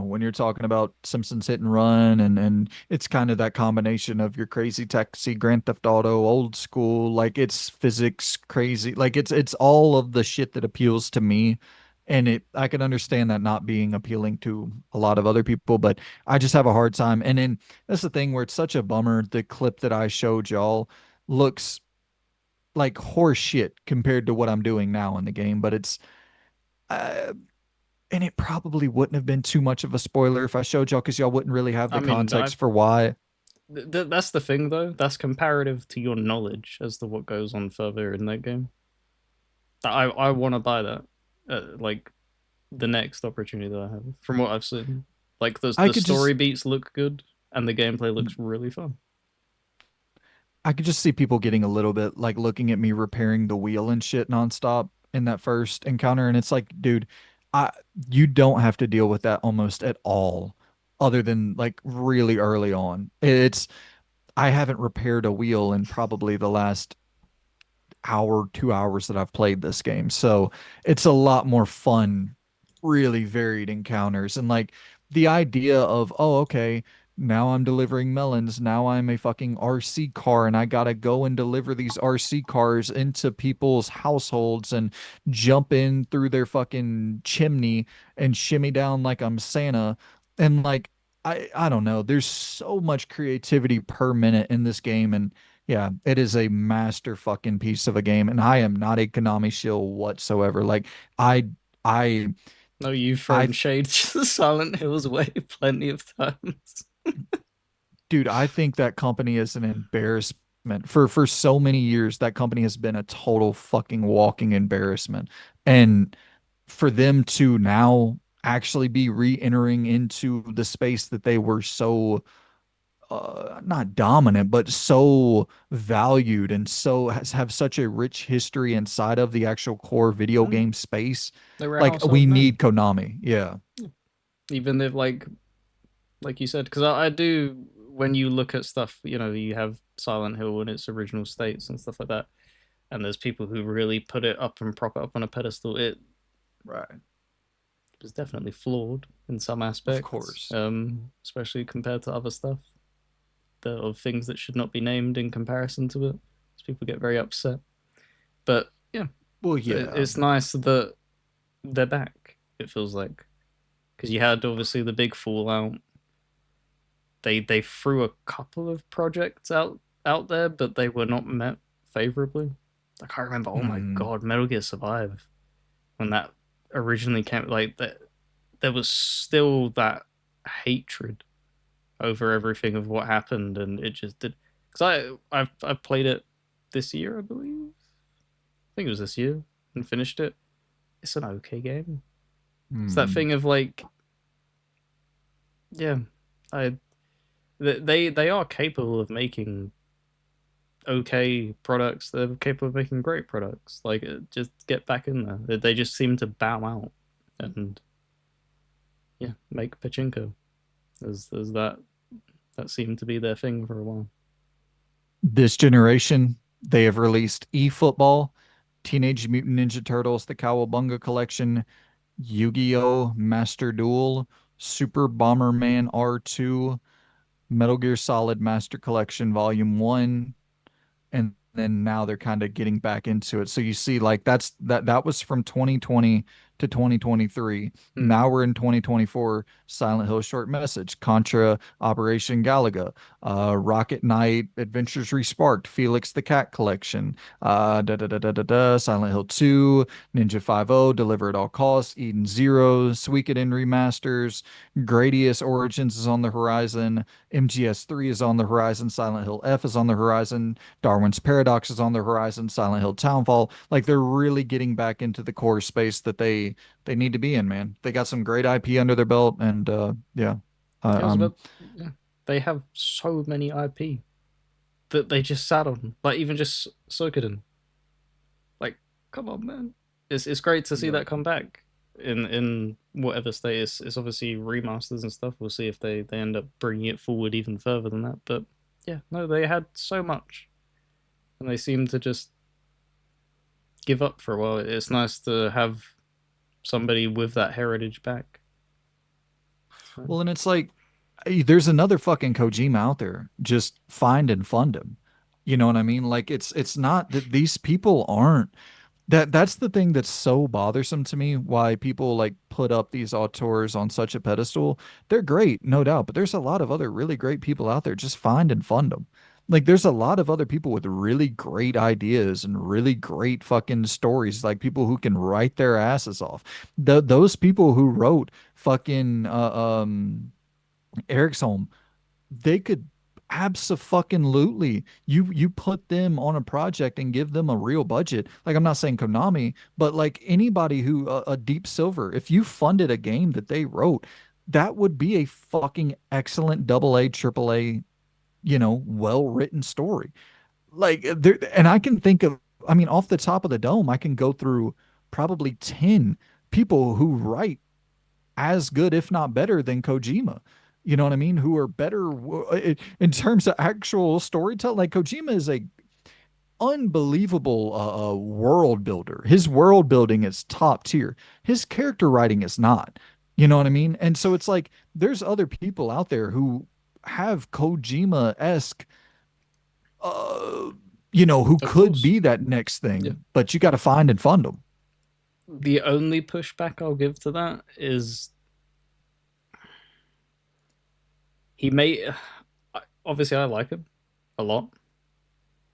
when you're talking about Simpsons Hit and Run, and it's kind of that combination of your crazy taxi, Grand Theft Auto, old school, like it's physics crazy, like it's all of the shit that appeals to me. And I can understand that not being appealing to a lot of other people, but I just have a hard time. And then that's the thing where it's such a bummer. The clip that I showed y'all looks like horse shit compared to what I'm doing now in the game, but it's uh, and it probably wouldn't have been too much of a spoiler if I showed y'all because y'all wouldn't really have I the mean, context for why. that's the thing though. That's comparative to your knowledge as to what goes on further in that game. I want to buy that. Like the next opportunity that I have, from what I've seen. Like I the could story just beats look good, and the gameplay looks really fun. I could just see people getting a little bit like looking at me repairing the wheel and shit nonstop in that first encounter, and it's like, dude, I you don't have to deal with that almost at all, other than like really early on. I haven't repaired a wheel in probably the last hour, 2 hours that I've played this game. So it's a lot more fun, really varied encounters. And like the idea of, oh, okay, now I'm delivering melons. Now I'm a fucking RC car and I gotta go and deliver these RC cars into people's households and jump in through their fucking chimney and shimmy down like I'm Santa. And like, I don't know. There's so much creativity per minute in this game, and yeah, it is a master fucking piece of a game, and I am not a Konami shill whatsoever. Like I, I, No, you've I, thrown shade to Silent Hills way plenty of times. dude, I think that company is an embarrassment. For so many years. That company has been a total fucking walking embarrassment, and for them to now actually be re-entering into the space that they were so not dominant, but so valued and have such a rich history inside of the actual core video Mm, game space. they were a Like we household need name, Konami. Yeah. even if like you said, because I do. When you look at stuff, you have Silent Hill in its original states and stuff like that, and there's people who really put it up and prop it up on a pedestal. It Right. was definitely flawed in some Of aspects, course. especially compared to other stuff of things that should not be named in comparison to it. So people get very upset. But yeah, Well, so yeah. it's nice that they're back. It feels like, because you had obviously the big fallout. They threw a couple of projects out there, but they were not met favorably. Like I remember, oh my Hmm. god, Metal Gear Survive, when that originally came, like that there was still that hatred over everything of what happened, and it just did. Because I've played it this year, I believe. I think it was this year, and finished it. It's an okay game. It's that Hmm. thing of like, yeah, I they are capable of making okay products. They're capable of making great products. Like, just get back in there. They just seem to bow out and yeah, make pachinko. As that seemed to be their thing for a while. This generation, they have released eFootball, Teenage Mutant Ninja Turtles, the Cowabunga Collection, Yu-Gi-Oh! Master Duel, Super Bomberman R2, Metal Gear Solid Master Collection Volume 1, and then now they're kind of getting back into it. So you see, like that was from 2020 to 2023. Hmm. Now we're in 2024. Silent Hill Short Message, Contra, Operation Galaga, Rocket Knight, Adventures Resparked, Felix the Cat Collection, Silent Hill 2, Ninja 5 Deliver at All Costs, Eden Zero, Suikoden remasters, Gradius Origins is on the horizon, MGS3 is on the horizon, Silent Hill F is on the horizon, Darwin's Paradox is on the horizon, Silent Hill Townfall. Like they're really getting back into the core space that they need to be in, man. They got some great IP under their belt, and yeah, Yeah, I was I'm about. Yeah. They have so many IP that they just sat on. Like even just Suikoden. Like, come on, man. It's great to see Yep. that come back in whatever state. It's obviously remasters and stuff. We'll see if they end up bringing it forward even further than that. But yeah, no, they had so much, and they seem to just give up for a while. It's nice to have somebody with that heritage back. So, Well, and it's like there's another fucking Kojima out there. Just find and fund him. You know what I mean? Like it's not that these people aren't that's the thing that's so bothersome to me, why people like put up these auteurs on such a pedestal. They're great, no doubt, but there's a lot of other really great people out there. Just find and fund them. Like there's a lot of other people with really great ideas and really great fucking stories, like people who can write their asses off. Those people who wrote fucking Eriksholm, they could abso-fucking-lutely, you put them on a project and give them a real budget. Like I'm not saying Konami, but like anybody who a Deep Silver, if you funded a game that they wrote, that would be a fucking excellent double A, triple A, well-written story. Like there, and I can think of, I mean, off the top of the dome, I can go through probably 10 people who write as good, if not better, than Kojima. You know what I mean? Who are better in terms of actual storytelling. Like Kojima is a unbelievable world builder. His world building is top tier. His character writing is not. You know what I mean? And so it's like there's other people out there who have Kojima-esque, uh, who of could course, be that next yeah. thing, but you got to find and fund them. The only pushback I'll give to that is he made. Obviously, I like him a lot.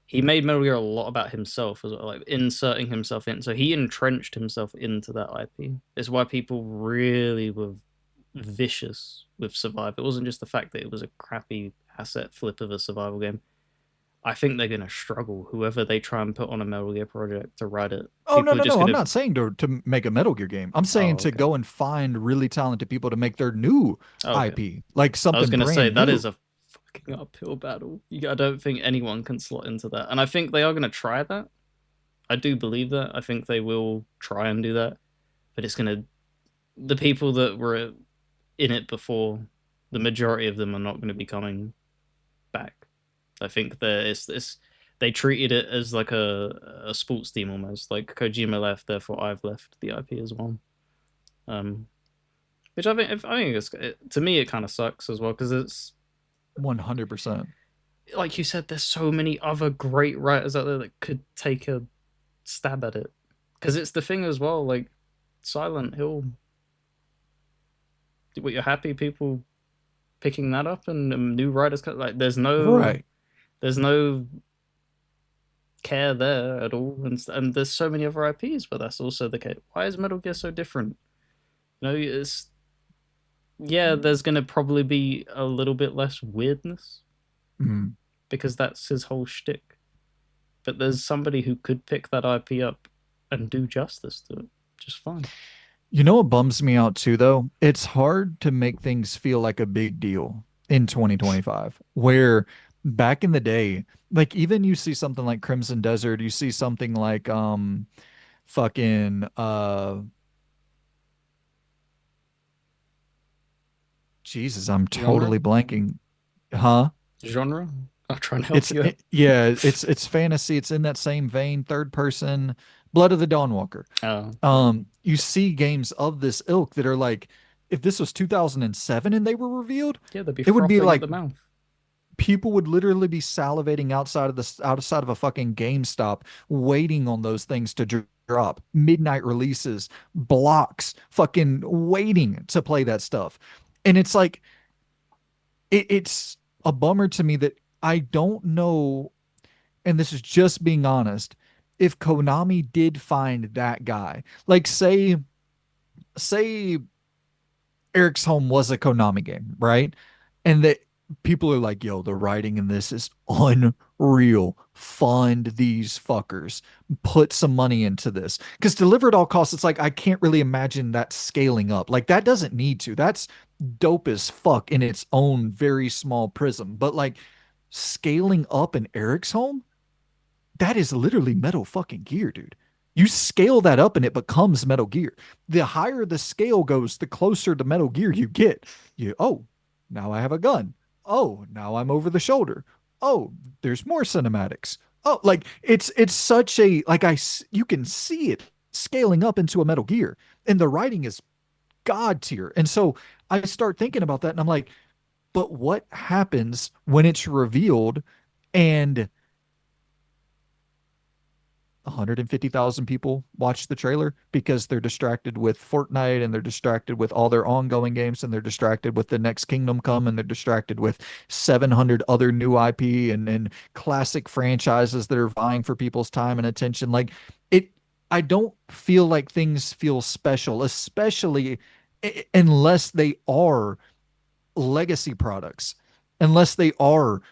He made Metal Gear a lot about himself as well, like inserting himself in. So he entrenched himself into that IP. It's why people really were vicious with Survive. It wasn't just the fact that it was a crappy asset flip of a survival game. I think they're gonna struggle. Whoever they try and put on a Metal Gear project to write it, Oh, no, people are no, just no. I'm gonna. not saying to make a Metal Gear game. I'm saying Oh, to okay. go and find really talented people to make their new Oh, okay. IP, like I was something gonna say brand that is new. a fucking uphill battle. I don't think anyone can slot into that, and I think they are gonna try that. I do believe that. I think they will try and do that, but it's gonna. The people that were in it before, the majority of them are not going to be coming back. I think that it's they treated it as like a sports team almost. Like Kojima left, therefore I've left the IP as well. Um, which I think to me it kind of sucks as well because it's 100%. like you said, there's so many other great writers out there that could take a stab at it. Because it's the thing as well, like Silent Hill. What you're happy people picking that up and new writers like Right. there's no care there at all, and there's so many other IPs, but that's also the case. Why is Metal Gear so different? It's yeah, there's gonna probably be a little bit less weirdness Mhm. because that's his whole shtick. But there's somebody who could pick that IP up and do justice to it just fine. You know what bums me out too, though? It's hard to make things feel like a big deal in 2025, where back in the day, like even you see something like Crimson Desert, you see something like fucking Jesus, I'm Genre, totally blanking. Huh? I'll try and help you out. Yeah, it's fantasy. It's in that same vein, third person, Blood of the Dawnwalker. Oh, yeah. You see games of this ilk that are like, if this was 2007 and they were revealed, Yeah, they'd be it would be frothing at like the mouth. people would literally be salivating outside of a fucking GameStop waiting on those things to drop. Midnight releases, blocks, fucking waiting to play that stuff. And it's like it's a bummer to me that I don't know, and this is just being honest, if Konami did find that guy. Like say Eriksholm was a Konami game, right? And that people are like, yo, the writing in this is unreal. Fund these fuckers. Put some money into this. Because deliver at all costs, it's like, I can't really imagine that scaling up. Like, that doesn't need to. That's dope as fuck in its own very small prism. But like, scaling up in Eriksholm, that is literally Metal fucking Gear, dude. You scale that up and it becomes Metal Gear. The higher the scale goes, the closer to Metal Gear you get. Oh, now I have a gun. Oh, now I'm over the shoulder. Oh, there's more cinematics. Oh, like it's such a like you can see it scaling up into a Metal Gear, and the writing is god tier. And so I start thinking about that, and I'm like, but what happens when it's revealed and 150,000 people watch the trailer because they're distracted with Fortnite and they're distracted with all their ongoing games and they're distracted with the next Kingdom Come and they're distracted with 700 other new IP and classic franchises that are vying for people's time and attention. Like it, I don't feel like things feel special, especially unless they are legacy products, unless they are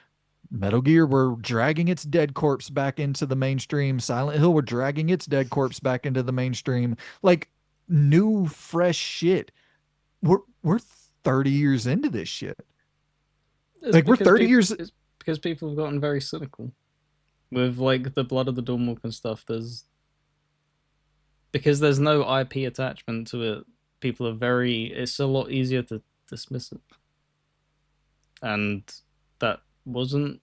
Metal Gear, we're dragging its dead corpse back into the mainstream. Silent Hill, we're dragging its dead corpse back into the mainstream. Like new, fresh shit. We're 30 years into this shit. It's Like we're because 30 people years. it's because people have gotten very cynical with like the Blood of the Dawnwalker and stuff. There's no IP attachment to it. People are very. It's a lot easier to dismiss it, and that wasn't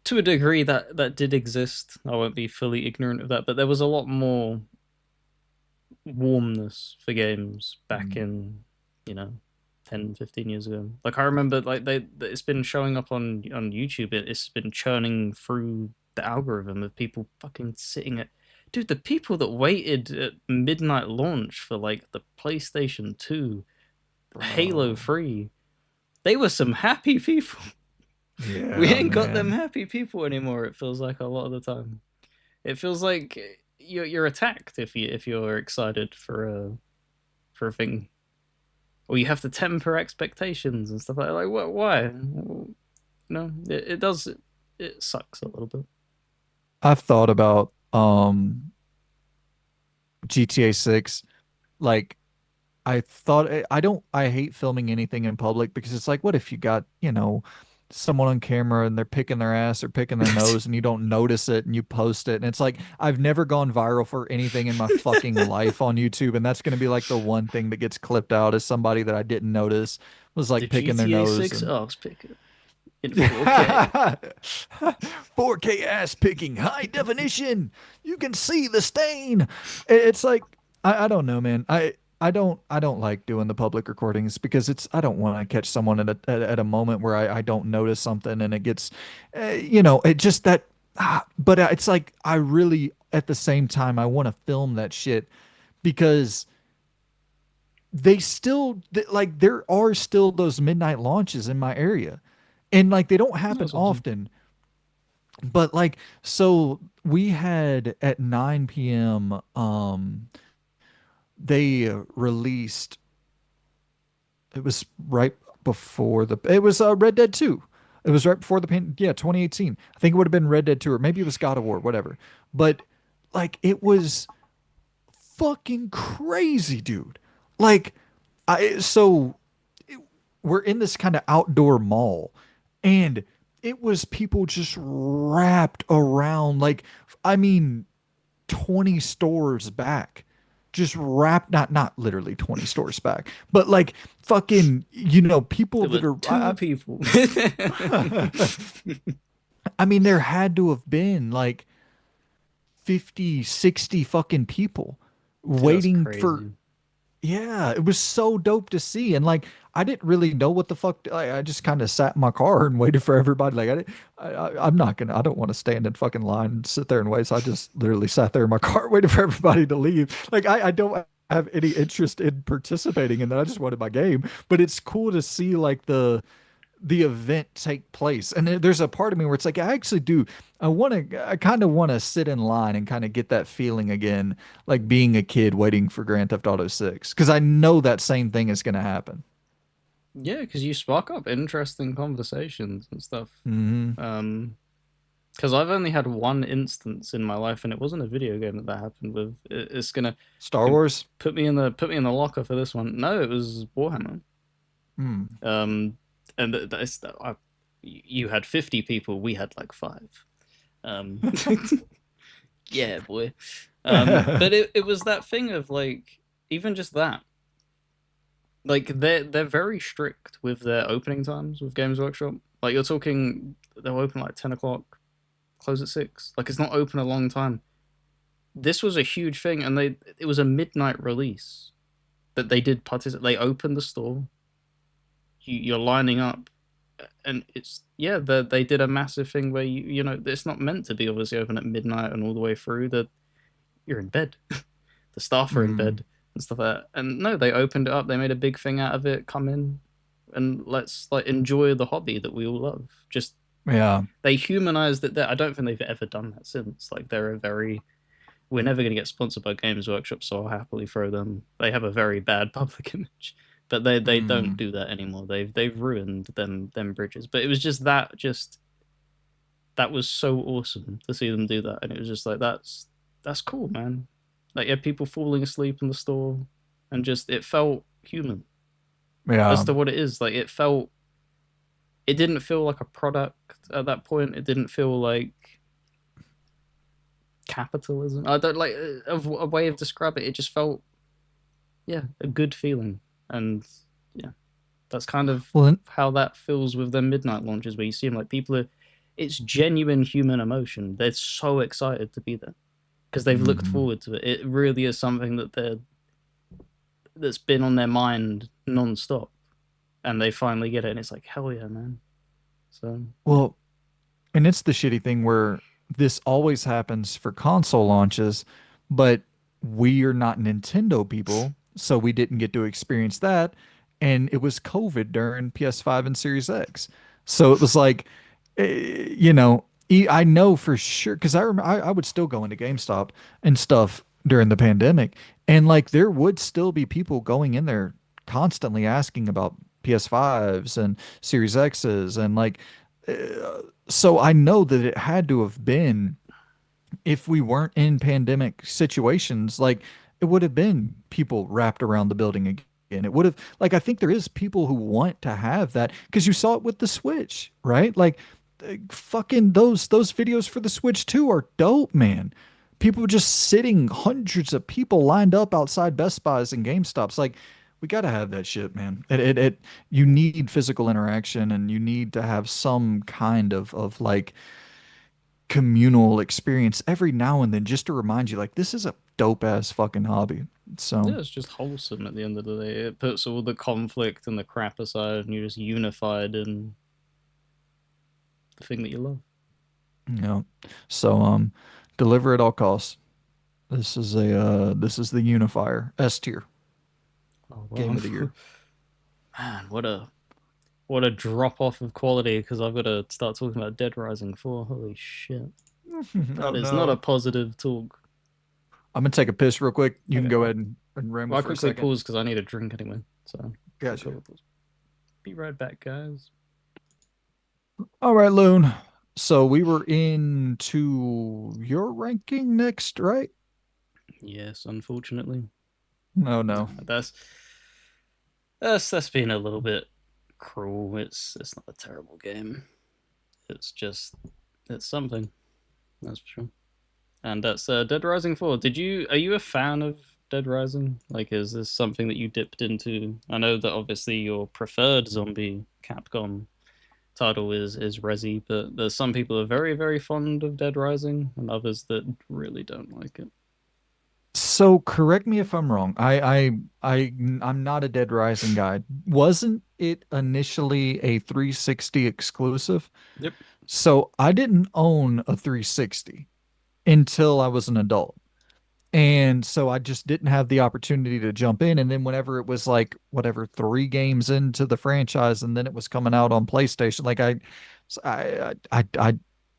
to a degree that did exist. I won't be fully ignorant of that, but there was a lot more warmness for games back Mm. in, you know, 10, 15 years ago. Like I remember like it's been showing up on YouTube. It's been churning through the algorithm of people fucking sitting at dude, the people that waited at midnight launch for like the PlayStation 2, Halo Bro. 3, they were some happy people. We Yeah, ain't got them man. happy people anymore, it feels like a lot of the time. It feels like you're attacked if you're excited for a thing, or you have to temper expectations and stuff like that. Like what? Why? No, it does. It sucks a little bit. I've thought about GTA 6. Like I don't I hate filming anything in public because it's like what if you got, someone on camera and they're picking their ass or picking their nose and you don't notice it and you post it and it's like I've never gone viral for anything in my fucking life on YouTube and that's going to be like the one thing that gets clipped out as somebody that I didn't notice was The like picking their GTA nose 6 and arse picker in 4K. 4K ass picking, high definition. You can see the stain. It's like I don't know, man. I don't like doing the public recordings because I don't want to catch someone at a moment where I don't notice something and it gets, it just that. But it's like I really at the same time I want to film that shit because they still like there are still those midnight launches in my area and like they don't happen That's awesome. often but like so we had at 9 p.m. They released it was right before the it was Red Dead 2. It was right before the yeah, 2018. I think it would have been Red Dead 2 or maybe it was God of War, whatever. But like it was fucking crazy, dude. Like I so we're in this kind of outdoor mall and it was people just wrapped around like I mean 20 stores back just wrapped not literally 20 stores back but like fucking people There were that are two people. I mean there had to have been like 50, 60 fucking people Dude, that's waiting for. crazy. Yeah, it was so dope to see. And like, I didn't really know what the fuck. I just kind of sat in my car and waited for everybody. Like, I'm not gonna, I don't want to stand in fucking line and sit there and wait. So I just literally sat there in my car waiting for everybody to leave. Like, I don't have any interest in participating in that. I just wanted my game. But it's cool to see like the event take place. And there's a part of me where it's like, I actually do. I kind of want to sit in line and kind of get that feeling again, like being a kid waiting for Grand Theft Auto 6, because I know that same thing is going to happen. Yeah, because you spark up interesting conversations and stuff. Hmm. Um, because I've only had one instance in my life, and it wasn't a video game that happened with. It's gonna Star can Wars. put me in the locker for this one. No, it was Warhammer. Hmm. Um, and you had 50 people, we had like five. Um, yeah, boy. But it was that thing of like even just that. Like they're very strict with their opening times with Games Workshop. Like you're talking, they'll open like 10 o'clock, close at 6. Like it's not open a long time. This was a huge thing, and it was a midnight release that they did participate. They opened the store. You're lining up, and it's yeah. They did a massive thing where you know it's not meant to be obviously open at midnight and all the way through. That you're in bed. The staff are in Hmm. bed and stuff like that. And no, they opened it up. They made a big thing out of it. Come in and let's like enjoy the hobby that we all love. Just Yeah. they humanized it there. I don't think they've ever done that since. Like they're a very we're never going to get sponsored by Games Workshop, so I'll happily throw them. They have a very bad public image, but they don't Hmm. do that anymore. They've ruined them bridges. But it was just that was so awesome to see them do that, and it was just like that's cool, man. Like yeah, people falling asleep in the store, and just it felt human as Yeah. to what it is. Like it didn't feel like a product at that point. It didn't feel like capitalism. I don't like a way of describing it. It just felt yeah a good feeling, and yeah, that's kind of Well, how that feels with the midnight launches, where you see them like people are. It's genuine human emotion. They're so excited to be there because they've looked mhm. forward to it. It really is something that's been on their mind non-stop, and they finally get it, and it's like hell yeah, man. So yeah, Well, and it's the shitty thing where this always happens for console launches, but we are not Nintendo people, so we didn't get to experience that. And it was COVID during PS5 and Series X. So it was like, I know for sure because I would still go into GameStop and stuff during the pandemic, and like there would still be people going in there constantly asking about PS5s and Series X's and like so I know that it had to have been if we weren't in pandemic situations, like it would have been people wrapped around the building again. It would have like I think there is people who want to have that because you saw it with the Switch, right? Like fucking those videos for the Switch 2 are dope, man. People just sitting, hundreds of people lined up outside Best Buys and GameStops. Like, we gotta have that shit, man. You need physical interaction and you need to have some kind of like communal experience every now and then just to remind you, like, this is a dope ass fucking hobby. So, yeah, it's just wholesome at the end of the day. It puts all the conflict and the crap aside, and you're just unified in the thing that you love. you know, so deliver at all costs. This is the unifier S tier Oh well, game of the year. man, what a drop off of quality because I've got to start talking about Deadrising 4. Holy shit. Oh That is not a no. positive talk. I'm gonna take a piss real quick. You can Okay, go well, ahead and ramble I for a quickly second. pause because I need a drink anyway. So, quick Gotcha. couple pause. Be right back, guys. All right, Loon. So we were into your ranking next, right? Yes, unfortunately. No, no. That's been a little bit cruel. It's not a terrible game. It's just it's something, that's for sure. And that's Dead Rising 4. Are you a fan of Dead Rising? Like, is this something that you dipped into? I know that obviously your preferred zombie Capcom title is Resi, but there's some people who are very, very fond of Dead Rising and others that really don't like it. So correct me if I'm wrong. I'm not a Dead Rising guy. Wasn't it initially a 360 exclusive? Yep. So I didn't own a 360 until I was an adult. And so I just didn't have the opportunity to jump in. And then whenever it was like whatever 3 games into the franchise, and then it was coming out on PlayStation, like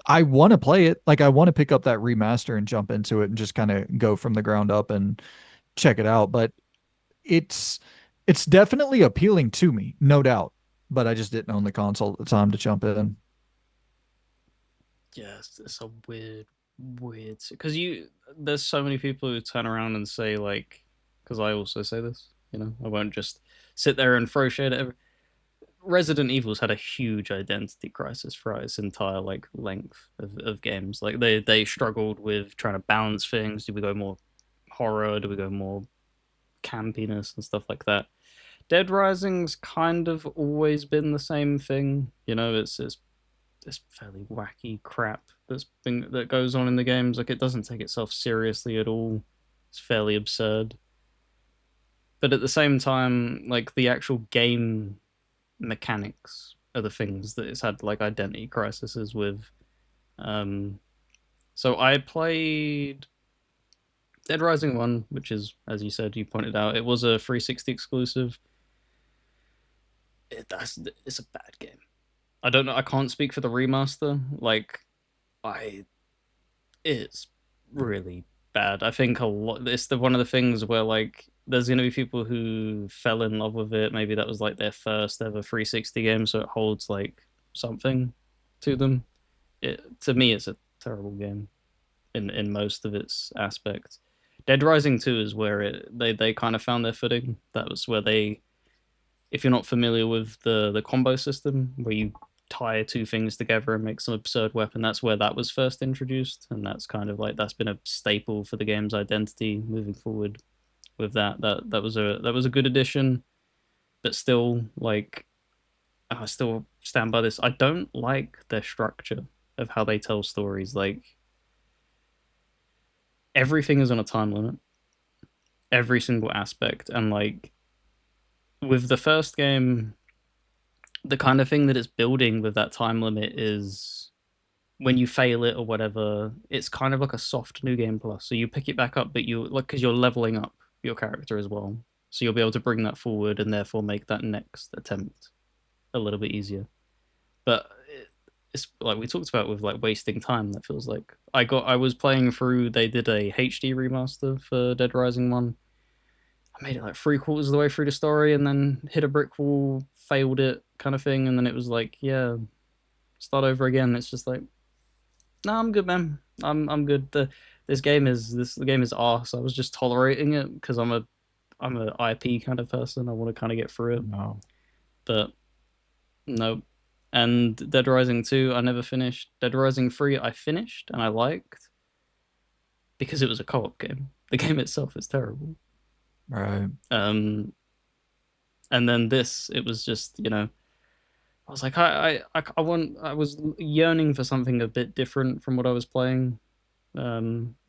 I want to play it. Like I want to pick up that remaster and jump into it and just kind of go from the ground up and check it out. But it's it's definitely appealing to me, no doubt. But I just didn't own the console at the time to jump in. Yeah, it's a weird because there's so many people who turn around and say like, because I also say this, I won't just sit there and throw shade at Resident Evil's had a huge identity crisis throughout its entire like length of games. Like they struggled with trying to balance things. Do we go more horror? Do we go more campiness and stuff like that? Dead Rising's kind of always been the same thing. It's this fairly wacky crap that goes on in the games. Like it doesn't take itself seriously at all. It's fairly absurd. But at the same time, like the actual game mechanics are the things that it's had like identity crises with. Um, so I played Dead Rising 1, which is, as you said, you pointed out, it was a 360 exclusive. It's a bad game. I don't know. I can't speak for the remaster. Like, I it's really bad. I think a lot. It's one of the things where like there's gonna be people who fell in love with it. Maybe that was like their first ever 360 game, so it holds like something to them. To me, it's a terrible game in most of its aspects. Dead Rising 2 is where they kind of found their footing. That was where they, if you're not familiar with the combo system, where you tie 2 things together and make some absurd weapon, that's where that was first introduced, and that's kind of like that's been a staple for the game's identity moving forward. With that was a good addition, but still like I still stand by this. I don't like their structure of how they tell stories. Like everything is on a time limit, every single aspect, and like with the first game, the kind of thing that it's building with that time limit is when you fail it or whatever, it's kind of like a soft new game plus. So you pick it back up, but you like because you're leveling up your character as well. So you'll be able to bring that forward and therefore make that next attempt a little bit easier. But it's like we talked about with like wasting time. That feels like I was playing through. They did a HD remaster for Dead Rising 1. I made it like 3/4 of the way through the story and then hit a brick wall, failed it, kind of thing. And then it was like, yeah, start over again. It's just like, no, I'm good, man. I'm good. The game is arse. I was just tolerating it because I'm a IP kind of person. I want to kind of get through it, No. but no. And Dead Rising 2, I never finished. Dead Rising 3, I finished and I liked because it was a co-op game. The game itself is terrible. Right. Um, and then this, it was just I was like, I was yearning for something a bit different from what I was playing.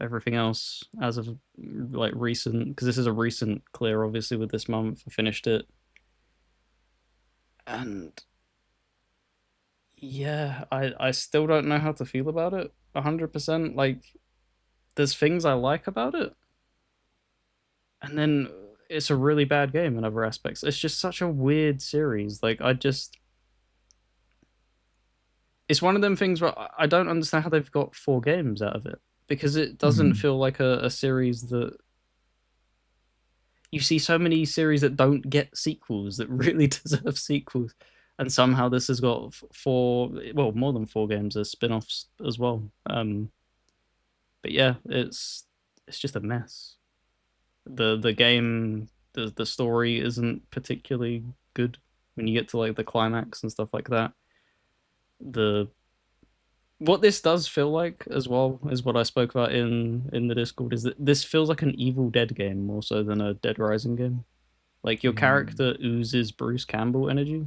Everything else as of like recent, because this is a recent clear, obviously with this month. I finished it, and yeah, I still don't know how to feel about it 100%. Like, there's things I like about it, and then it's a really bad game in other aspects. It's just such a weird series. Like, it's one of them things where I don't understand how they've got 4 games out of it because it doesn't Mhm. feel like a series that you see so many series that don't get sequels that really deserve sequels, and somehow this has got 4, well, more than 4 games as spin-offs as well. But yeah, it's just a mess. The game, the story isn't particularly good when you get to like the climax and stuff like that. The What this does feel like as well is what I spoke about in the Discord, is that this feels like an Evil Dead game more so than a Dead Rising game. Like your Mm. character oozes Bruce Campbell energy.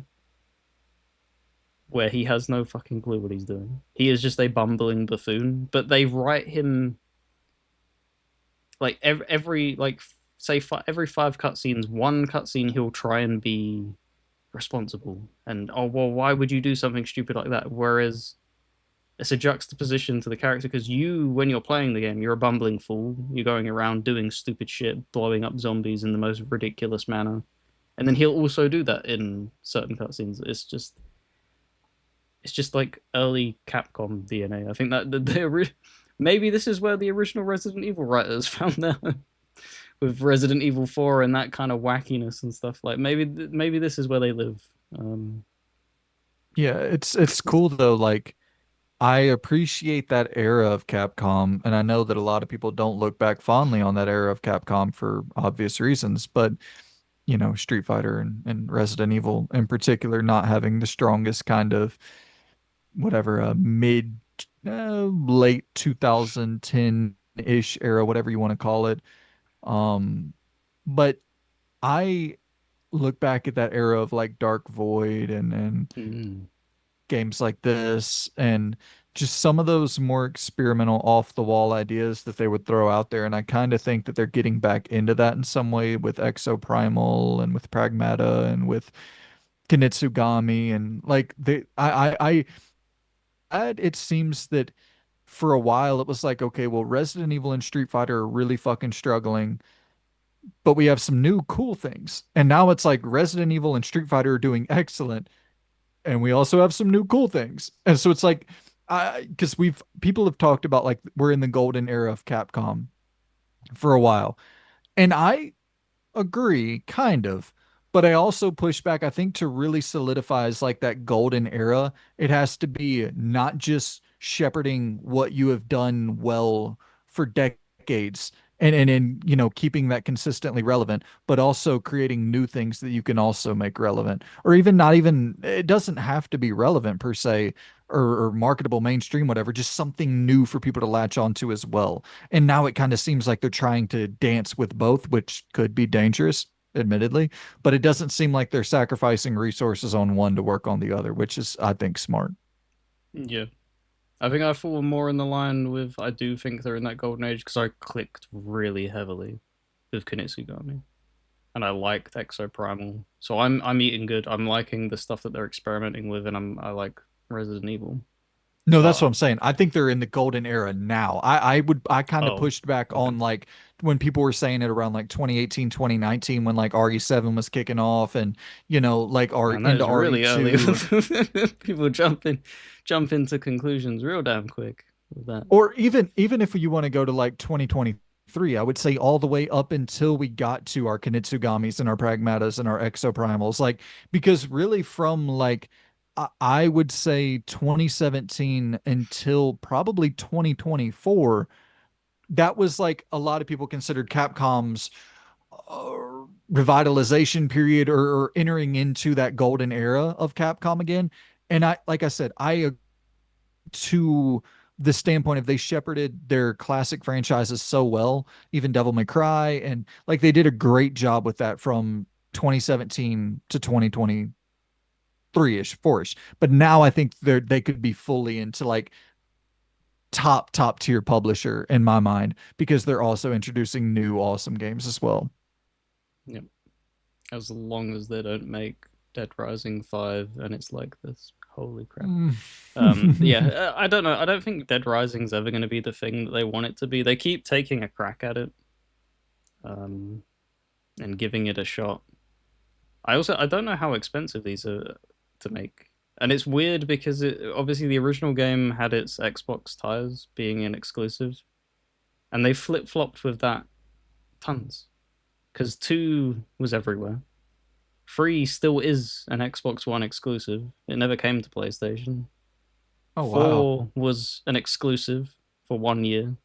where he has no fucking clue what he's doing. He is just a bumbling buffoon, but they write him like every like say every five cutscenes, one cutscene he'll try and be responsible, and oh well, why would you do something stupid like that? Whereas it's a juxtaposition to the character because you, when you're playing the game, you're a bumbling fool. You're going around doing stupid shit, blowing up zombies in the most ridiculous manner, and then he'll also do that in certain cutscenes. It's just like early Capcom DNA. I think that maybe this is where the original Resident Evil writers found that with Resident Evil 4 and that kind of wackiness and stuff. Like maybe this is where they live. Um, Yeah, it's cool though. Like I appreciate that era of Capcom, and I know that a lot of people don't look back fondly on that era of Capcom for obvious reasons, but Street Fighter and Resident Evil in particular not having the strongest kind of whatever mid late 2010-ish era, whatever you want to call it. Um, but I look back at that era of like Dark Void and mm, games like this and just some of those more experimental off the wall ideas that they would throw out there. And I kind of think that they're getting back into that in some way with Exoprimal and with Pragmata and with Kinetsugami and like it seems that for a while it was like, okay, well, Resident Evil and Street Fighter are really fucking struggling, but we have some new cool things. And now it's like Resident Evil and Street Fighter are doing excellent, and we also have some new cool things. And so it's like, because people have talked about like we're in the golden era of Capcom for a while, and I agree, kind of. But I also push back. I think to really solidify as like that golden era, it has to be not just shepherding what you have done well for decades and keeping that consistently relevant, but also creating new things that you can also make relevant. Or even not even it doesn't have to be relevant per se or marketable mainstream, whatever, just something new for people to latch onto as well. And now it kind of seems like they're trying to dance with both, which could be dangerous, admittedly, but it doesn't seem like they're sacrificing resources on one to work on the other, which is, I think, smart. yeah, I think I fall more in the line with I do think they're in that golden age because I clicked really heavily with Kinetsugami and I liked Exoprimal. So I'm eating good. I'm liking the stuff that they're experimenting with, and I like Resident Evil. No, So that's what I'm saying. I think they're in the golden era now. I kind of oh, pushed back okay. on like when people were saying it around like 2018, 2019 when like RE7 was kicking off and like R Man, that into is really early. RE2. People jump into conclusions real damn quick with that. Or even if you want to go to like 2023, I would say all the way up until we got to our Kinetsugamis and our Pragmatas and our Exoprimals. Like, because really from like I would say 2017 until probably 2024, that was like a lot of people considered Capcom's revitalization period or entering into that golden era of Capcom again. And like I said, I to the standpoint of they shepherded their classic franchises so well, even Devil May Cry, and like they did a great job with that from 2017 to 2023-ish, 4-ish. But now I think they could be fully into like top tier publisher in my mind because they're also introducing new awesome games as well. Yep. As long as they don't make Dead Rising 5 and it's like this. Holy crap. Yeah, I don't know. I don't think Dead Rising's ever going to be the thing that they want it to be. They keep taking a crack at it, um, and giving it a shot. I don't know how expensive these are to make, and it's weird because obviously the original game had its Xbox ties being an exclusive, and they flip flopped with that tons because 2 was everywhere. 3 still is an Xbox One exclusive. It never came to PlayStation. Oh wow. 4 was an exclusive for 1 year.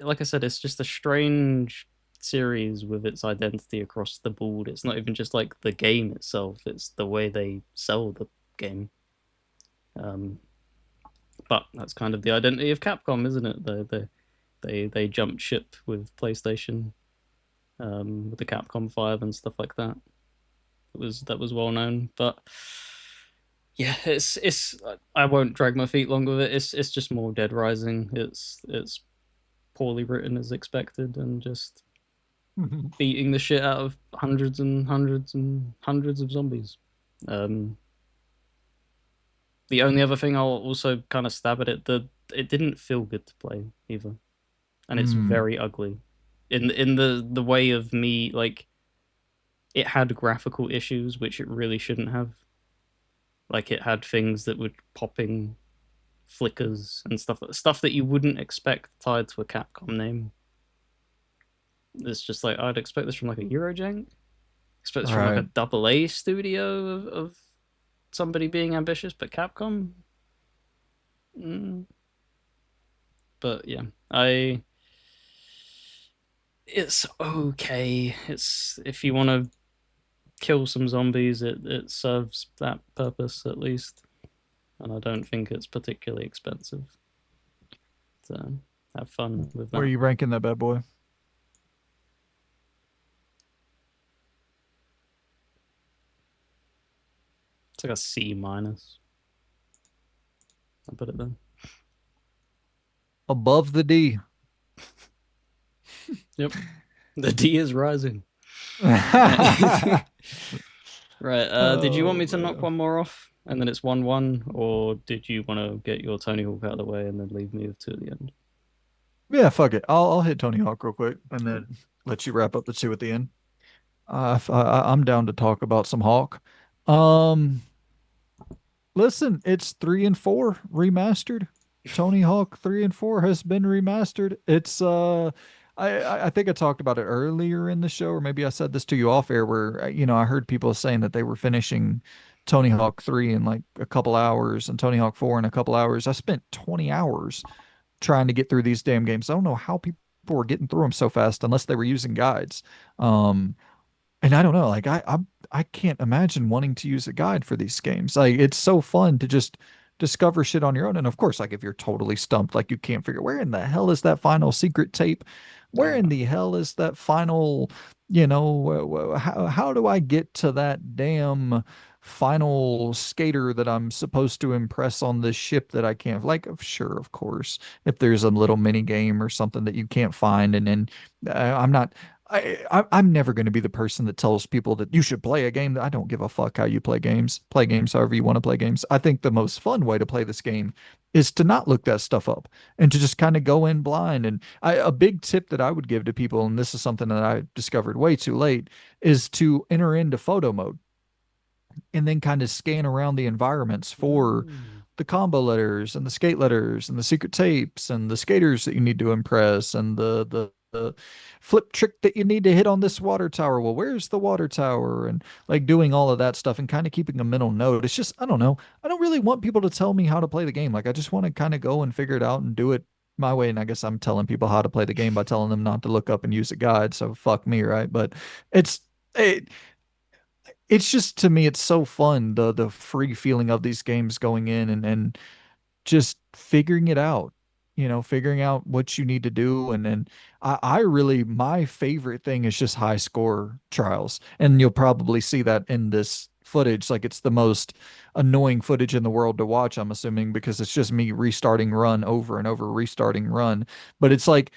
Like I said, it's just a strange series with its identity across the board. It's not even just like the game itself; it's the way they sell the game. Um, but that's kind of the identity of Capcom, isn't it? They jumped ship with PlayStation, with the Capcom 5 and stuff like that. that was well known. But yeah, it's I won't drag my feet long with it. It's just more Dead Rising. It's poorly written as expected, and just beating the shit out of hundreds and hundreds and hundreds of zombies. Um, the only other thing I'll also kind of stab at it didn't feel good to play either, and it's Mm. very ugly in the way of me like it had graphical issues which it really shouldn't have. Like it had things that were popping flickers and stuff that you wouldn't expect tied to a Capcom name. It's just like I'd expect this from like a Eurojank. Expect this from like Right. a double A studio of somebody being ambitious, but Capcom. Mm. But yeah, I it's okay. It's if you want to kill some zombies, it serves that purpose at least, and I don't think it's particularly expensive. So have fun with Where are that. you ranking that bad boy? It's like a C minus. I put it there. Above the D. Yep, the D is rising. Right. Right. Did you want Oh me to knock man. one more off, and then it's 1-1, or did you want to get your Tony Hawk out of the way and then leave me with two at the end? Yeah, fuck it. I'll hit Tony Hawk real quick and then let you wrap up the two at the end. I'm down to talk about some Hawk. Um, Listen, it's 3 and 4 remastered. Tony Hawk 3 and 4 has been remastered. It's I think I talked about it earlier in the show, or maybe I said this to you off air, where I heard people saying that they were finishing Tony Hawk 3 in like a couple hours and Tony Hawk 4 in a couple hours. I spent 20 hours trying to get through these damn games. I don't know how people were getting through them so fast unless they were using guides. Um, and I don't know, like I can't imagine wanting to use a guide for these games. Like it's so fun to just discover shit on your own. And of course, like if you're totally stumped, like you can't figure where in the hell is that final secret tape? Where in Uh, the hell is that final, how do I get to that damn final skater that I'm supposed to impress on this ship that I can't like sure, of course, if there's a little mini game or something that you can't find and then I'm not I'm never going to be the person that tells people that you should play a game. I don't give a fuck how you play games. Play games however you want to play games. I think the most fun way to play this game is to not look that stuff up and to just kind of go in blind. And a big tip that I would give to people, and this is something that I discovered way too late, is to enter into photo mode and then kind of scan around the environments for mm, the combo letters and the skate letters and the secret tapes and the skaters that you need to impress and the flip trick that you need to hit on this water tower. Well, where's the water tower? And like doing all of that stuff and kind of keeping a mental note. It's just, I don't know. I don't really want people to tell me how to play the game. Like, I just want to kind of go and figure it out and do it my way. And I guess I'm telling people how to play the game by telling them not to look up and use a guide. So fuck me, right? But it's, it, it's just to me it's so fun the free feeling of these games going in and just figuring it out, figuring out what you need to do. And then I really, my favorite thing is just high score trials, and you'll probably see that in this footage. Like it's the most annoying footage in the world to watch, I'm assuming, because it's just me restarting run over and over, restarting run. But it's like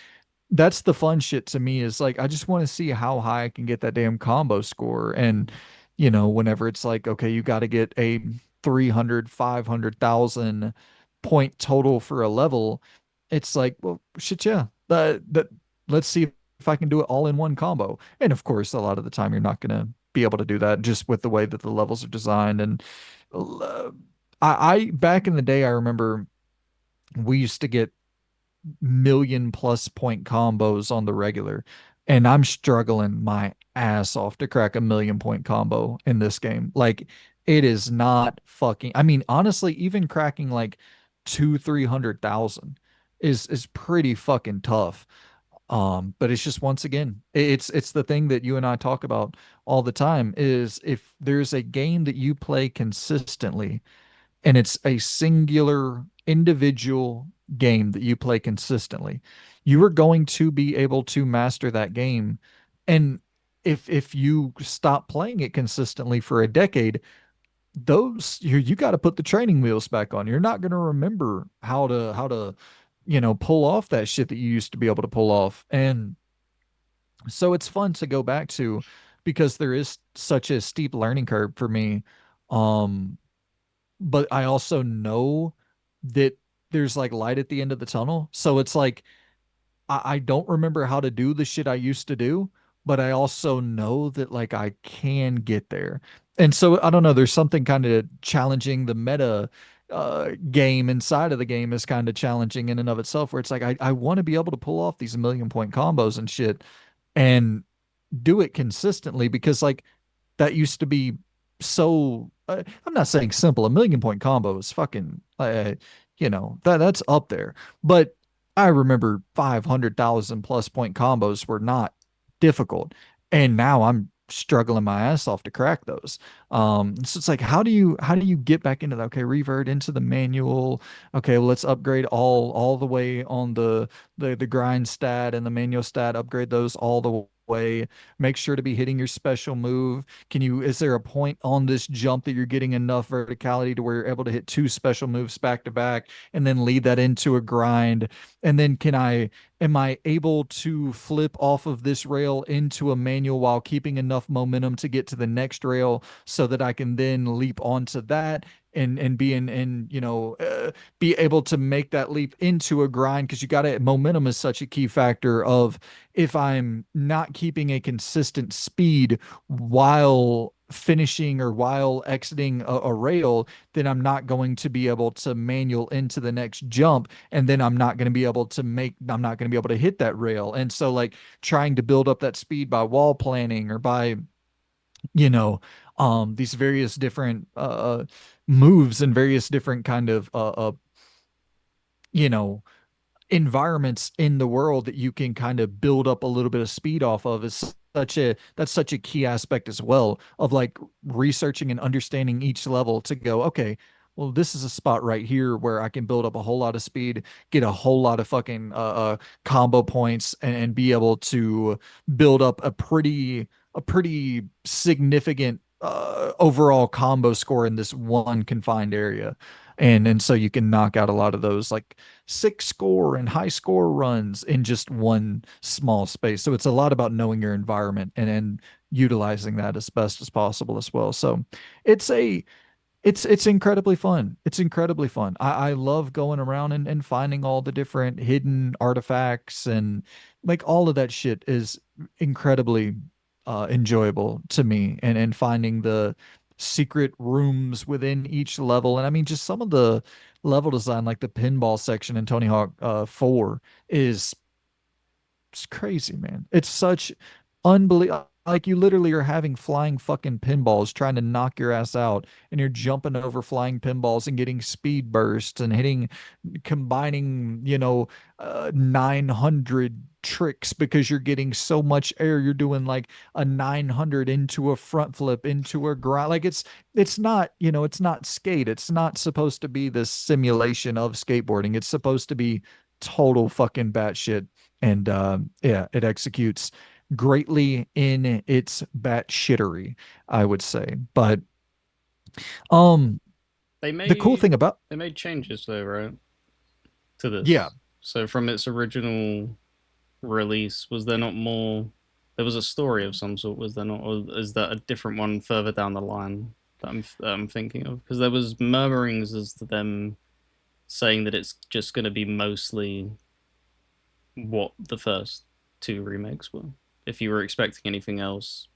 that's the fun shit to me, is like I just want to see how high I can get that damn combo score. And whenever it's like, okay, you got to get a 300, 500,000 point total for a level, it's like, well, shit, yeah, that let's see if I can do it all in one combo. And of course, a lot of the time you're not gonna be able to do that just with the way that the levels are designed. And uh, I back in the day, I remember we used to get million plus point combos on the regular. And I'm struggling my ass off to crack a million point combo in this game. Like it is not fucking, I mean, honestly, even cracking like 300,000 is pretty fucking tough. But it's just once again, it's the thing that you and I talk about all the time, is if there's a game that you play consistently and it's a singular individual game that you play consistently, you are going to be able to master that game. And if you stop playing it consistently for a decade, those you got to put the training wheels back on. You're not going to remember how to pull off that shit that you used to be able to pull off. And so it's fun to go back to because there is such a steep learning curve for me. Um, but I also know that there's like light at the end of the tunnel. So it's like I don't remember how to do the shit I used to do, but I also know that like I can get there. And so I don't know, there's something kind of challenging. The meta game inside of the game is kind of challenging in and of itself, where it's like I want to be able to pull off these 1 million point combos and shit and do it consistently because like that used to be so I'm not saying simple. 1 million point combo is fucking that's up there. But I remember 500,000 plus point combos were not difficult. And now I'm struggling my ass off to crack those. So it's like how do you get back into that? Okay, revert into the manual. Okay, well, let's upgrade all the way on the grind stat and the manual stat, upgrade those all the way. Make sure to be hitting your special move. Is there a point on this jump that you're getting enough verticality to where you're able to hit two special moves back to back and then lead that into a grind? And then am I able to flip off of this rail into a manual while keeping enough momentum to get to the next rail so that I can then leap onto that and be be able to make that leap into a grind? Because you got to momentum is such a key factor of if I'm not keeping a consistent speed while finishing or while exiting a rail, then I'm not going to be able to manual into the next jump. And then I'm not going to be able to hit that rail. And so, like, trying to build up that speed by wall planning or by, you know, these various different moves and various different kind of, you know, environments in the world that you can kind of build up a little bit of speed off of is such a key aspect as well of like researching and understanding each level to go, okay, well, this is a spot right here where I can build up a whole lot of speed, get a whole lot of fucking combo points, and be able to build up a pretty significant overall combo score in this one confined area. And so you can knock out a lot of those like six score and high score runs in just one small space. So it's a lot about knowing your environment and utilizing that as best as possible as well. So it's a it's incredibly fun. It's incredibly fun. I love going around and finding all the different hidden artifacts and like all of that shit is incredibly enjoyable to me and finding the secret rooms within each level. And I mean just some of the level design, like the pinball section in Tony Hawk 4 is it's crazy, man. It's such unbelievable. Like you literally are having flying fucking pinballs trying to knock your ass out, and you're jumping over flying pinballs and getting speed bursts and combining, 900 tricks because you're getting so much air. You're doing like a 900 into a front flip, into a grind. Like it's not, it's not skate. It's not supposed to be this simulation of skateboarding. It's supposed to be total fucking batshit and yeah, it executes greatly in its batshittery, I would say. But um, They the cool made thing about they made changes though, right, to yeah, this. So from its original release, was there not more? There was a story of some sort, was there not? Or is that a different one further down the line that I'm thinking of? Because there was murmurings as to them saying that it's just going to be mostly what the first two remakes were. If you were expecting anything else,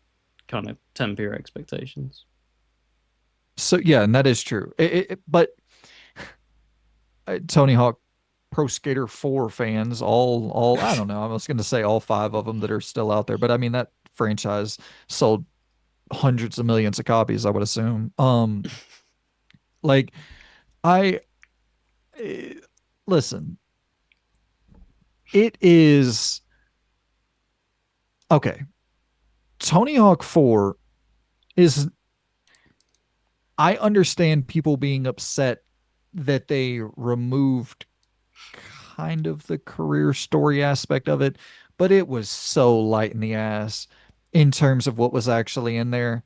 kind of temper your expectations. so yeah, and that is true. But Tony Hawk Pro Skater 4 fans, all I don't know, I was going to say all five of them that are still out there, but I mean that franchise sold hundreds of millions of copies, I would assume. Like I eh, listen, it is okay. Tony Hawk 4 is I understand people being upset that they removed kind of the career story aspect of it, but it was so light in the ass. in terms of what was actually in there.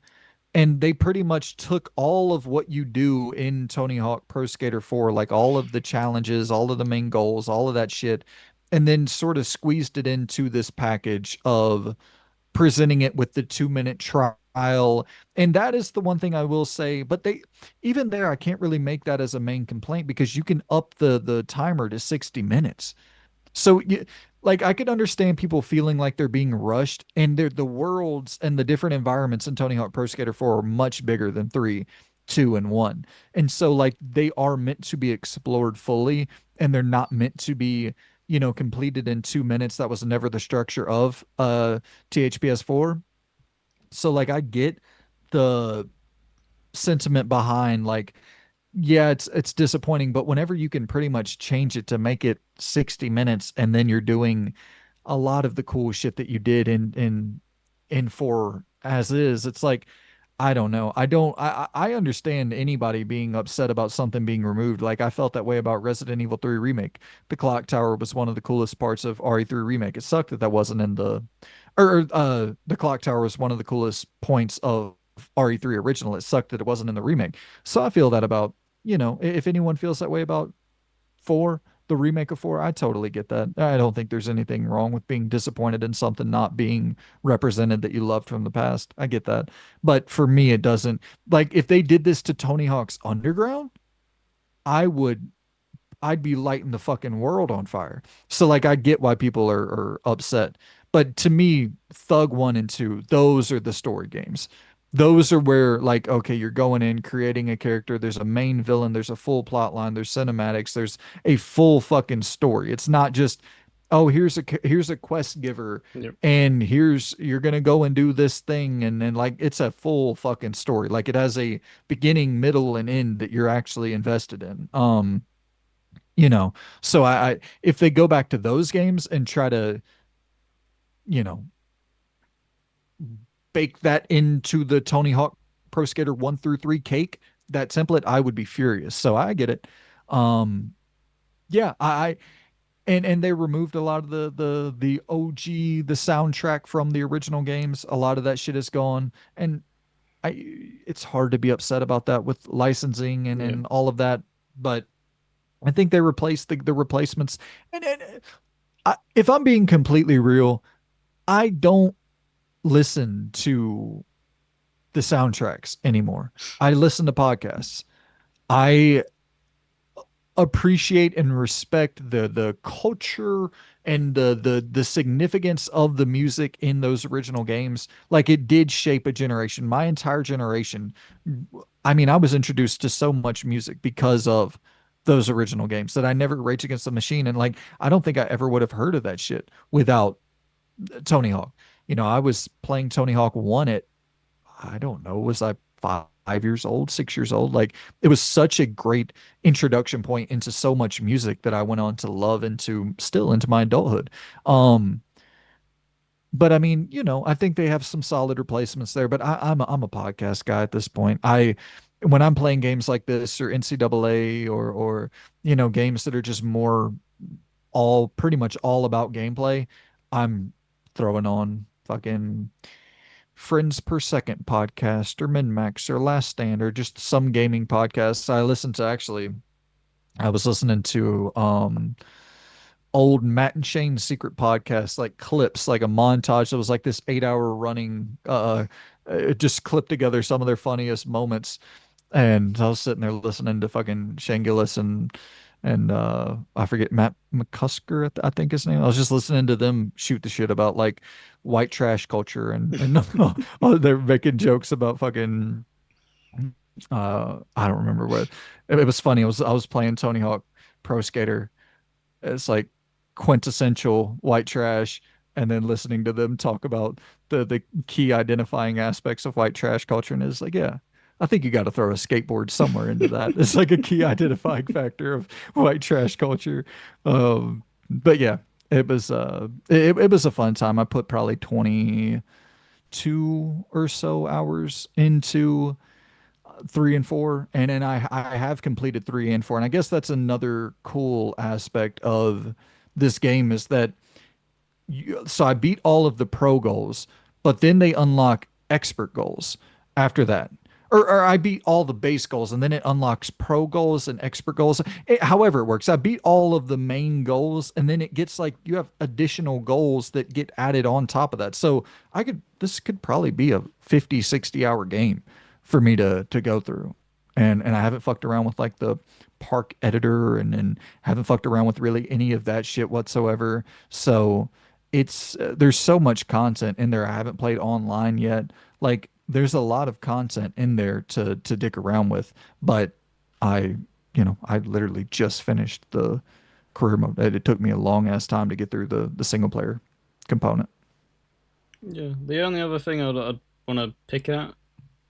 And they pretty much took all of what you do in Tony Hawk Pro Skater 4, like all of the challenges, all of the main goals, all of that shit, and then sort of squeezed it into this package of presenting it with the 2 minute trial. And that is the one thing I will say. But they, even there, I can't really make that as a main complaint because you can up the timer to 60 minutes. So, like, I could understand people feeling like they're being rushed, and the worlds and the different environments in Tony Hawk Pro Skater 4 are much bigger than 3, 2, and 1. And so, like, they are meant to be explored fully, and they're not meant to be, completed in 2 minutes. That was never the structure of THPS 4. So, like, I get the sentiment behind, like, yeah, it's disappointing, but whenever you can pretty much change it to make it 60 minutes and then you're doing a lot of the cool shit that you did in 4 as is, it's like I don't know. I understand anybody being upset about something being removed. Like I felt that way about Resident Evil 3 Remake. The clock tower was one of the coolest parts of RE3 Remake. It sucked that that wasn't in the or the clock tower was one of the coolest points of RE3 original. It sucked that it wasn't in the remake. So I feel that about, if anyone feels that way about 4, the remake of 4, I totally get that. I don't think there's anything wrong with being disappointed in something not being represented that you loved from the past. I get that. But for me, it doesn't. Like, if they did this to Tony Hawk's Underground, I would I'd be lighting the fucking world on fire. So like I get why people are upset. But to me, Thug 1 and 2, those are the story games. Those are where like, okay, you're going in, creating a character, there's a main villain, there's a full plot line, there's cinematics, there's a full fucking story. It's not just, oh, here's a quest giver Yep. and here's you're gonna go and do this thing and then like it's a full fucking story. Like it has a beginning, middle, and end that you're actually invested in. You know, so I if they go back to those games and try to, you know, bake that into the Tony Hawk Pro Skater 1 through 3 cake, that template, I would be furious. So I get it. Um yeah, and they removed a lot of the OG, the soundtrack from the original games. A lot of that shit is gone. And I it's hard to be upset about that with licensing Yeah. and all of that, but I think they replaced the replacements. And if I'm being completely real, I don't listen to the soundtracks anymore. I listen to podcasts. I appreciate and respect the culture and the significance of the music in those original games. Like it did shape a generation. My entire generation. I mean, I was introduced to so much music because of those original games that I never Rage Against the Machine, and like I don't think I ever would have heard of that shit without Tony Hawk. I was playing Tony Hawk 1 at, I don't know, was I 5 years old, 6 years old? Like it was such a great introduction point into so much music that I went on to love into still into my adulthood. Um, but I mean, I think they have some solid replacements there. But I'm a podcast guy at this point. When I'm playing games like this or NCAA or games that are just more all pretty much all about gameplay, I'm throwing on fucking Friends Per Second podcast or MinMax or Last Stand or just some gaming podcasts. I was listening to old Matt and Shane secret podcast, like clips, like a montage that was like this 8 hour running it just clipped together some of their funniest moments. And I was sitting there listening to fucking Shane Gillis and I forget Matt McCusker, I think his name. I was just listening to them shoot the shit about like white trash culture and oh, they're making jokes about fucking I don't remember what it was funny. I was playing Tony Hawk Pro Skater. It's like quintessential white trash, and then listening to them talk about the key identifying aspects of white trash culture, and it's like, yeah, I think you got to throw a skateboard somewhere into that. It's like a key identifying factor of white trash culture. But yeah, it was a fun time. I put probably 22 or so hours into 3 and 4, and then I have completed 3 and 4, and I guess that's another cool aspect of this game is that so I beat all of the pro goals, but then they unlock expert goals after that. Or I beat all the base goals and then it unlocks pro goals and expert goals. However, it works. I beat all of the main goals and then it gets like you have additional goals that get added on top of that. So this could probably be a 50, 60 hour game for me to go through. And I haven't fucked around with like the park editor and haven't fucked around with really any of that shit whatsoever. So it's there's so much content in there. I haven't played online yet. Like there's a lot of content in there to dick around with, but I, I literally just finished the career mode. It took me a long ass time to get through the single player component. Yeah, the only other thing I'd want to pick at,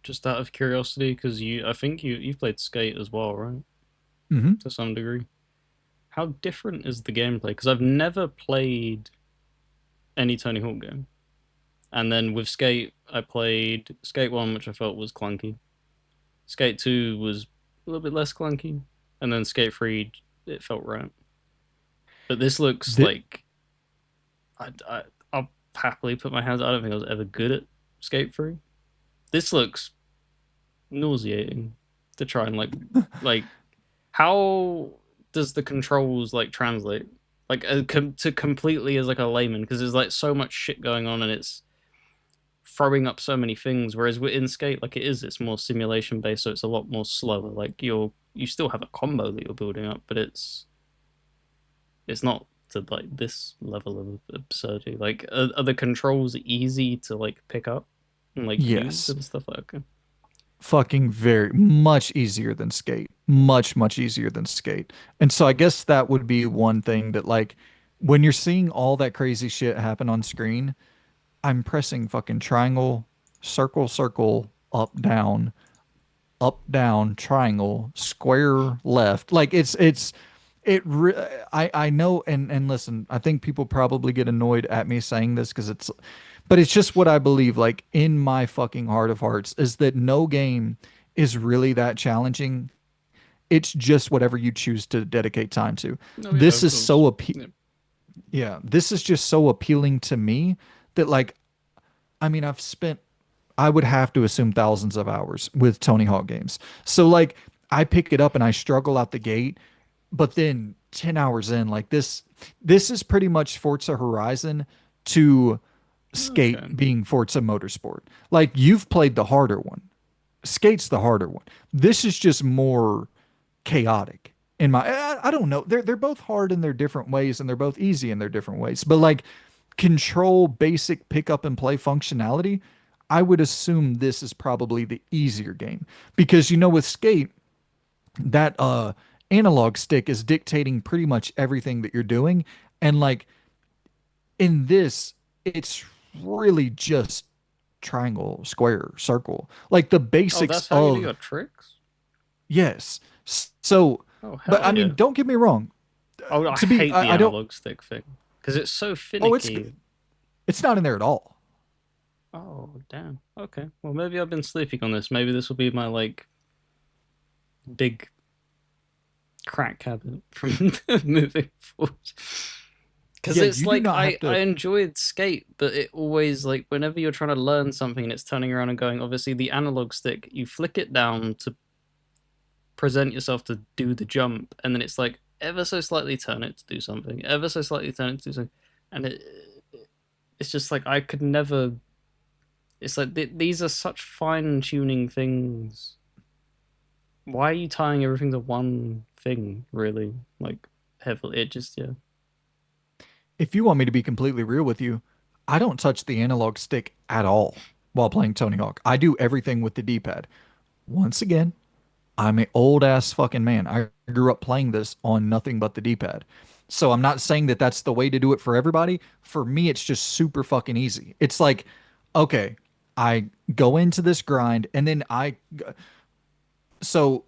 just out of curiosity, because I think you've played Skate as well, right? Hmm. To some degree. How different is the gameplay? Because I've never played any Tony Hawk game, and then with Skate, I played Skate One, which I felt was clunky. Skate Two was a little bit less clunky, and then Skate Three, it felt right. But this looks Th- like I'll happily put my hands. I don't think I was ever good at Skate Three. This looks nauseating to try and like how does the controls like translate like to completely as like a layman, because there's like so much shit going on and it's throwing up so many things, whereas in Skate like it's more simulation based, so it's a lot more slower. Like you still have a combo that you're building up, but it's not to like this level of absurdity. Like are the controls easy to like pick up and like use yes. and stuff like that? Okay. Fucking very much easier than Skate. Much easier than Skate. And so I guess that would be one thing that like when you're seeing all that crazy shit happen on screen, I'm pressing fucking triangle, circle, circle, up, down, triangle, square, left. Like it re- I know and listen, I think people probably get annoyed at me saying this because but it's just what I believe like in my fucking heart of hearts is that no game is really that challenging. It's just whatever you choose to dedicate time to. No, yeah, This of is course. Yeah. yeah, this is just so appealing to me that like I mean I would have to assume thousands of hours with Tony Hawk games. So like I pick it up and I struggle out the gate, but then 10 hours in, like this is pretty much Forza Horizon to Okay. Skate being Forza Motorsport. Like you've played the harder one. Skate's the harder one. This is just more chaotic in my I don't know. They're both hard in their different ways and they're both easy in their different ways. But like control basic pick up and play functionality, I would assume this is probably the easier game because with Skate that analog stick is dictating pretty much everything that you're doing and like in this it's really just triangle, square, circle. Like the Oh, basics that's how you do of your tricks? yes. So Oh, but hell I yeah. mean, don't get me wrong. Oh, I To be, hate the I don't. analog stick thing because it's so Oh, finicky. it's not in there at all. Oh, damn. Okay. Well, maybe I've been sleeping on this. Maybe this will be my like big crack habit from moving forward. Because Yeah, it's you do like not have I to. enjoyed Skate, but it always like whenever you're trying to learn something and it's turning around and going, obviously the analog stick, you flick it down to present yourself to do the jump, and then it's like ever so slightly turn it to do something, ever so slightly turn it to do something, and it's just like I could never. It's like these are such fine tuning things. Why are you tying everything to one thing? Really, like heavily. It just yeah. If you want me to be completely real with you, I don't touch the analog stick at all while playing Tony Hawk. I do everything with the D-pad. Once again, I'm an old ass fucking man. I grew up playing this on nothing but the D-pad. So I'm not saying that that's the way to do it for everybody. For me, it's just super fucking easy. It's like, okay, I go into this grind and then so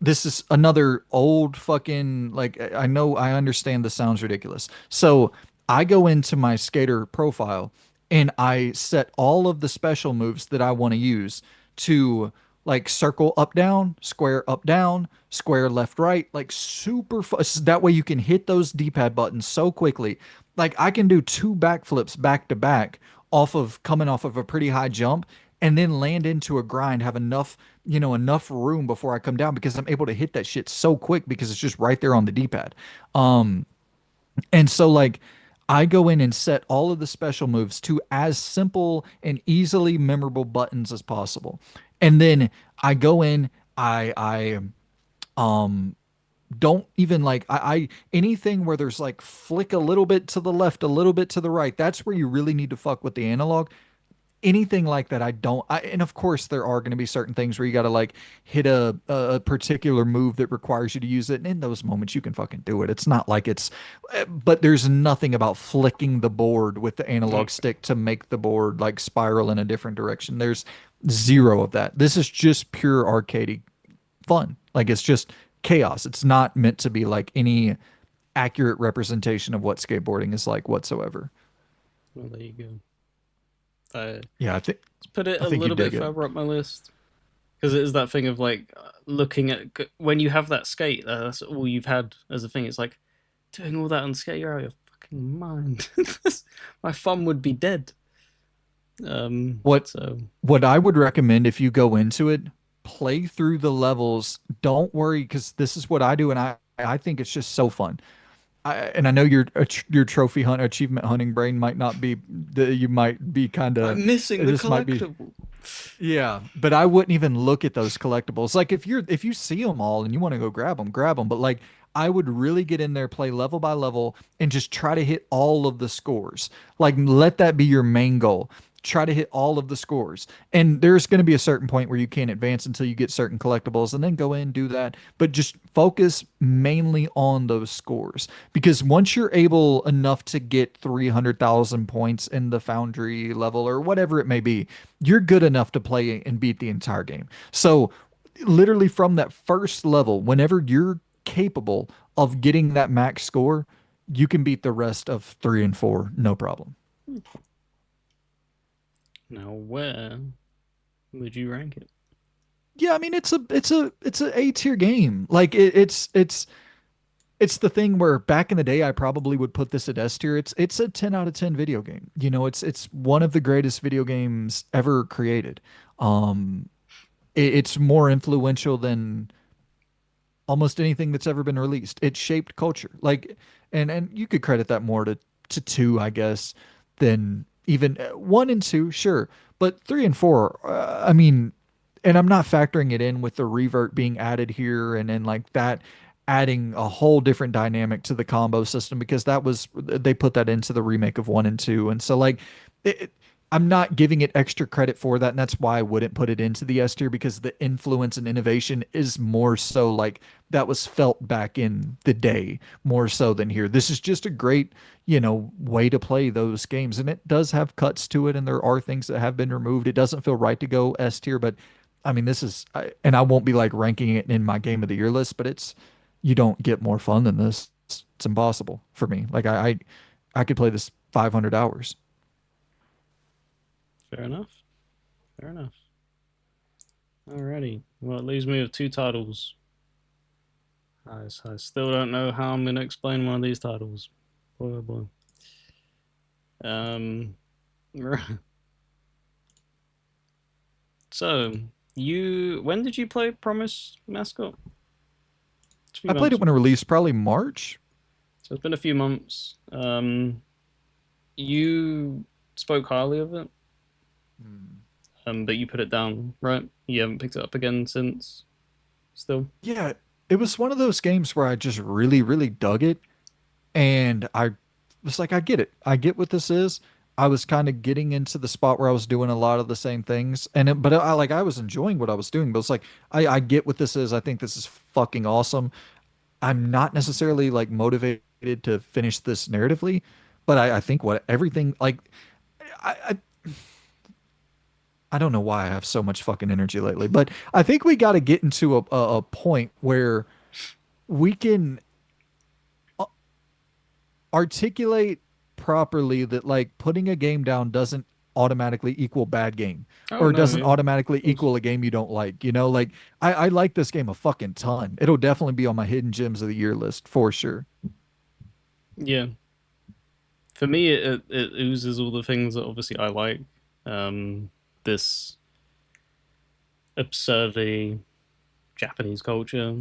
this is another old fucking like I know I understand this sounds ridiculous. So I go into my skater profile and I set all of the special moves that I want to use to like circle up down, square left right, like that way you can hit those D-pad buttons so quickly. Like I can do two backflips back to back off of coming off of a pretty high jump and then land into a grind, have enough, enough room before I come down because I'm able to hit that shit so quick because it's just right there on the D-pad. Um, and so like I go in and set all of the special moves to as simple and easily memorable buttons as possible. And then I go in, I um don't even like I anything where there's like flick a little bit to the left, a little bit to the right. That's where you really need to fuck with the analog. Anything like that, I don't. And of course, there are going to be certain things where you got to like hit a particular move that requires you to use it. And in those moments, you can fucking do it. It's not like it's, but there's nothing about flicking the board with the analog Okay. stick to make the board like spiral in a different direction. There's zero of that. This is just pure arcadey fun. Like it's just chaos. It's not meant to be like any accurate representation of what skateboarding is like whatsoever. Well, there you go. Uh, Yeah, let's put it I a think you little bit dig it. further up my list because it is that thing of like looking at when you have that skate. That's all you've had as a thing. It's like doing all that on skate. You're out of your fucking mind. My thumb would be dead. What So what I would recommend if you go into it, play through the levels. Don't worry because this is what I do, and I think it's just so fun. And I know your trophy hunt achievement hunting brain might not be you might be kind of I'm missing the this might be collectible. yeah, but I wouldn't even look at those collectibles. Like if you see them all and you want to go grab them, grab them. But like I would really get in there, play level by level, and just try to hit all of the scores. Like let that be your main goal. Try to hit all of the scores. And there's going to be a certain point where you can't advance until you get certain collectibles and then go in and do that. But just focus mainly on those scores. Because once you're able enough to get 300,000 points in the Foundry level or whatever it may be, you're good enough to play and beat the entire game. So, literally from that first level, whenever you're capable of getting that max score, you can beat the rest of 3 and 4, no problem. Now, where would you rank it? Yeah, I mean it's a A tier game. Like it's the thing where back in the day I probably would put this at S tier. It's a 10 out of 10 video game. It's one of the greatest video games ever created. Um it's more influential than almost anything that's ever been released. It shaped culture. Like, and you could credit that more to two, I guess, than even one and two, sure, but 3 and 4. I mean, and I'm not factoring it in with the revert being added here, and then like that adding a whole different dynamic to the combo system because that was they put that into the remake of 1 and 2, and so like it, I'm not giving it extra credit for that, and that's why I wouldn't put it into the S tier because the influence and innovation is more so like that was felt back in the day more so than here. This is just a great, way to play those games, and it does have cuts to it, and there are things that have been removed. It doesn't feel right to go S tier, but I mean, and I won't be like ranking it in my game of the year list, but you don't get more fun than this. It's impossible for me. Like I could play this 500 hours. Fair enough. Fair enough. Alrighty. Well, it leaves me with two titles. I still don't know how I'm going to explain one of these titles. Boy, oh boy. Um, so, when did you play Promise Mascot? It's a few I played months. it when it released, probably March. So it's been a few months. You spoke highly of it, Hmm. but you put it down, right? You haven't picked it up again since. Still. Yeah, it was one of those games where I just really, really dug it. And I was like, I get it. I get what this is. I was kind of getting into the spot where I was doing a lot of the same things. But I was enjoying what I was doing. But it's like, I get what this is. I think this is fucking awesome. I'm not necessarily like motivated to finish this narratively, but I think what everything, like, I, I don't know why I have so much fucking energy lately, but I think we got to get into a point where we can articulate properly that like putting a game down doesn't automatically equal bad game Oh or no, doesn't yeah, of automatically course. equal a game you don't like. Like I like this game a fucking ton. It'll definitely be on my hidden gems of the year list for sure. Yeah, For me, it oozes all the things that obviously I like. This absurdly Japanese culture.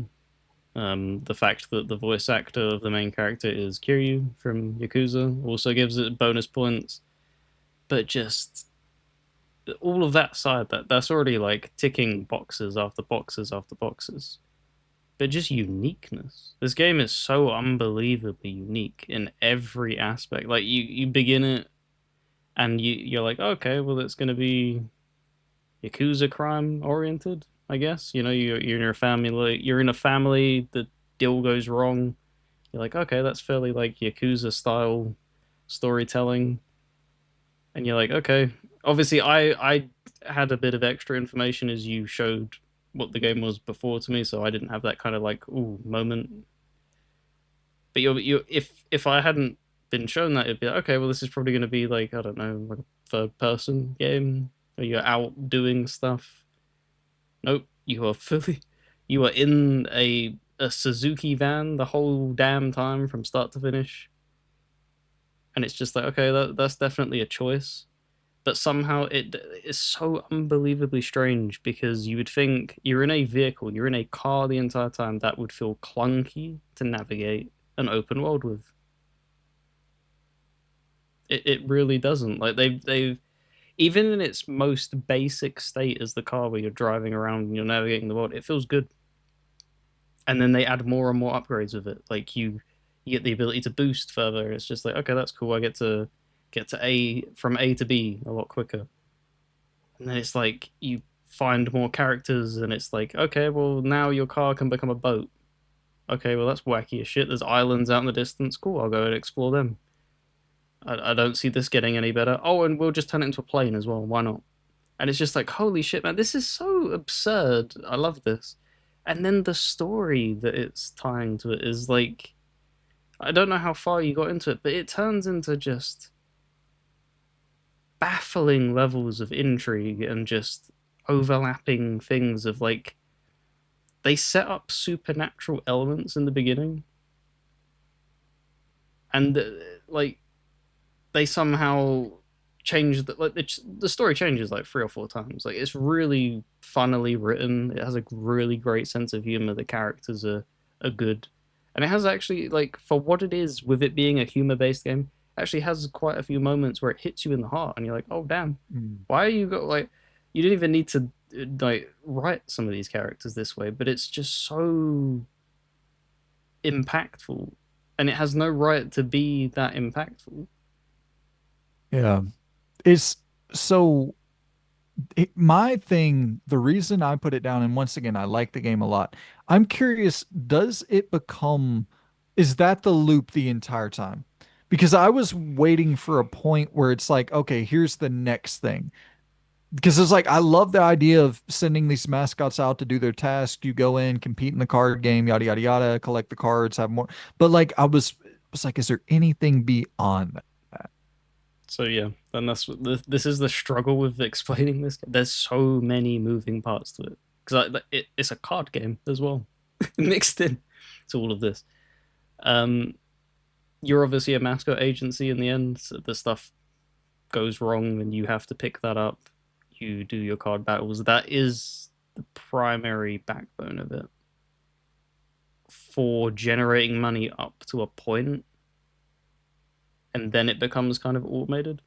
The fact that the voice actor of the main character is Kiryu from Yakuza also gives it bonus points. But just all of that side, that's already like ticking boxes after boxes after boxes. But just uniqueness. This game is so unbelievably unique in every aspect. Like you begin it and you're like, okay, well it's gonna be Yakuza crime oriented, I guess. You know, you're in a family, the deal goes wrong. You're like, okay, that's fairly like Yakuza style storytelling, and you're like, okay. Obviously, I had a bit of extra information as you showed what the game was before to me, so I didn't have that kind of like ooh moment. But you if I hadn't been shown that, it'd be like, okay, well, this is probably going to be like I don't know, like a third person game where you're out doing stuff. Nope, you are fully, you are in a Suzuki van the whole damn time from start to finish, and it's just like okay, that's definitely a choice. But somehow it is so unbelievably strange because you would think you're in a vehicle, you're in a car the entire time that would feel clunky to navigate an open world with. It really doesn't. Like they've even in its most basic state as the car where you're driving around and you're navigating the world, it feels good. And then they add more and more upgrades with it. Like you get the ability to boost further. It's just like okay, that's cool. I get to A from A to B a lot quicker. And then it's like you find more characters, and it's like okay, well now your car can become a boat. Okay, well that's wacky as shit. There's islands out in the distance. Cool, I'll go and explore them. I don't see this getting any better. Oh, and we'll just turn it into a plane as well. Why not? And it's just like, holy shit, man, this is so absurd. I love this. And then the story that it's tying to it is like, I don't know how far you got into it, but it turns into just baffling levels of intrigue and just overlapping things of like, they set up supernatural elements in the beginning. And like, they somehow change the story changes like 3 or 4 times. Like it's really funnily written. It has a really great sense of humor. The characters are good, and it has actually like for what it is, with it being a humor based game, actually has quite a few moments where it hits you in the heart, and you're like, oh damn, Mm. why are you got like you didn't even need to like write some of these characters this way, but it's just so impactful, and it has no right to be that impactful. Yeah. It's so my thing, the reason I put it down, and once again, I like the game a lot. I'm curious, does it become, is that the loop the entire time? Because I was waiting for a point where it's like, okay, here's the next thing. Because it's like, I love the idea of sending these mascots out to do their task. You go in, compete in the card game, yada, yada, yada, collect the cards, have more. But like, was like, is there anything beyond that? So yeah, then this is the struggle with explaining this. There's so many moving parts to it because it's a card game as well, mixed in to all of this. Um, you're obviously a mascot agency in the end. So the stuff goes wrong, and you have to pick that up. You do your card battles. That is the primary backbone of it for generating money up to a point, and then it becomes kind of automated.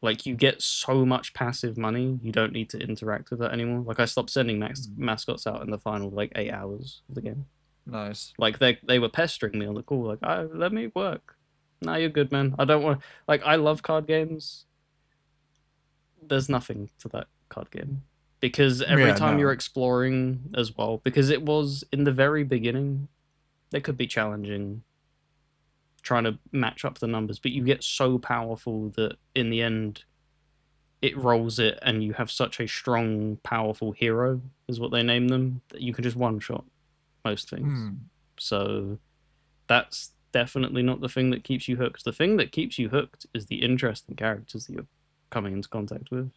Like you get so much passive money, you don't need to interact with that anymore. Like I stopped sending mascots out in the final like 8 hours of the game. Nice. Like they were pestering me on the call, like, let me work. Nah, you're good, man. I don't want like I love card games. There's nothing to that card game. Because every Yeah, time you're no. exploring as well, because it was in the very beginning, it could be challenging trying to match up the numbers, but you get so powerful that in the end it rolls it, and you have such a strong, powerful hero, is what they name them, that you can just one shot most things. Hmm. So that's definitely not the thing that keeps you hooked. The thing that keeps you hooked is the interesting characters that you're coming into contact with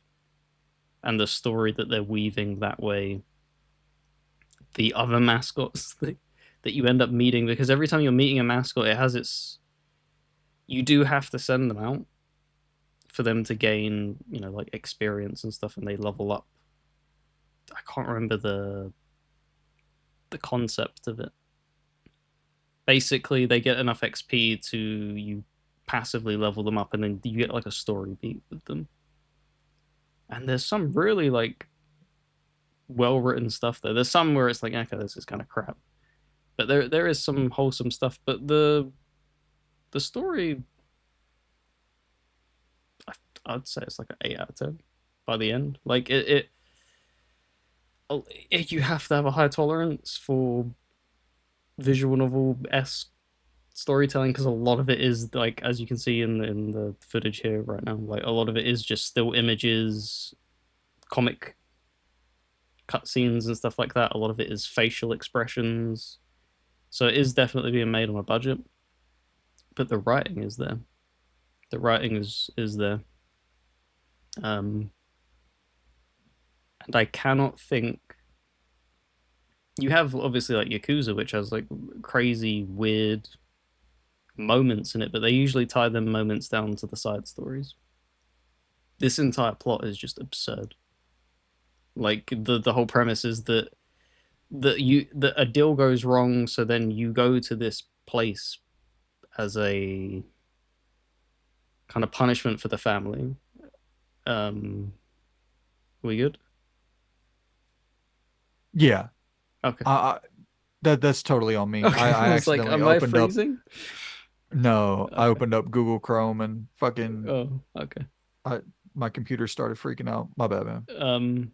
and the story that they're weaving that way. The other mascots that you end up meeting, because every time you're meeting a mascot, it has its You do have to send them out for them to gain, like experience and stuff, and they level up. I can't remember the concept of it. Basically, they get enough XP to you passively level them up, and then you get like a story beat with them. And there's some really like well written stuff there. There's some where it's like, okay, this is kind of crap, but there is some wholesome stuff. But the story, I'd say it's like an 8 out of 10 by the end. Like you have to have a high tolerance for visual novel esque storytelling, because a lot of it is like, as you can see in the footage here right now, like a lot of it is just still images, comic cutscenes and stuff like that. A lot of it is facial expressions, so it is definitely being made on a budget. But the writing is there. The writing is there. Um, and I cannot think. You have obviously like Yakuza, which has like crazy, weird moments in it, but they usually tie them moments down to the side stories. This entire plot is just absurd. Like the whole premise is that a deal goes wrong, so then you go to this place as a kind of punishment for the family. We good? Yeah. Okay. I that's totally on me. Okay. I I was like, accidentally am I opened up. freezing? No, I Okay. opened up Google Chrome and fucking Oh, okay. I my computer started freaking out. My bad, man. Um,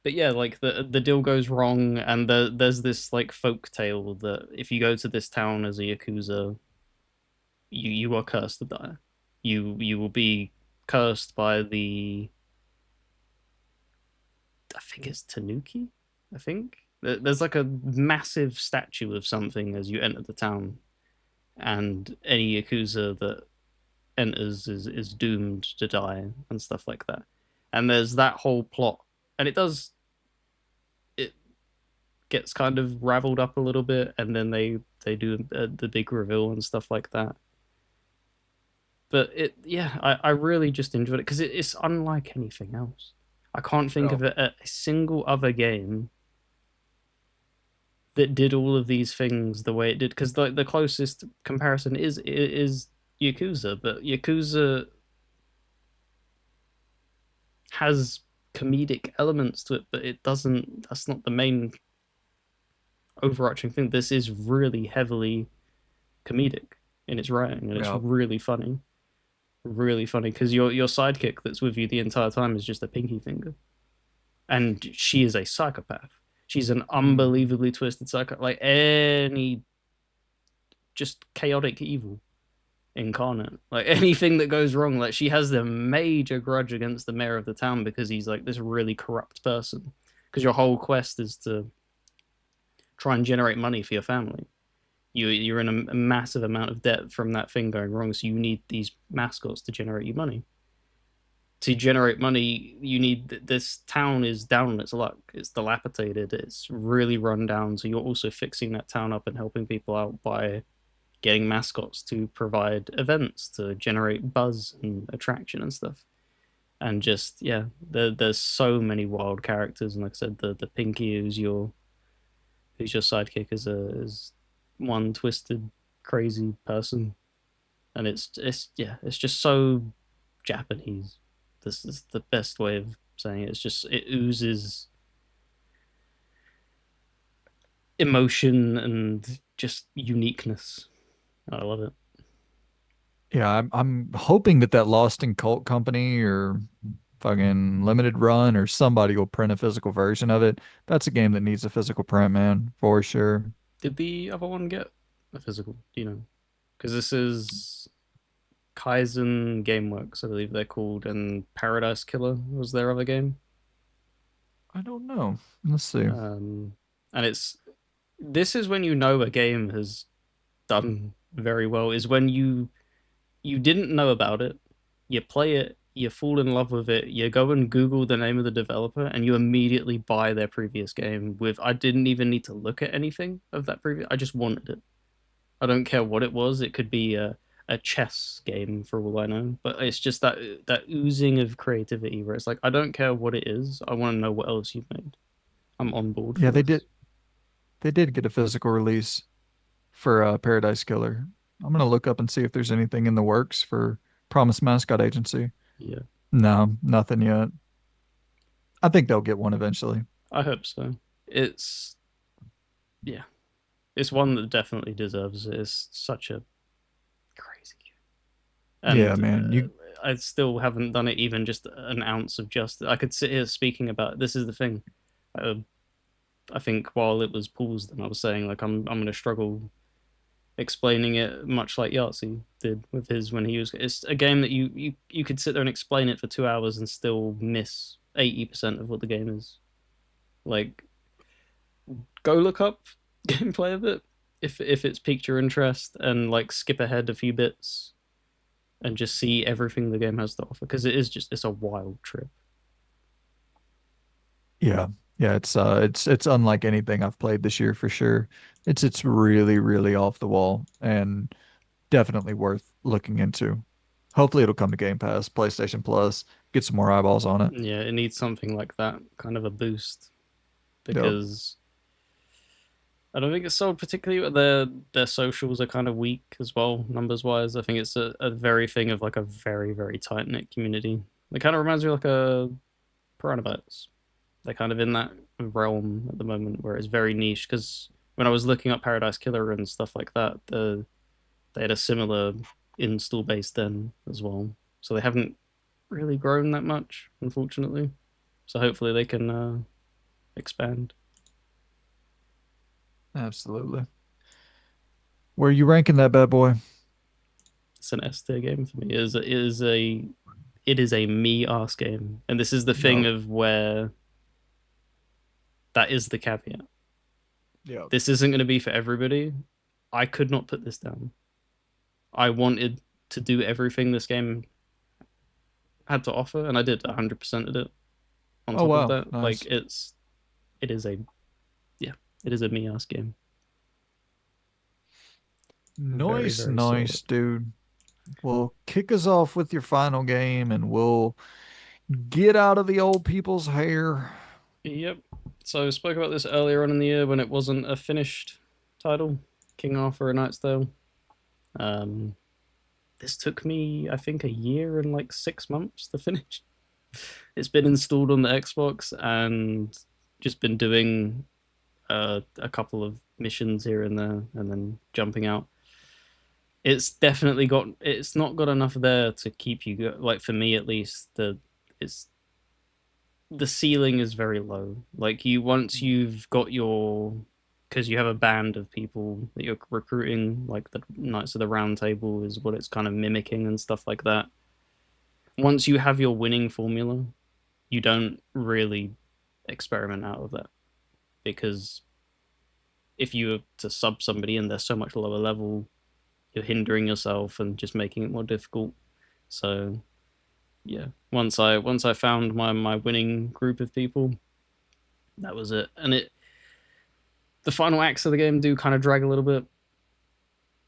but yeah, like the deal goes wrong, and there's this like folk tale that if you go to this town as a yakuza, you are cursed to die. You will be cursed by the, I think it's Tanuki. I think there's like a massive statue of something as you enter the town, and any yakuza that enters is doomed to die and stuff like that. And there's that whole plot, and it gets kind of raveled up a little bit, and then they do the big reveal and stuff like that. But yeah, I really just enjoyed it because it's unlike anything else. I can't think of No. a single other game that did all of these things the way it did. Because the closest comparison is Yakuza, but Yakuza has comedic elements to it, but it doesn't. That's not the main overarching thing. This is really heavily comedic in its writing, and it's Yeah. really funny because your sidekick that's with you the entire time is just a pinky finger, and she is a psychopath. She's an Mhm. unbelievably twisted psycho, like any just chaotic evil incarnate. Like anything that goes wrong, like she has the major grudge against the mayor of the town because he's like this really corrupt person. Because your whole quest is to try and generate money for your family. You're in a massive amount of debt from that thing going wrong, so you need these mascots to generate you money. To generate money, you need this town is down on its luck. It's dilapidated. It's really run down. So you're also fixing that town up and helping people out by getting mascots to provide events to generate buzz and attraction and stuff. And just yeah, there's so many wild characters. And like I said, the Pinky who's your sidekick is one twisted, crazy person, and it's yeah, it's just so Japanese. This is the best way of saying it. It's just it oozes emotion and just uniqueness. I love it. Yeah, I'm hoping that that Lost in Cult Company or fucking Limited Run or somebody will print a physical version of it. That's a game that needs a physical print, man, for sure. Did the other one get a physical? Do you know? Because this is Kaizen Gameworks, I believe they're called, and Paradise Killer was their other game. I don't know. Let's see. Um, and it's this is when you know a game has done very well is when you didn't know about it, you play it, you fall in love with it, you go and Google the name of the developer, and you immediately buy their previous game. With I didn't even need to look at anything of that previous. I just wanted it. I don't care what it was. It could be a a chess game for all I know. But it's just that oozing of creativity where it's like I don't care what it is. I want to know what else you've made. I'm on board Yeah, for they this. did. They did get a physical release for Paradise Killer. I'm gonna look up and see if there's anything in the works for Promise Mascot Agency. Yeah, No, nothing yet. I think they'll get one eventually. I hope so. It's yeah, it's one that definitely deserves it. It's such a crazy game, Yeah, and man. You I still haven't done it even just an ounce of justice. I could sit here speaking about it. This is the thing. Uh, I think while it was paused, and I was saying like I'm gonna struggle explaining it, much like Yahtzee did with his when he was. It's a game that you could sit there and explain it for 2 hours and still miss 80% of what the game is. Like, go look up gameplay of it if it's piqued your interest, and like skip ahead a few bits and just see everything the game has to offer because it's a wild trip. Yeah. Yeah, it's unlike anything I've played this year for sure. It's really, really off the wall and definitely worth looking into. Hopefully it'll come to Game Pass, PlayStation Plus, get some more eyeballs on it. Yeah, it needs something like that, kind of a boost, Yep. because I don't think it's sold particularly. Their socials are kind of weak as well, numbers wise. I think it's a very thing of like a very very tight knit community. It kind of reminds me of like a Piranha Bytes. They're kind of in that realm at the moment where it's very niche. Because when I was looking up Paradise Killer and stuff like that, they had a similar install base then as well. So they haven't really grown that much, unfortunately. So hopefully they can expand. Absolutely. Where are you ranking that bad boy? It's an S tier game for me. It is a me ass game, and this is the thing Yep. of where that is the caveat. Yep. This isn't going to be for everybody. I could not put this down. I wanted to do everything this game had to offer, and I did 100% of it. On Oh top of wow. that, like Nice. it is a yeah, it is a me ass game. Very Nice, very nice, solid. dude. Well, kick us off with your final game and we'll get out of the old people's hair. Yep. So I spoke about this earlier on in the year when it wasn't a finished title, King Arthur: A Knight's Tale. Um, this took me, I think, a year and like 6 months to finish. It's been installed on the Xbox and just been doing a couple of missions here and there, and then jumping out. It's not got enough there to keep you like for me at least. It's the ceiling is very low. Like you once you've got your because you have a band of people that you're recruiting, like the Knights of the Round Table is what it's kind of mimicking and stuff like that. Once you have your winning formula, you don't really experiment out of that because if you were to sub somebody and they're so much lower level, you're hindering yourself and just making it more difficult. So yeah, once I found my winning group of people, that was it. And the final acts of the game do kind of drag a little bit.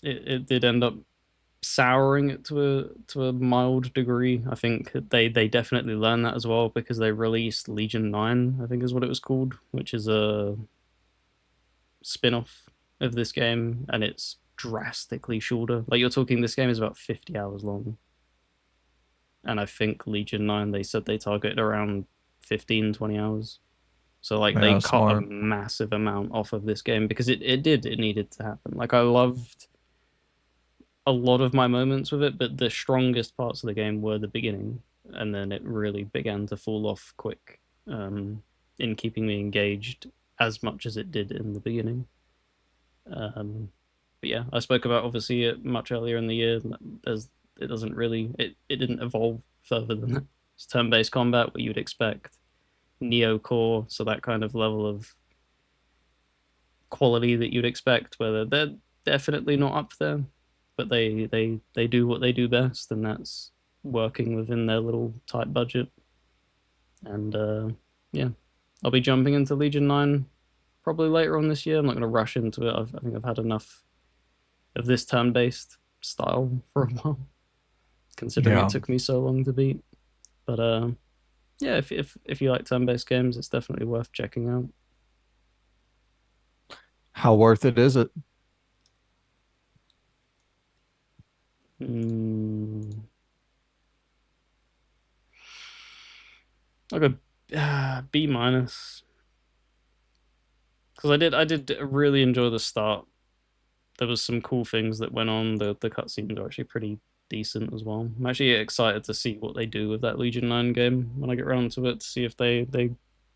It did end up souring it to a mild degree. I think they definitely learned that as well because they released Legion 9, I think is what it was called, which is a spin-off of this game, and it's drastically shorter. Like you're talking this game is about 50 hours long. And I think Legion 9 they said they targeted around 15-20 hours. So like they Yeah, cut a smart. massive amount off of this game because it needed to happen. Like I loved a lot of my moments with it, but the strongest parts of the game were the beginning, and then it really began to fall off quick in keeping me engaged as much as it did in the beginning. But yeah, I spoke about obviously it much earlier in the year. There's it doesn't really it didn't evolve further than that. It's turn-based combat, what you would expect. Neo core, so that kind of level of quality that you'd expect, where they're definitely not up there, but they do what they do best, and that's working within their little tight budget. And yeah, I'll be jumping into Legion 9 probably later on this year. I'm not going to rush into it. I think I've had enough of this turn based style for a while, considering it Yeah. took me so long to beat. But yeah, if you like turn-based games, it's definitely worth checking out. How worth it is it? Mm, like a B minus, because I did really enjoy the start. There was some cool things that went on. The cutscenes are actually pretty decent as well. I'm actually excited to see what they do with that Legion 9 game when I get around to it, to see if they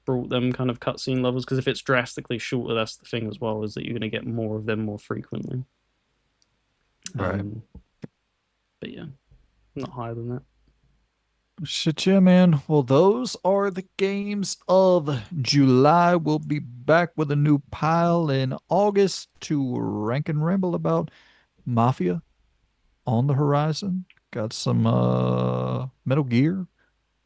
brought them kind of cutscene levels, because if it's drastically shorter, that's the thing as well, is that you're going to get more of them more frequently. Right. Um, but yeah, not higher than that. Shit, yeah, man. Well, those are the games of July. We'll be back with a new pile in August to rank and ramble about Mafia on the horizon. Got some Metal Gear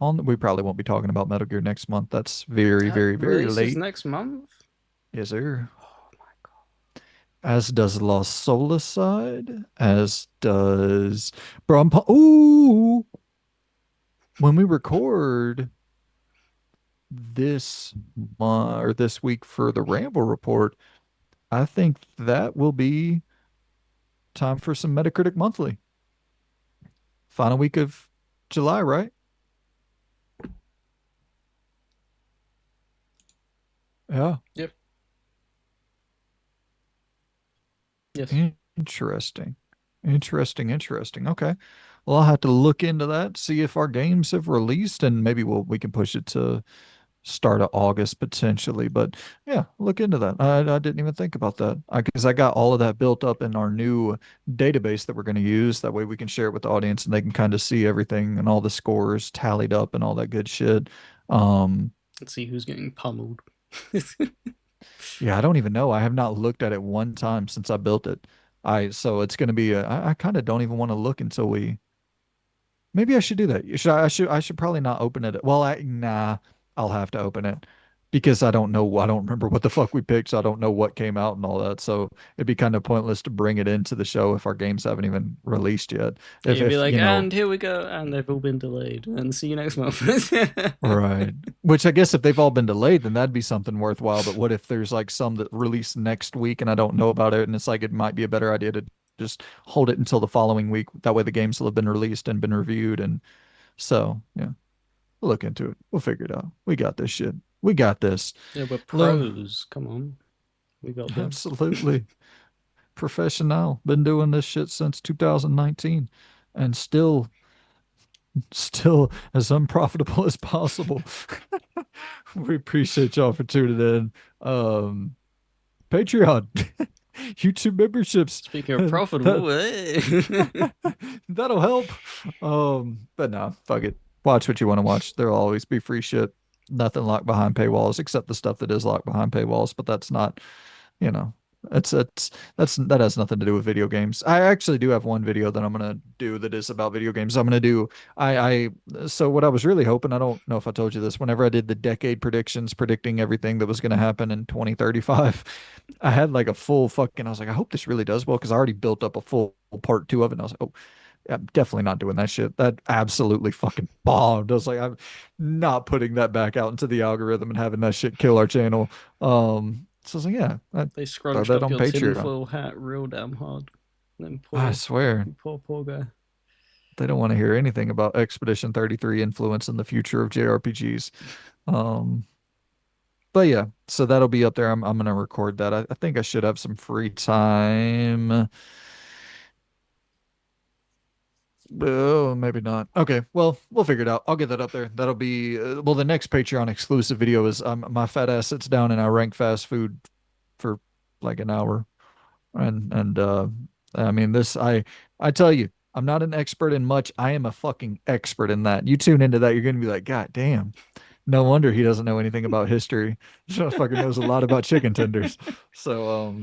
on. We probably won't be talking about Metal Gear next month. That's very, That very, very releases late. next month. Yes, sir. Oh my god! As does Lost Solicide, as does Bro. Ooh, when we record this month or this week for the Ramble Report, I think that will be time for some Metacritic Monthly. Final week of July, right? Yeah. Yep. Yes. Interesting. Interesting. Okay. Well, I'll have to look into that, see if our games have released, and maybe we can push it to start of August potentially. But yeah, look into that. I didn't even think about that. Because I got all of that built up in our new database that we're going to use. That way we can share it with the audience and they can kind of see everything and all the scores tallied up and all that good shit. Um, Let's see who's getting pummeled. yeah, I don't even know. I have not looked at it one time since I built it. So it's going to be I kind of don't even want to look until we maybe I should do that. I should probably not open it. Well, nah, I'll have to open it because I don't know. I don't remember what the fuck we picked, so I don't know what came out and all that. So it'd be kind of pointless to bring it into the show if our games haven't even released yet. Yeah, you'd be If like, you know, and here we go, and they've all been delayed, and see you next month. right. Which I guess if they've all been delayed, then that'd be something worthwhile. But what if there's like some that release next week and I don't know about it, and it's like it might be a better idea to just hold it until the following week. That way the games will have been released and been reviewed, and so yeah. We'll look into it. We'll figure it out. We got this shit. We got this. Yeah, we're Loon, pros. Come on, we got this. absolutely professional. Been doing this shit since 2019 and still as unprofitable as possible. We appreciate y'all for tuning in. Patreon, YouTube memberships. Speaking of That profitable, hey. that'll help. But no, fuck it. Watch what you want to watch. There'll always be free shit. Nothing locked behind paywalls except the stuff that is locked behind paywalls, but that's not, you know, that has nothing to do with video games. I actually do have one video that I'm gonna do that is about video games. I'm gonna do so what I was really hoping, I don't know if I told you this, whenever I did the decade predictions predicting everything that was gonna happen in 2035, I had like a full fucking I was like, I hope this really does well because I already built up a full part two of it. And I was like, oh, yeah, I'm definitely not doing that shit. That absolutely fucking bombed. I was like, I'm not putting that back out into the algorithm and having that shit kill our channel. So I was like, yeah, They throw scrunched that up on your Patreon. tinfoil hat real damn hard. Then I poor, swear, you poor guy. they don't want to hear anything about Expedition 33 influence in the future of JRPGs. Um, but yeah, so that'll be up there. I'm gonna record that. I think I should have some free time. Oh, maybe not. Okay, well, we'll figure it out. I'll get that up there. That'll be well. The next Patreon exclusive video is my fat ass sits down and I rank fast food for like an hour, and I mean this. I tell you, I'm not an expert in much. I am a fucking expert in that. You tune into that, you're gonna be like, God damn. No wonder he doesn't know anything about history. This motherfucker knows a lot about chicken tenders. So,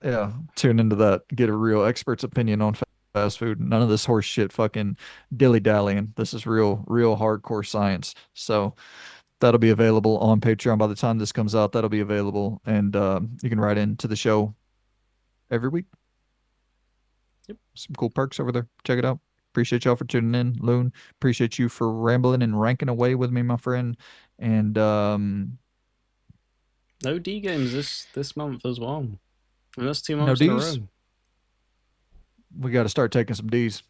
yeah, tune into that. Get a real expert's opinion on fast food. None of this horse shit fucking dilly-dallying. This is real hardcore science. So that'll be available on Patreon by the time this comes out. That'll be available, and you can write into the show every week. Yep. Some cool perks over there. Check it out. Appreciate y'all for tuning in, Loon. Appreciate you for rambling and ranking away with me, my friend. And No D games this month as well. And that's two no months in a D's. row. We got to start taking some D's.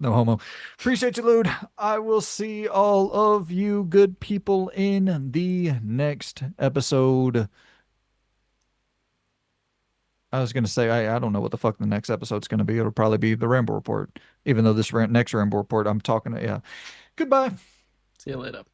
No homo. Appreciate you, Lude. I will see all of you good people in the next episode. I was gonna say I don't know what the fuck the next episode's gonna be. It'll probably be the Rambo Report. Even though this next Rambo Report I'm talking to, yeah. Goodbye. See you later.